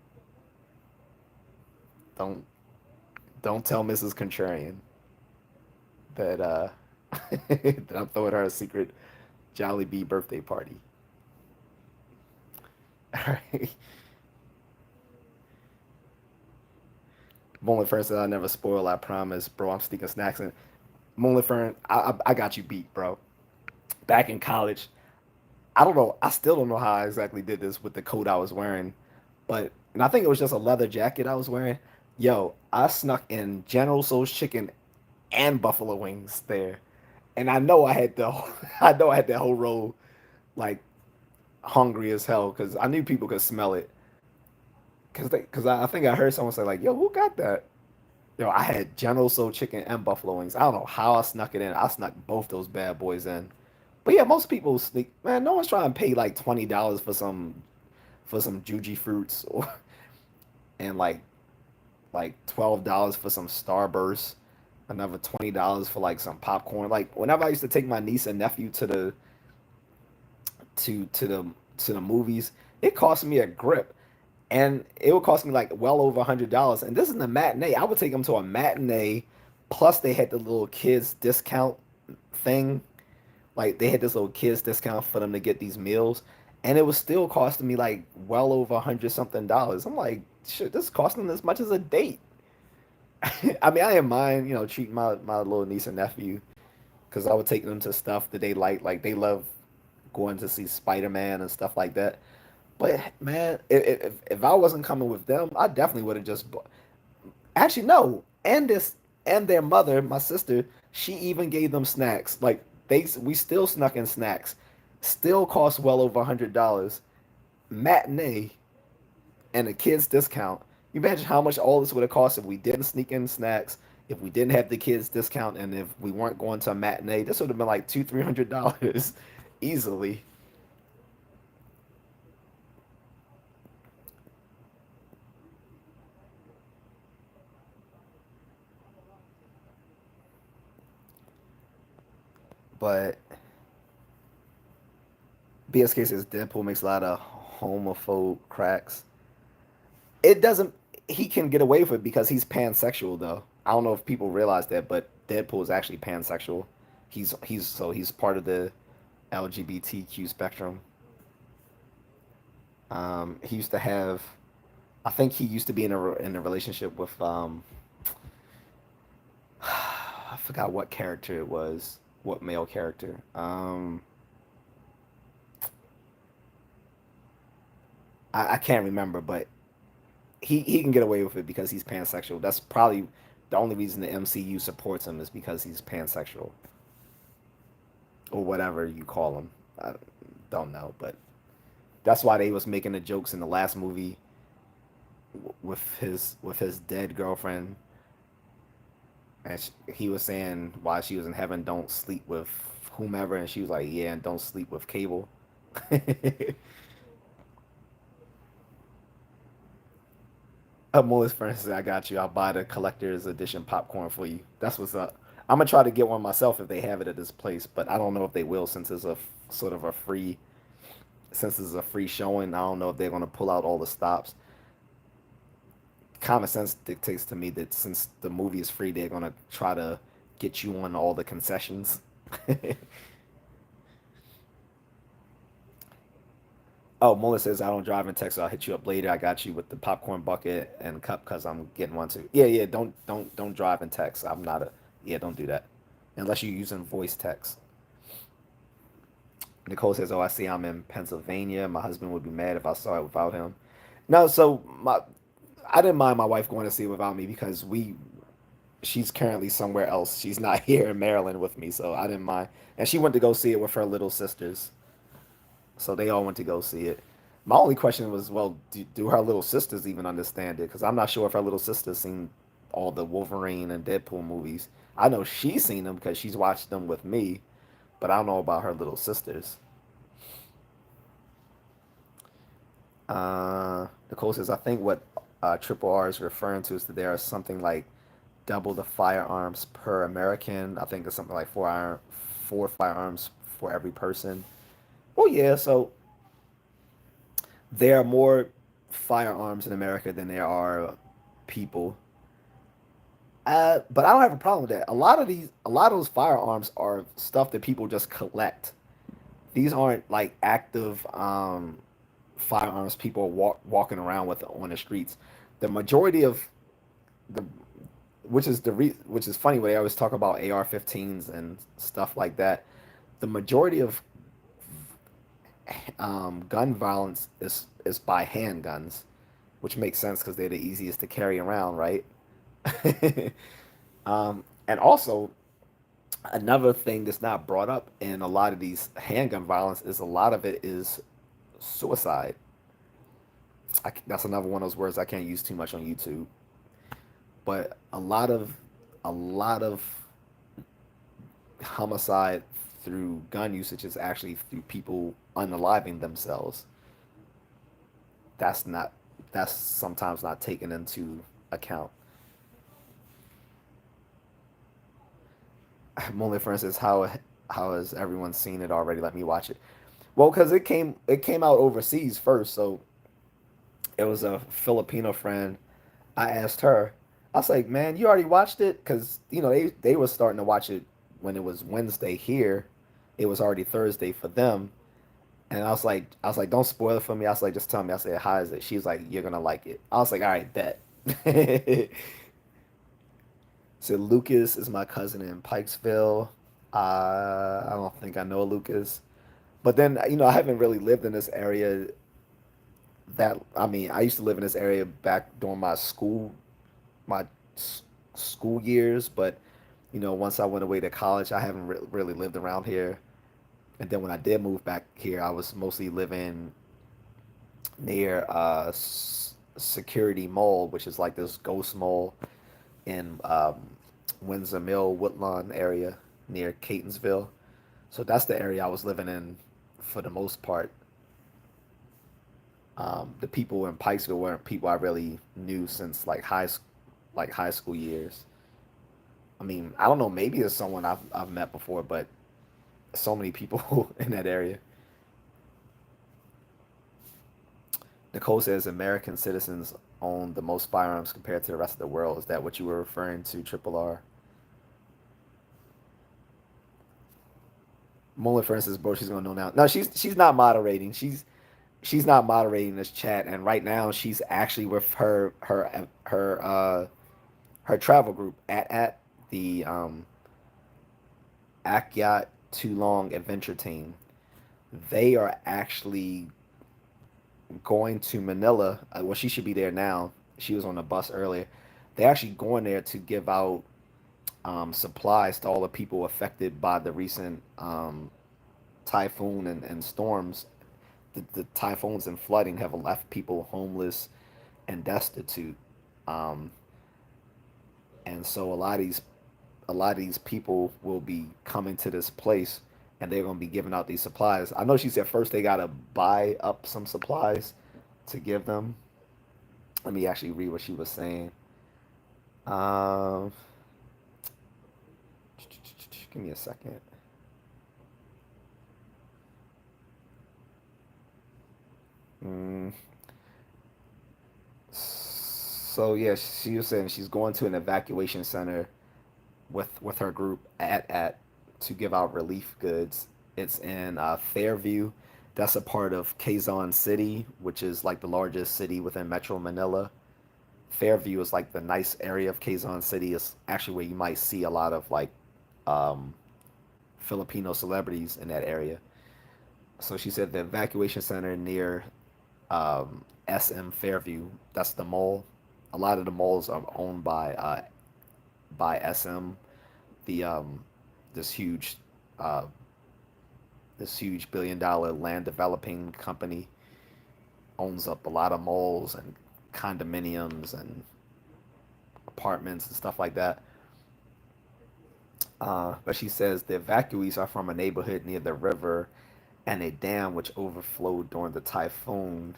don't don't tell Mrs. Contrarian that that I'm throwing her a secret Jollibee birthday party. All right. Moonlit Fern said, "I never spoil. I promise, bro. I'm sneaking snacks in." Moonlit Fern, I got you beat, bro. Back in college, I don't know. I still don't know how I exactly did this with the coat I was wearing, but and I think it was just a leather jacket I was wearing. Yo, I snuck in General Tso's chicken and buffalo wings there, and I know I had the I know I had that whole row like hungry as hell because I knew people could smell it. Because I think I heard someone say like, "Yo, who got that?" Yo, I had General Tso chicken and buffalo wings. I don't know how I snuck it in. I snuck both those bad boys in. But yeah, most people sneak. Man, no one's trying to pay like $20 for some juji fruits or and like $12 for some Starburst. Another $20 for like some popcorn. Like whenever I used to take my niece and nephew to to the to the movies, it cost me a grip, and it would cost me like well over $100. And this is a matinee. I would take them to a matinee, plus they had the little kids discount thing. Like they had this little kids discount for them to get these meals, and it was still costing me like well over 100 something dollars. I'm like, shit, this is costing as much as a date. I mean, I didn't mind, treating my little niece and nephew because I would take them to stuff that they like. Like they love going to see Spider Man and stuff like that. But man, if I wasn't coming with them, I definitely would have just. Actually, no. And their mother, my sister, she even gave them snacks. Like we still snuck in snacks. Still cost well over $100. Matinee and a kids discount. You imagine how much all this would have cost if we didn't sneak in snacks, if we didn't have the kids discount, and if we weren't going to a matinee. This would have been like $200-300 easily. But BSK says Deadpool makes a lot of homophobe cracks. It doesn't. He can get away with it because he's pansexual, though. I don't know if people realize that, but Deadpool is actually pansexual. He's part of the LGBTQ spectrum. He used to have. I think he used to be in a relationship with. I forgot what character it was. What male character? I can't remember, but he can get away with it because he's pansexual. That's probably the only reason the MCU supports him is because he's pansexual or whatever you call him. I don't know, but that's why they was making the jokes in the last movie with his dead girlfriend, and he was saying why she was in heaven, don't sleep with whomever, and she was like, yeah, and don't sleep with Cable. Mullis, for instance, I got you. I'll buy the collector's edition popcorn for you. That's what's up. I'm gonna try to get one myself if they have it at this place, but I don't know if they will since it's a sort of a free since it's a free showing. I don't know if they're gonna pull out all the stops. Common sense dictates to me that since the movie is free, they're gonna try to get you on all the concessions. Oh, Mullah says I don't drive in Texas. I'll hit you up later. I got you with the popcorn bucket and cup because I'm getting one too. Yeah, yeah. Don't drive in text. I'm not a. Yeah, don't do that unless you're using voice text. Nicole says, "Oh, I see. I'm in Pennsylvania. My husband would be mad if I saw it without him." No, so I didn't mind my wife going to see it without me because she's currently somewhere else. She's not here in Maryland with me, so I didn't mind. And she went to go see it with her little sisters. So they all went to go see it. My only question was, well, do her little sisters even understand it? Because I'm not sure if her little sisters seen all the Wolverine and Deadpool movies. I know she's seen them because she's watched them with me, but I don't know about her little sisters. Nicole says, I think what Triple R is referring to is that there are something like double the firearms per American. I think it's something like four firearms for every person. Oh yeah, so there are more firearms in America than there are people. But I don't have a problem with that. A lot of those firearms are stuff that people just collect. These aren't like active firearms people walking around with on the streets. The majority of the which is funny when they always talk about AR-15s and stuff like that. The majority of gun violence is by handguns, which makes sense because they're the easiest to carry around, right? And also, another thing that's not brought up in a lot of these handgun violence is a lot of it is suicide. That's another one of those words I can't use too much on YouTube. But a lot of homicide through gun usage is actually through people unaliving themselves. That's not that's sometimes not taken into account. Only for instance, how has everyone seen it already? Let me watch it. Well, because it came out overseas first, so it was a Filipino friend. I asked her, I was like, "Man, you already watched it?" Because they were starting to watch it when it was Wednesday here. It was already Thursday for them, and I was like, "Don't spoil it for me." I was like, "Just tell me." I said, "How is it?" She was like, "You're gonna like it." I was like, "All right, bet." So Lucas is my cousin in Pikesville. I don't think I know Lucas, but then I haven't really lived in this area. I used to live in this area back during my school years, but once I went away to college, I haven't really lived around here. And then when I did move back here, I was mostly living near Security Mall, which is like this ghost mall in Windsor Mill, Woodlawn area near Catonsville. So that's the area I was living in for the most part. The people in Pikesville weren't people I really knew since like high school years. I mean, I don't know. Maybe it's someone I've met before, but so many people in that area. Nicole says American citizens own the most firearms compared to the rest of the world. Is that what you were referring to, Triple R? Mullen, for instance, bro, she's gonna know now. No, she's not moderating. She's not moderating this chat, and right now she's actually with her travel group at the Akyat Too Long Adventure Team. They are actually going to Manila. Well, she should be there now. She was on the bus earlier. They're actually going there to give out supplies to all the people affected by the recent typhoon and storms. The typhoons and flooding have left people homeless and destitute. Um, and so a lot of these people will be coming to this place and they're going to be giving out these supplies. I know she said first they got to buy up some supplies to give them. Let me actually read what she was saying. Um, give me a second. Mm, so yeah, she was saying she's going to an evacuation center with her group at to give out relief goods. It's in Fairview. That's a part of Quezon City, which is like the largest city within Metro Manila. Fairview is like the nice area of Quezon City. Is actually where you might see a lot of like um, Filipino celebrities in that area. So she said the evacuation center near SM Fairview. That's the mall. A lot of the malls are owned by SM, the this huge uh, this huge billion-dollar land developing company owns up a lot of malls and condominiums and apartments and stuff like that. But she says the evacuees are from a neighborhood near the river and a dam which overflowed during the typhoon.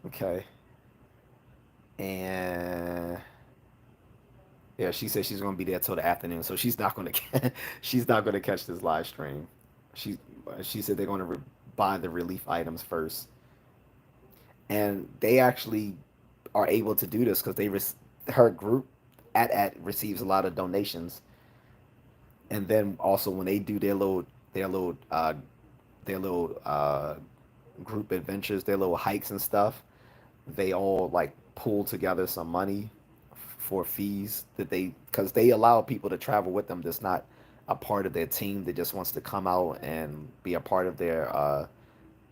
Okay. And yeah, she says she's gonna be there till the afternoon, so she's not gonna catch this live stream. She she said they're gonna buy the relief items first, and they actually are able to do this because her group at receives a lot of donations, and then also when they do their little their little group adventures, their little hikes and stuff, they all like pool together some money for fees that they, because they allow people to travel with them that's not a part of their team that just wants to come out and be a part of their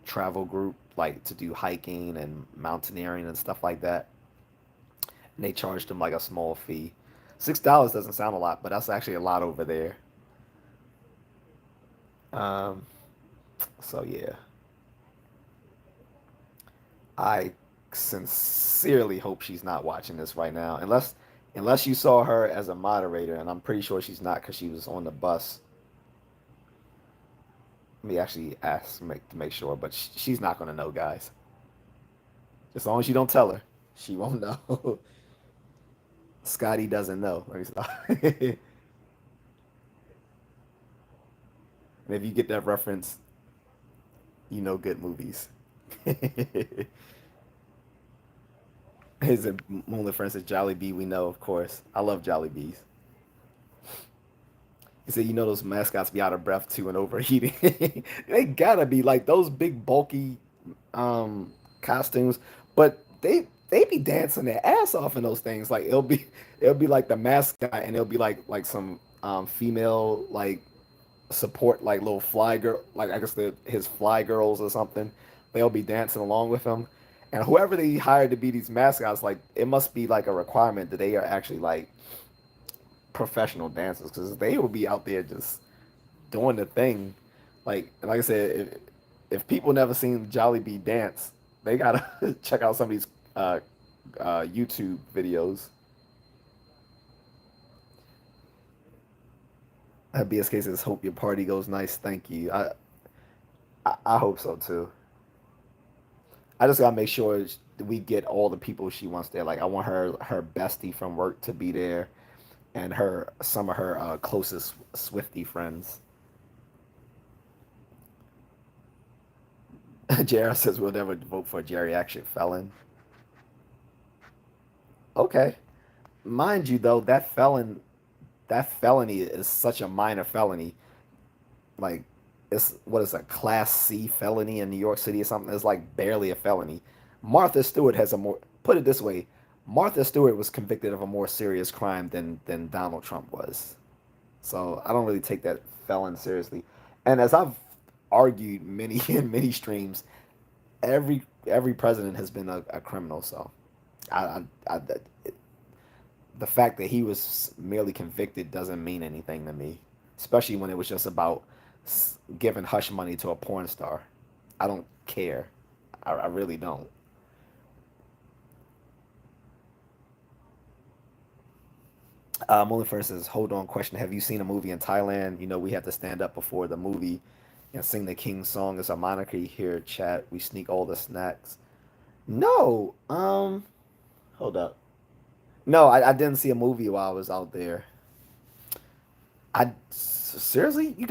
travel group, like to do hiking and mountaineering and stuff like that. And they charged them like a small fee. $6 doesn't sound a lot, but that's actually a lot over there. Um, so yeah, I sincerely hope she's not watching this right now, unless you saw her as a moderator, and I'm pretty sure she's not because she was on the bus. Let me actually ask to make sure, but she's not gonna know, guys. As long as you don't tell her, she won't know. Scotty doesn't know. Let me stop. And if you get that reference, you know good movies. His Moonlit friend says Jolly Bee. We know, of course. I love Jolly Bees. He said, you know, those mascots be out of breath too and overheating. They gotta be like those big bulky costumes, but they be dancing their ass off in those things. Like it'll be like the mascot, and it'll be like some female like support, like little fly girl, like I guess his fly girls or something. They'll be dancing along with him, and whoever they hired to be these mascots, like it must be like a requirement that they are actually like professional dancers because they will be out there just doing the thing. Like I said, if people never seen Jolly Bee dance, they gotta check out some of these YouTube videos. BSK says, "Hope your party goes nice. Thank you. I hope so too. I just gotta make sure we get all the people she wants there. Like I want her bestie from work to be there, and her some of her closest Swifty friends." JR says we'll never vote for a geriatric felon. Okay. Mind you though, that felony is such a minor felony. Like it's what is a class C felony in New York City or something. It's like barely a felony. Martha Stewart has a more, put it this way, Martha Stewart was convicted of a more serious crime than Donald Trump was. So I don't really take that felon seriously. And as I've argued many in many streams, every president has been a criminal. So I the fact that he was merely convicted doesn't mean anything to me, especially when it was just about giving hush money to a porn star. I don't care. I really don't. Only first says, hold on, question. Have you seen a movie in Thailand? You know, we have to stand up before the movie and sing the King's song as a monarchy here, chat. We sneak all the snacks. No, hold up. No, I didn't see a movie while I was out there. I seriously, you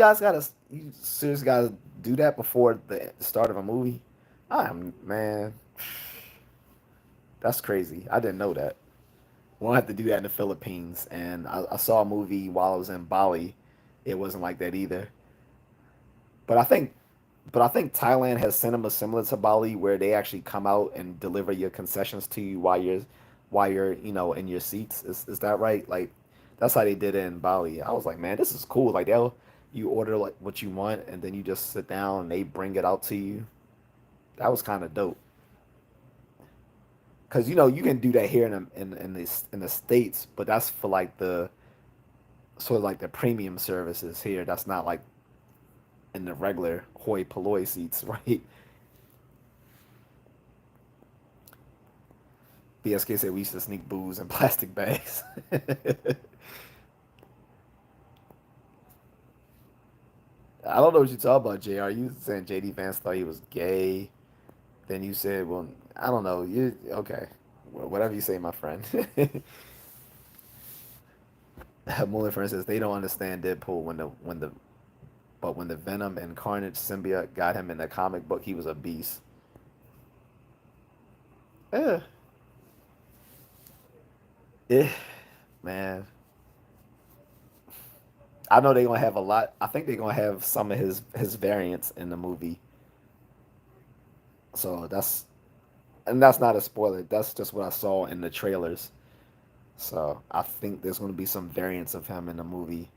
seriously gotta do that before the start of a movie. I'm man, that's crazy. I didn't know that. We'll have to do that in the Philippines. And I saw a movie while I was in Bali. It wasn't like that either. But I think, but I think Thailand has cinema similar to Bali, where they actually come out and deliver your concessions to you while you're in your seats. Is that right? Like that's how they did it in Bali. I was like, man, this is cool. Like they'll you order like what you want, and then you just sit down and they bring it out to you. That was kind of dope. Cause you can do that here in the states, but that's for like the sort of like the premium services here. That's not like in the regular hoi polloi seats, right? BSK said we used to sneak booze in plastic bags. I don't know what you talking about, JR. You saying JD Vance thought he was gay. Then you said, well, I don't know. You okay? Well, whatever you say, my friend. Muller, for instance, they don't understand Deadpool when the Venom and Carnage symbiote got him in the comic book, he was a beast. Eh, eh, man. I know they're gonna have a lot. I think they're gonna have some of his variants in the movie. So and that's not a spoiler. That's just what I saw in the trailers. So I think there's going to be some variants of him in the movie,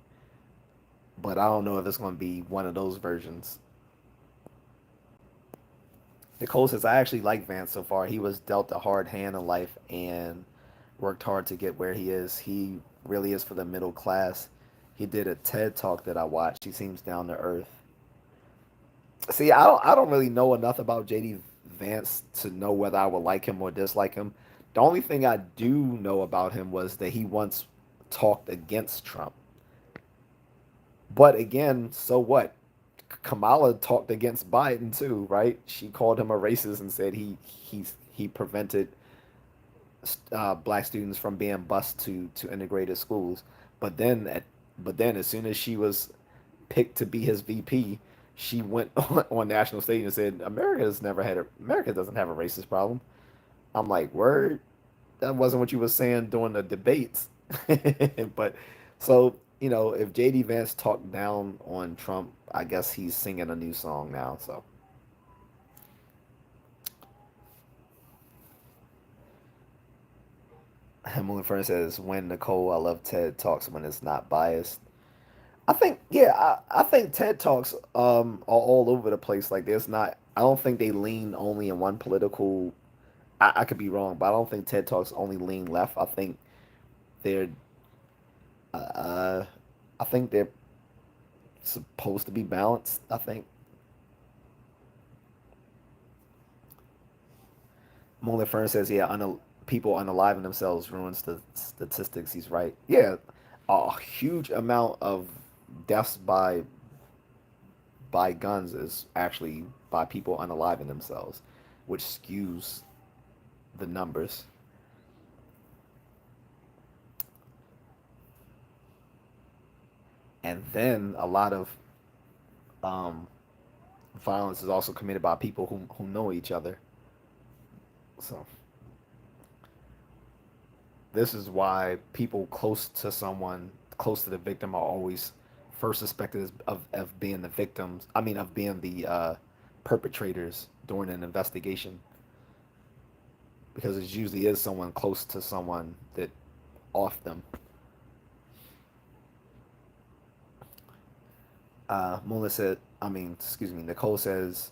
but I don't know if it's going to be one of those versions. Nicole says, I actually like Vance so far. He was dealt a hard hand in life and worked hard to get where he is. He really is for the middle class. He did a TED talk that I watched. He seems down to earth. See, I don't really know enough about JD Vance to know whether I would like him or dislike him. The only thing I do know about him was that he once talked against Trump. But again, so what? Kamala talked against Biden too, right? She called him a racist and said he prevented black students from being bused to integrated schools. But then as soon as she was picked to be his VP, she went on national stage and said America doesn't have a racist problem. I'm like, word, that wasn't what you were saying during the debates. But so if JD Vance talked down on Trump, I guess he's singing a new song now. So Emily Fern says, "When Nicole, I love TED Talks when it's not biased." I think, yeah, I think TED Talks are all over the place. Like, there's not. I don't think they lean only in one political. I could be wrong, but I don't think TED Talks only lean left. They're uh, I think they're supposed to be balanced. I think Molly Fern says, yeah, people unaliving themselves ruins the statistics. He's right. Yeah, a huge amount of deaths by guns is actually by people unaliving themselves, which skews the numbers. And then a lot of um, violence is also committed by people who know each other. So this is why people close to the victim, are always first suspected of being the victims. I mean, of being the perpetrators during an investigation, because it usually is someone close to someone that off them. Mula said, excuse me, Nicole says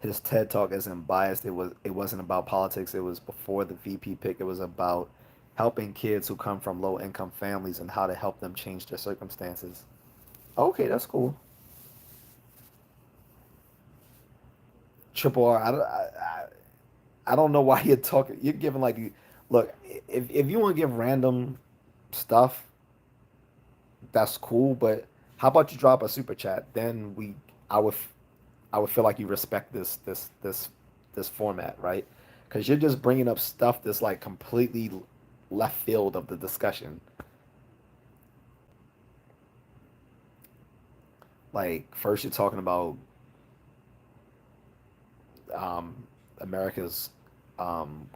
his TED talk isn't biased. It wasn't about politics. It was before the VP pick. It was about helping kids who come from low income families and how to help them change their circumstances. Okay, that's cool. Triple R. I don't know why you're talking. You're giving like, look, if you want to give random stuff, that's cool. But how about you drop a super chat? Then I would, I would feel like you respect this format, right? Because you're just bringing up stuff that's like completely left field of the discussion. Like first you're talking about um, America's um,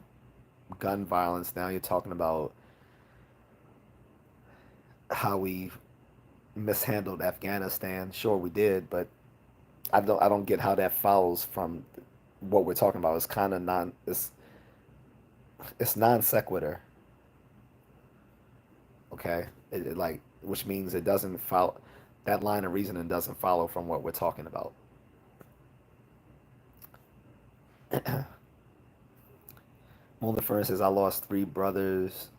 gun violence. Now you're talking about how we mishandled Afghanistan. Sure, we did, but I don't get how that follows from what we're talking about. It's kind of non it's non sequitur. Okay, like which means it doesn't follow, that line of reasoning doesn't follow from what we're talking about. Mulder Fern says, I lost three brothers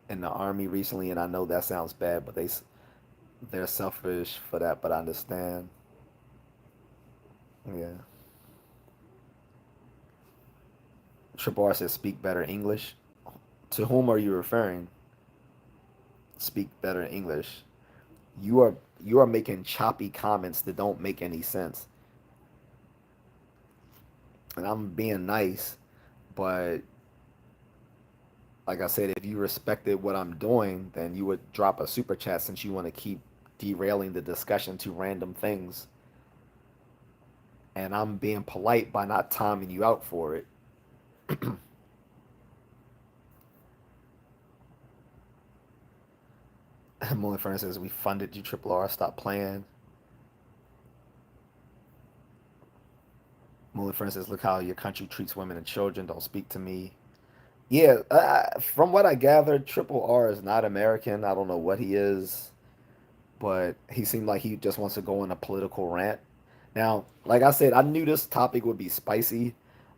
in the army recently, and I know that sounds bad, but they're selfish for that, but I understand. Yeah. Triple R says, speak better English. To whom are you referring? Speak better English. You are making choppy comments that don't make any sense. And I'm being nice, but like I said, if you respected what I'm doing, then you would drop a super chat since you want to keep derailing the discussion to random things. And I'm being polite by not timing you out for it. Emily Fern says, we funded you, Triple R. Stop playing. Mullen, for instance, look how your country treats women and children. Don't speak to me. Yeah, from what I gathered, Triple R is not American. I don't know what he is, but he seemed like he just wants to go on a political rant. Now, like I said, I knew this topic would be spicy,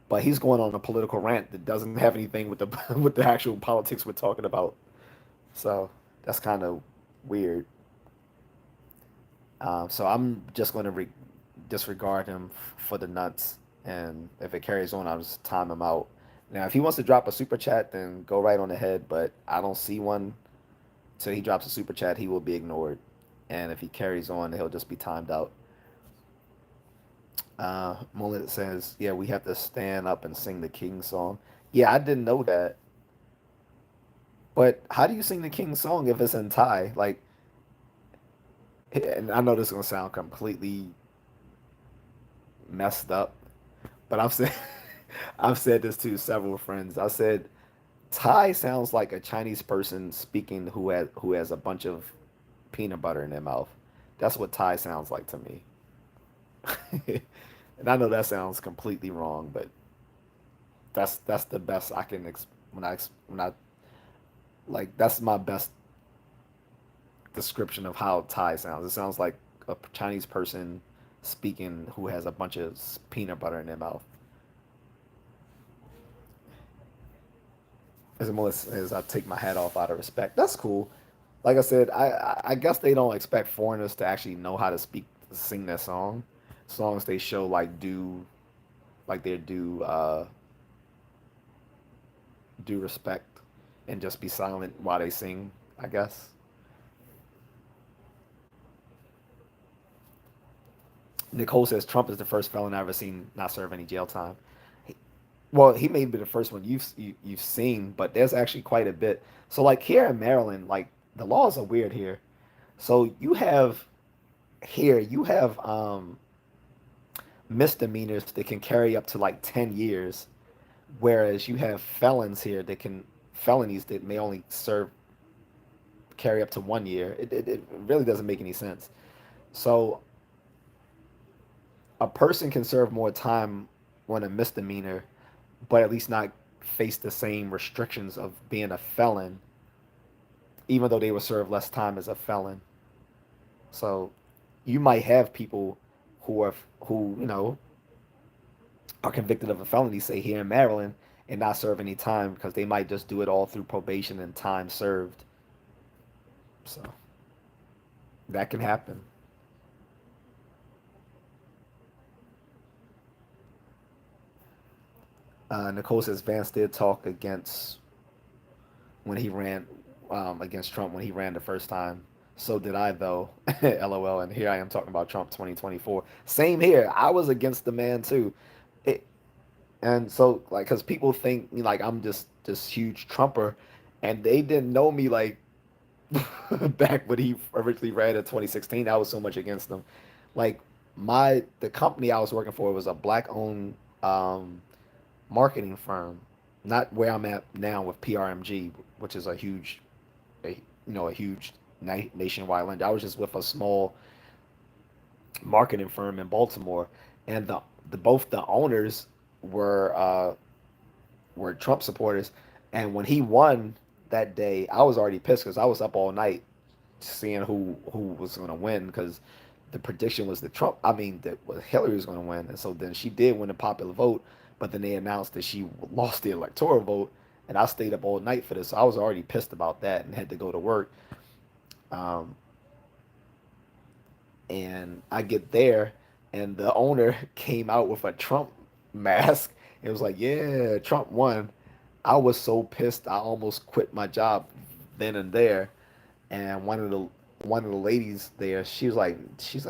but he's going on a political rant that doesn't have anything with the with the actual politics we're talking about. So that's kind of weird. So I'm just going to disregard him for the nuts, and if it carries on, I'll just time him out. Now, if he wants to drop a super chat, then go right on ahead. But I don't see one till he drops a super chat. He will be ignored, and if he carries on, he'll just be timed out. Mullet says, "Yeah, we have to stand up and sing the King song." Yeah, I didn't know that. But how do you sing the King song if it's in Thai? Like, and I know this is gonna sound completely messed up, but I've said I've said this to several friends. I said Thai sounds like a Chinese person speaking who has a bunch of peanut butter in their mouth. That's what Thai sounds like to me. And I know that sounds completely wrong, but that's the best I can when I like that's my best description of how Thai sounds. It sounds like a Chinese person speaking who has a bunch of peanut butter in their mouth. As I take my hat off out of respect. That's cool. Like I said, I guess they don't expect foreigners to actually know how to sing their song. As long as they show like they do respect and just be silent while they sing. I guess. Nicole says Trump is the first felon I've ever seen not serve any jail time. Well, he may be the first one you've seen, but there's actually quite a bit. So like here in Maryland, like the laws are weird here. So you have misdemeanors that can carry up to like 10 years, whereas you have felonies that may only serve carry up to 1 year. It really doesn't make any sense. So a person can serve more time on a misdemeanor, but at least not face the same restrictions of being a felon, even though they will serve less time as a felon. So you might have people who are convicted of a felony, say here in Maryland, and not serve any time because they might just do it all through probation and time served. So that can happen. Nicole says Vance did talk against when he ran against Trump when he ran the first time. So did I though. LOL. And here I am talking about Trump 2024. Same here. I was against the man too. It, and so like because people think like I'm just this huge Trumper, and they didn't know me like back when he originally ran in 2016. I was so much against him. Like the company I was working for was a black owned marketing firm, not where I'm at now with PRMG, which is a huge nationwide lender. I was just with a small marketing firm in Baltimore, and the both the owners were uh, were Trump supporters. And when he won that day, I was already pissed because I was up all night seeing who was going to win because the prediction was that Hillary was going to win, and so then she did win the popular vote, but then they announced that she lost the electoral vote, and I stayed up all night for this. So I was already pissed about that and had to go to work. Um, and I get there, and the owner came out with a Trump mask. It was like, yeah, Trump won. I was so pissed, I almost quit my job then and there. And one of the ladies there, she's like,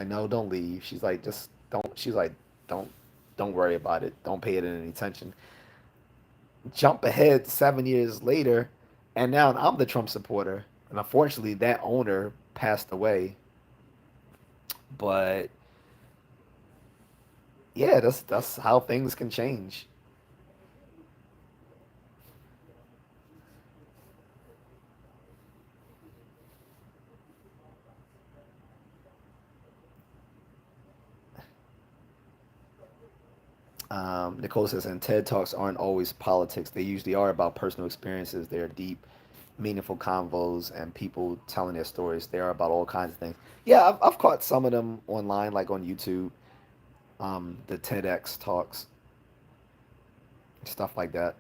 no, don't leave. She's like, just don't. She's like, don't, don't worry about it. Don't pay it any attention. Jump ahead 7 years later, and now I'm the Trump supporter. And unfortunately, that owner passed away. But yeah, that's how things can change. Nicole says, and TED Talks aren't always politics. They usually are about personal experiences. They're deep, meaningful convos and people telling their stories. They are about all kinds of things. Yeah, I've caught some of them online, like on YouTube, the TEDx talks, stuff like that.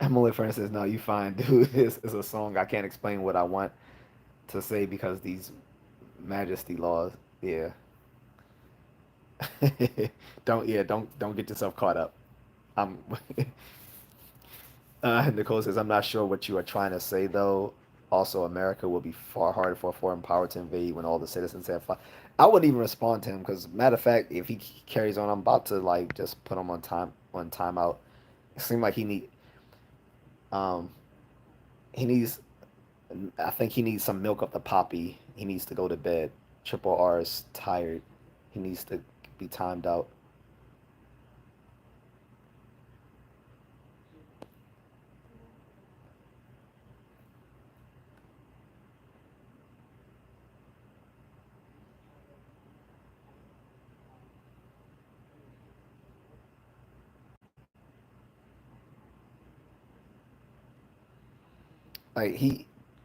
Emily, for instance, no, you fine, dude. This is a song. I can't explain what I want to say because these majesty laws. Yeah. don't get yourself caught up. I'm Nicole says, I'm not sure what you are trying to say, though. Also, America will be far harder for a foreign power to invade when all the citizens have fun. I wouldn't even respond to him because, matter of fact, if he carries on, I'm about to like just put him on timeout. It seemed like um, he needs. I think he needs some milk of the poppy. He needs to go to bed. Triple R is tired. He needs to be timed out.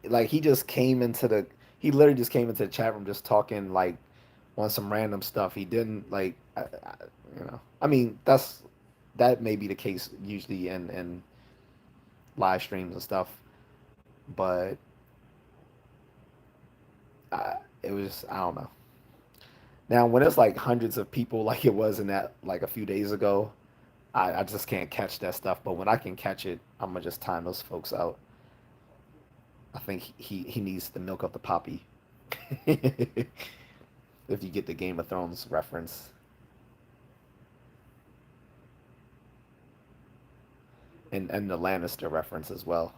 Like he just came into the he literally just came into the chat room just talking like on some random stuff. He didn't like I mean that may be the case usually in live streams and stuff, but it was I don't know. Now when it's like hundreds of people like it was in that like a few days ago, I just can't catch that stuff. But when I can catch it, I'm gonna just time those folks out. I think he needs the milk of the poppy. If you get the Game of Thrones reference and the Lannister reference as well.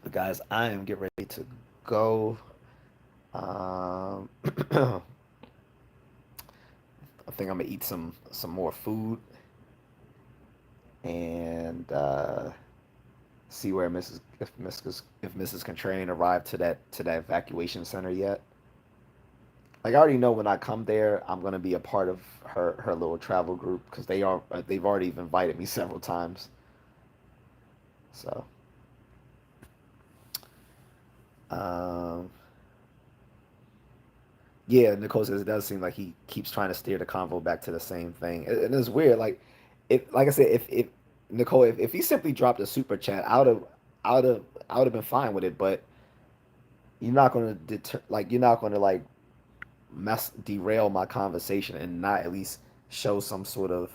But guys, I am getting ready to go. I think I'm gonna eat some more food and see where Mrs. Contrarian arrived to that evacuation center yet. Like I already know when I come there, I'm gonna be a part of her little travel group because they've already invited me several times. So um, yeah, Nicole says it does seem like he keeps trying to steer the convo back to the same thing, and it's weird. Like I said, if Nicole, if he simply dropped a super chat, I would have, I would have been fine with it. But you're not gonna you're not gonna like mess derail my conversation and not at least show some sort of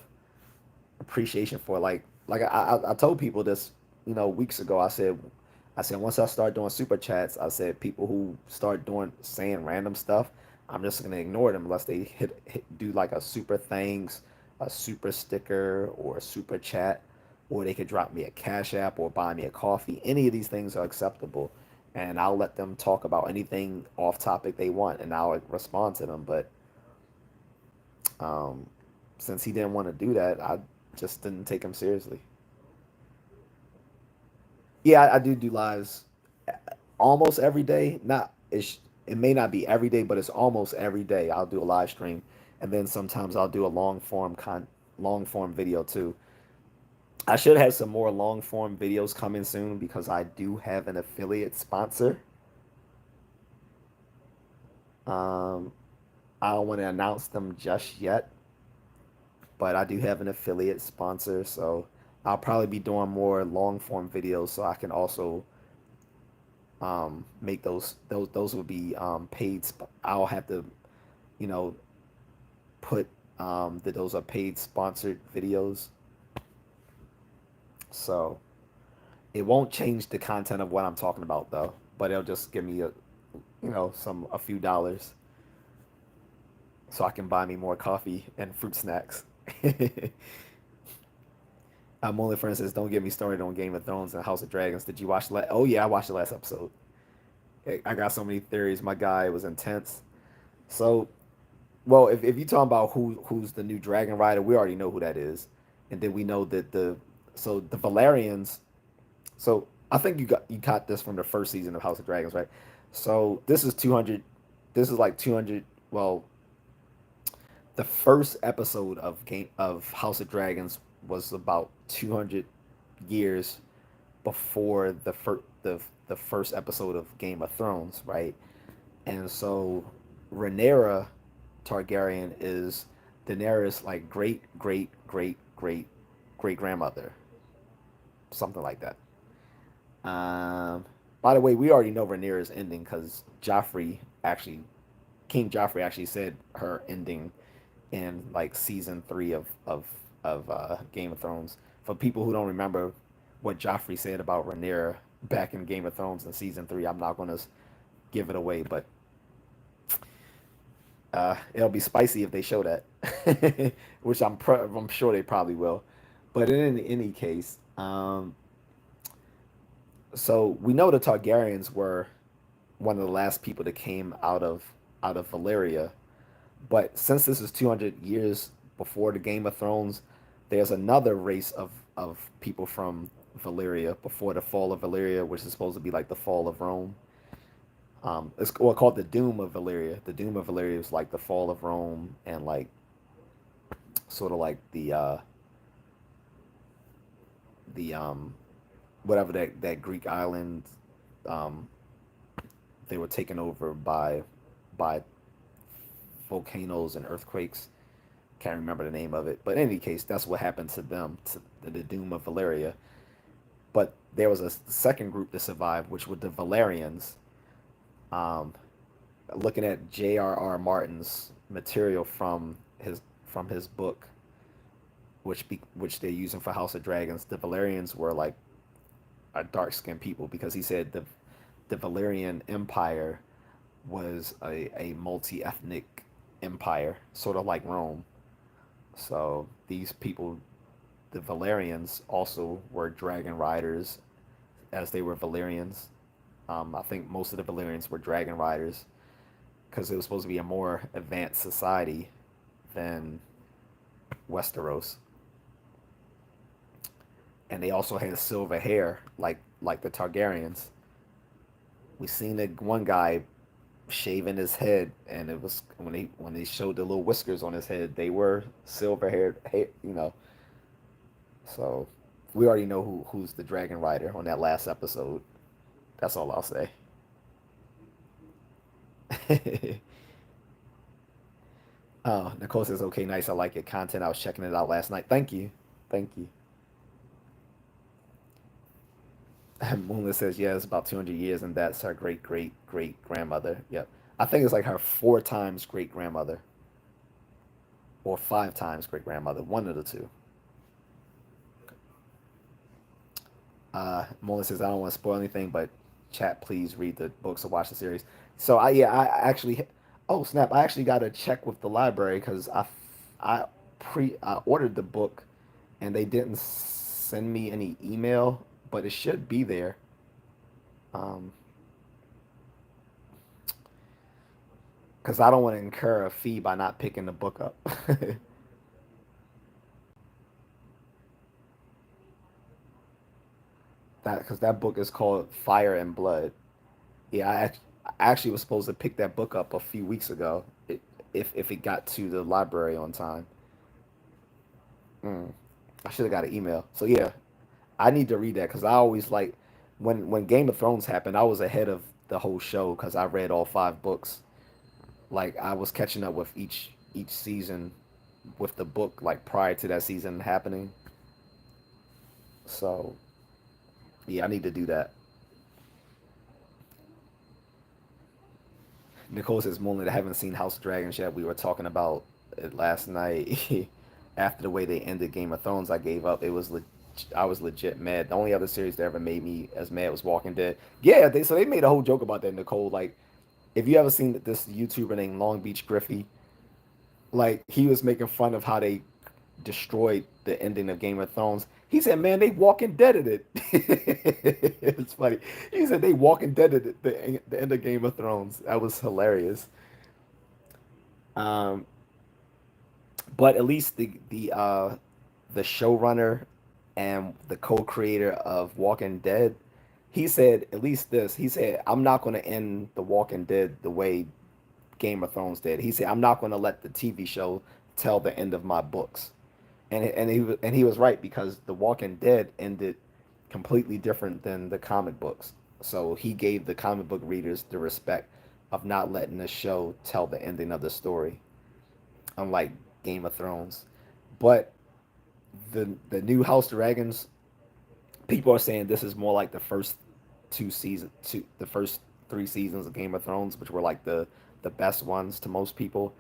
appreciation for I told people this weeks ago. I said once I start doing super chats, I said people who start doing saying random stuff, I'm just gonna ignore them unless they do like a super thanks, a super sticker, or a super chat, or they could drop me a cash app or buy me a coffee. Any of these things are acceptable, and I'll let them talk about anything off topic they want, and I'll respond to them. But um, since he didn't want to do that, I just didn't take him seriously. Yeah, I do lives almost every day. It may not be every day, but it's almost every day. I'll do a live stream, and then sometimes I'll do a long form video too. I should have some more long form videos coming soon because I do have an affiliate sponsor. Um, I don't want to announce them just yet, but I do have an affiliate sponsor, so I'll probably be doing more long form videos so I can also make those would be paid. I'll have to you know put that those are paid sponsored videos, so it won't change the content of what I'm talking about though, but it'll just give me a few dollars so I can buy me more coffee and fruit snacks. I'm only, for instance, don't get me started on Game of Thrones and House of Dragons. Did you watch Oh yeah, I watched the last episode. I got so many theories. My guy was intense. So Well, if you talking about who's the new dragon rider, we already know who that is, and then we know that the Valerians. So I think you caught this from the first season of House of Dragons, right? So this is 200. This is like 200. Well, the first episode of House of Dragons was about 200 years before the first episode of Game of Thrones, right? And so Rhaenyra Targaryen is Daenerys' like great grandmother, something like that. Um, by the way, we already know Rhaenyra's ending because King Joffrey actually said her ending in like season three of Game of Thrones. For people who don't remember what Joffrey said about Rhaenyra back in Game of Thrones in season three, I'm not going to give it away, but it'll be spicy if they show that, which I'm sure they probably will. But in any case, so we know the Targaryens were one of the last people that came out of Valyria. But since this is 200 years before the Game of Thrones, there's another race of people from Valyria before the fall of Valyria, which is supposed to be like the fall of Rome. It's well, called the Doom of Valyria. The Doom of Valyria is like the fall of Rome and like sort of like the whatever that Greek island um, they were taken over by volcanoes and earthquakes. Can't remember the name of it, but in any case, that's what happened to them, to the Doom of Valyria. But there was a second group that survived, which were the Valerians. Um, Looking at J.R.R. Martin's material from his book, which they're using for House of Dragons, the Valerians were like a dark skinned people because he said the Valerian Empire was a multi ethnic empire, sort of like Rome. So these people, the Valerians, also were dragon riders as they were Valerians. I think most of the Valerians were dragon riders because it was supposed to be a more advanced society than Westeros, and they also had silver hair like the Targaryens. We seen that one guy shaving his head, and it was when they showed the little whiskers on his head, they were silver haired, So we already know who's the dragon rider on that last episode. That's all I'll say. Nicole says, "Okay, nice. I like your content. I was checking it out last night. Thank you, thank you." Moonlit says, "Yeah, it's about 200 years, and that's her great grandmother." Yep, I think it's like her four times great grandmother or five times great grandmother. One of the two. Moonlit says, "I don't want to spoil anything, but chat, please read the books or watch the series." So I actually, oh snap, I actually got to check with the library because I ordered the book and they didn't send me any email, but it should be there. Um, because I don't want to incur a fee by not picking the book up. That because that book is called Fire and Blood. Yeah, I actually was supposed to pick that book up a few weeks ago, if it got to the library on time. Mm, I should have got an email. So yeah, I need to read that because I always like when Game of Thrones happened, I was ahead of the whole show because I read all five books. Like I was catching up with each season with the book like prior to that season happening. So yeah, I need to do that. Nicole says, Moonlit, I haven't seen House of Dragons yet. We were talking about it last night. After the way they ended Game of Thrones, I gave up. I was legit mad. The only other series that ever made me as mad was Walking Dead. Yeah, they made a whole joke about that, Nicole. Like, if you ever seen this YouTuber named Long Beach Griffey, like he was making fun of how they destroyed the ending of Game of Thrones. He said, "Man, they Walking Dead at it." It's funny. He said they Walking Dead at the end of Game of Thrones. That was hilarious. But at least the showrunner and the co-creator of Walking Dead, he said at least this. He said, "I'm not going to end the Walking Dead the way Game of Thrones did." He said, "I'm not going to let the TV show tell the end of my books." And he was right, because The Walking Dead ended completely different than the comic books. So he gave the comic book readers the respect of not letting the show tell the ending of the story, unlike Game of Thrones. But the new House Dragons, people are saying this is more like the first the first 3 seasons of Game of Thrones, which were like the best ones to most people,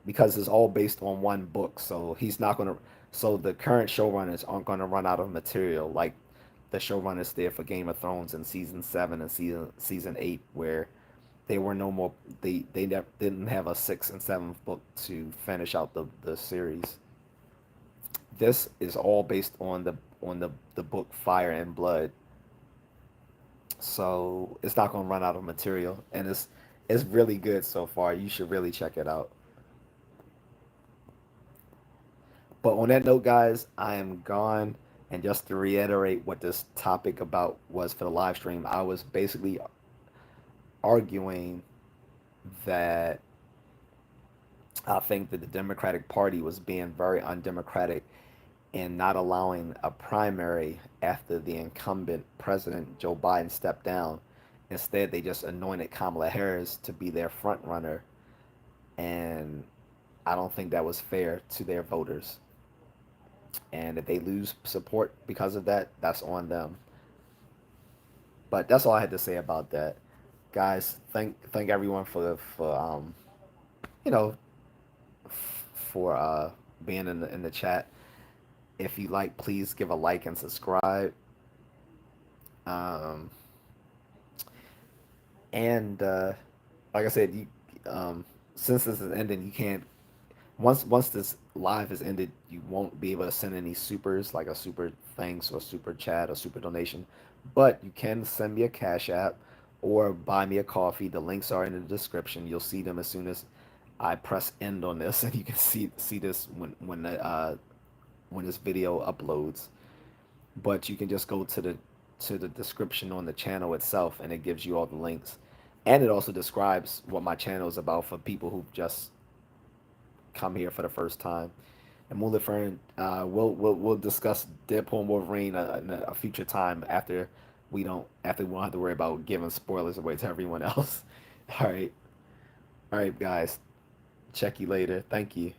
because it's all based on one book. So he's not gonna. So the current showrunners aren't gonna run out of material like the showrunners did for Game of Thrones in season 7 and season 8, where they were no more. Didn't have a sixth and seventh book to finish out the series. This is all based on the book Fire and Blood, so it's not gonna run out of material, and it's really good so far. You should really check it out. But on that note, guys, I am gone. And just to reiterate what this topic about was for the live stream, I was basically arguing that I think that the Democratic Party was being very undemocratic in not allowing a primary after the incumbent president, Joe Biden, stepped down. Instead, they just anointed Kamala Harris to be their front runner. And I don't think that was fair to their voters. And if they lose support because of that, that's on them. But that's all I had to say about that, guys. Thank everyone for you know for being in the chat. If you like, please give a like and subscribe. Um, and like I said, you since this is ending, you can't once this live is ended, you won't be able to send any supers, like a super thanks or super chat or super donation. But you can send me a Cash App or buy me a coffee. The links are in the description. You'll see them as soon as I press end on this, and you can see this when this video uploads. But you can just go to the description on the channel itself, and it gives you all the links, and it also describes what my channel is about for people who just come here for the first time. And Mulder Fern, we'll discuss Deadpool and Wolverine in a future time, after we won't have to worry about giving spoilers away to everyone else. All right, all right, guys. Check you later. Thank you.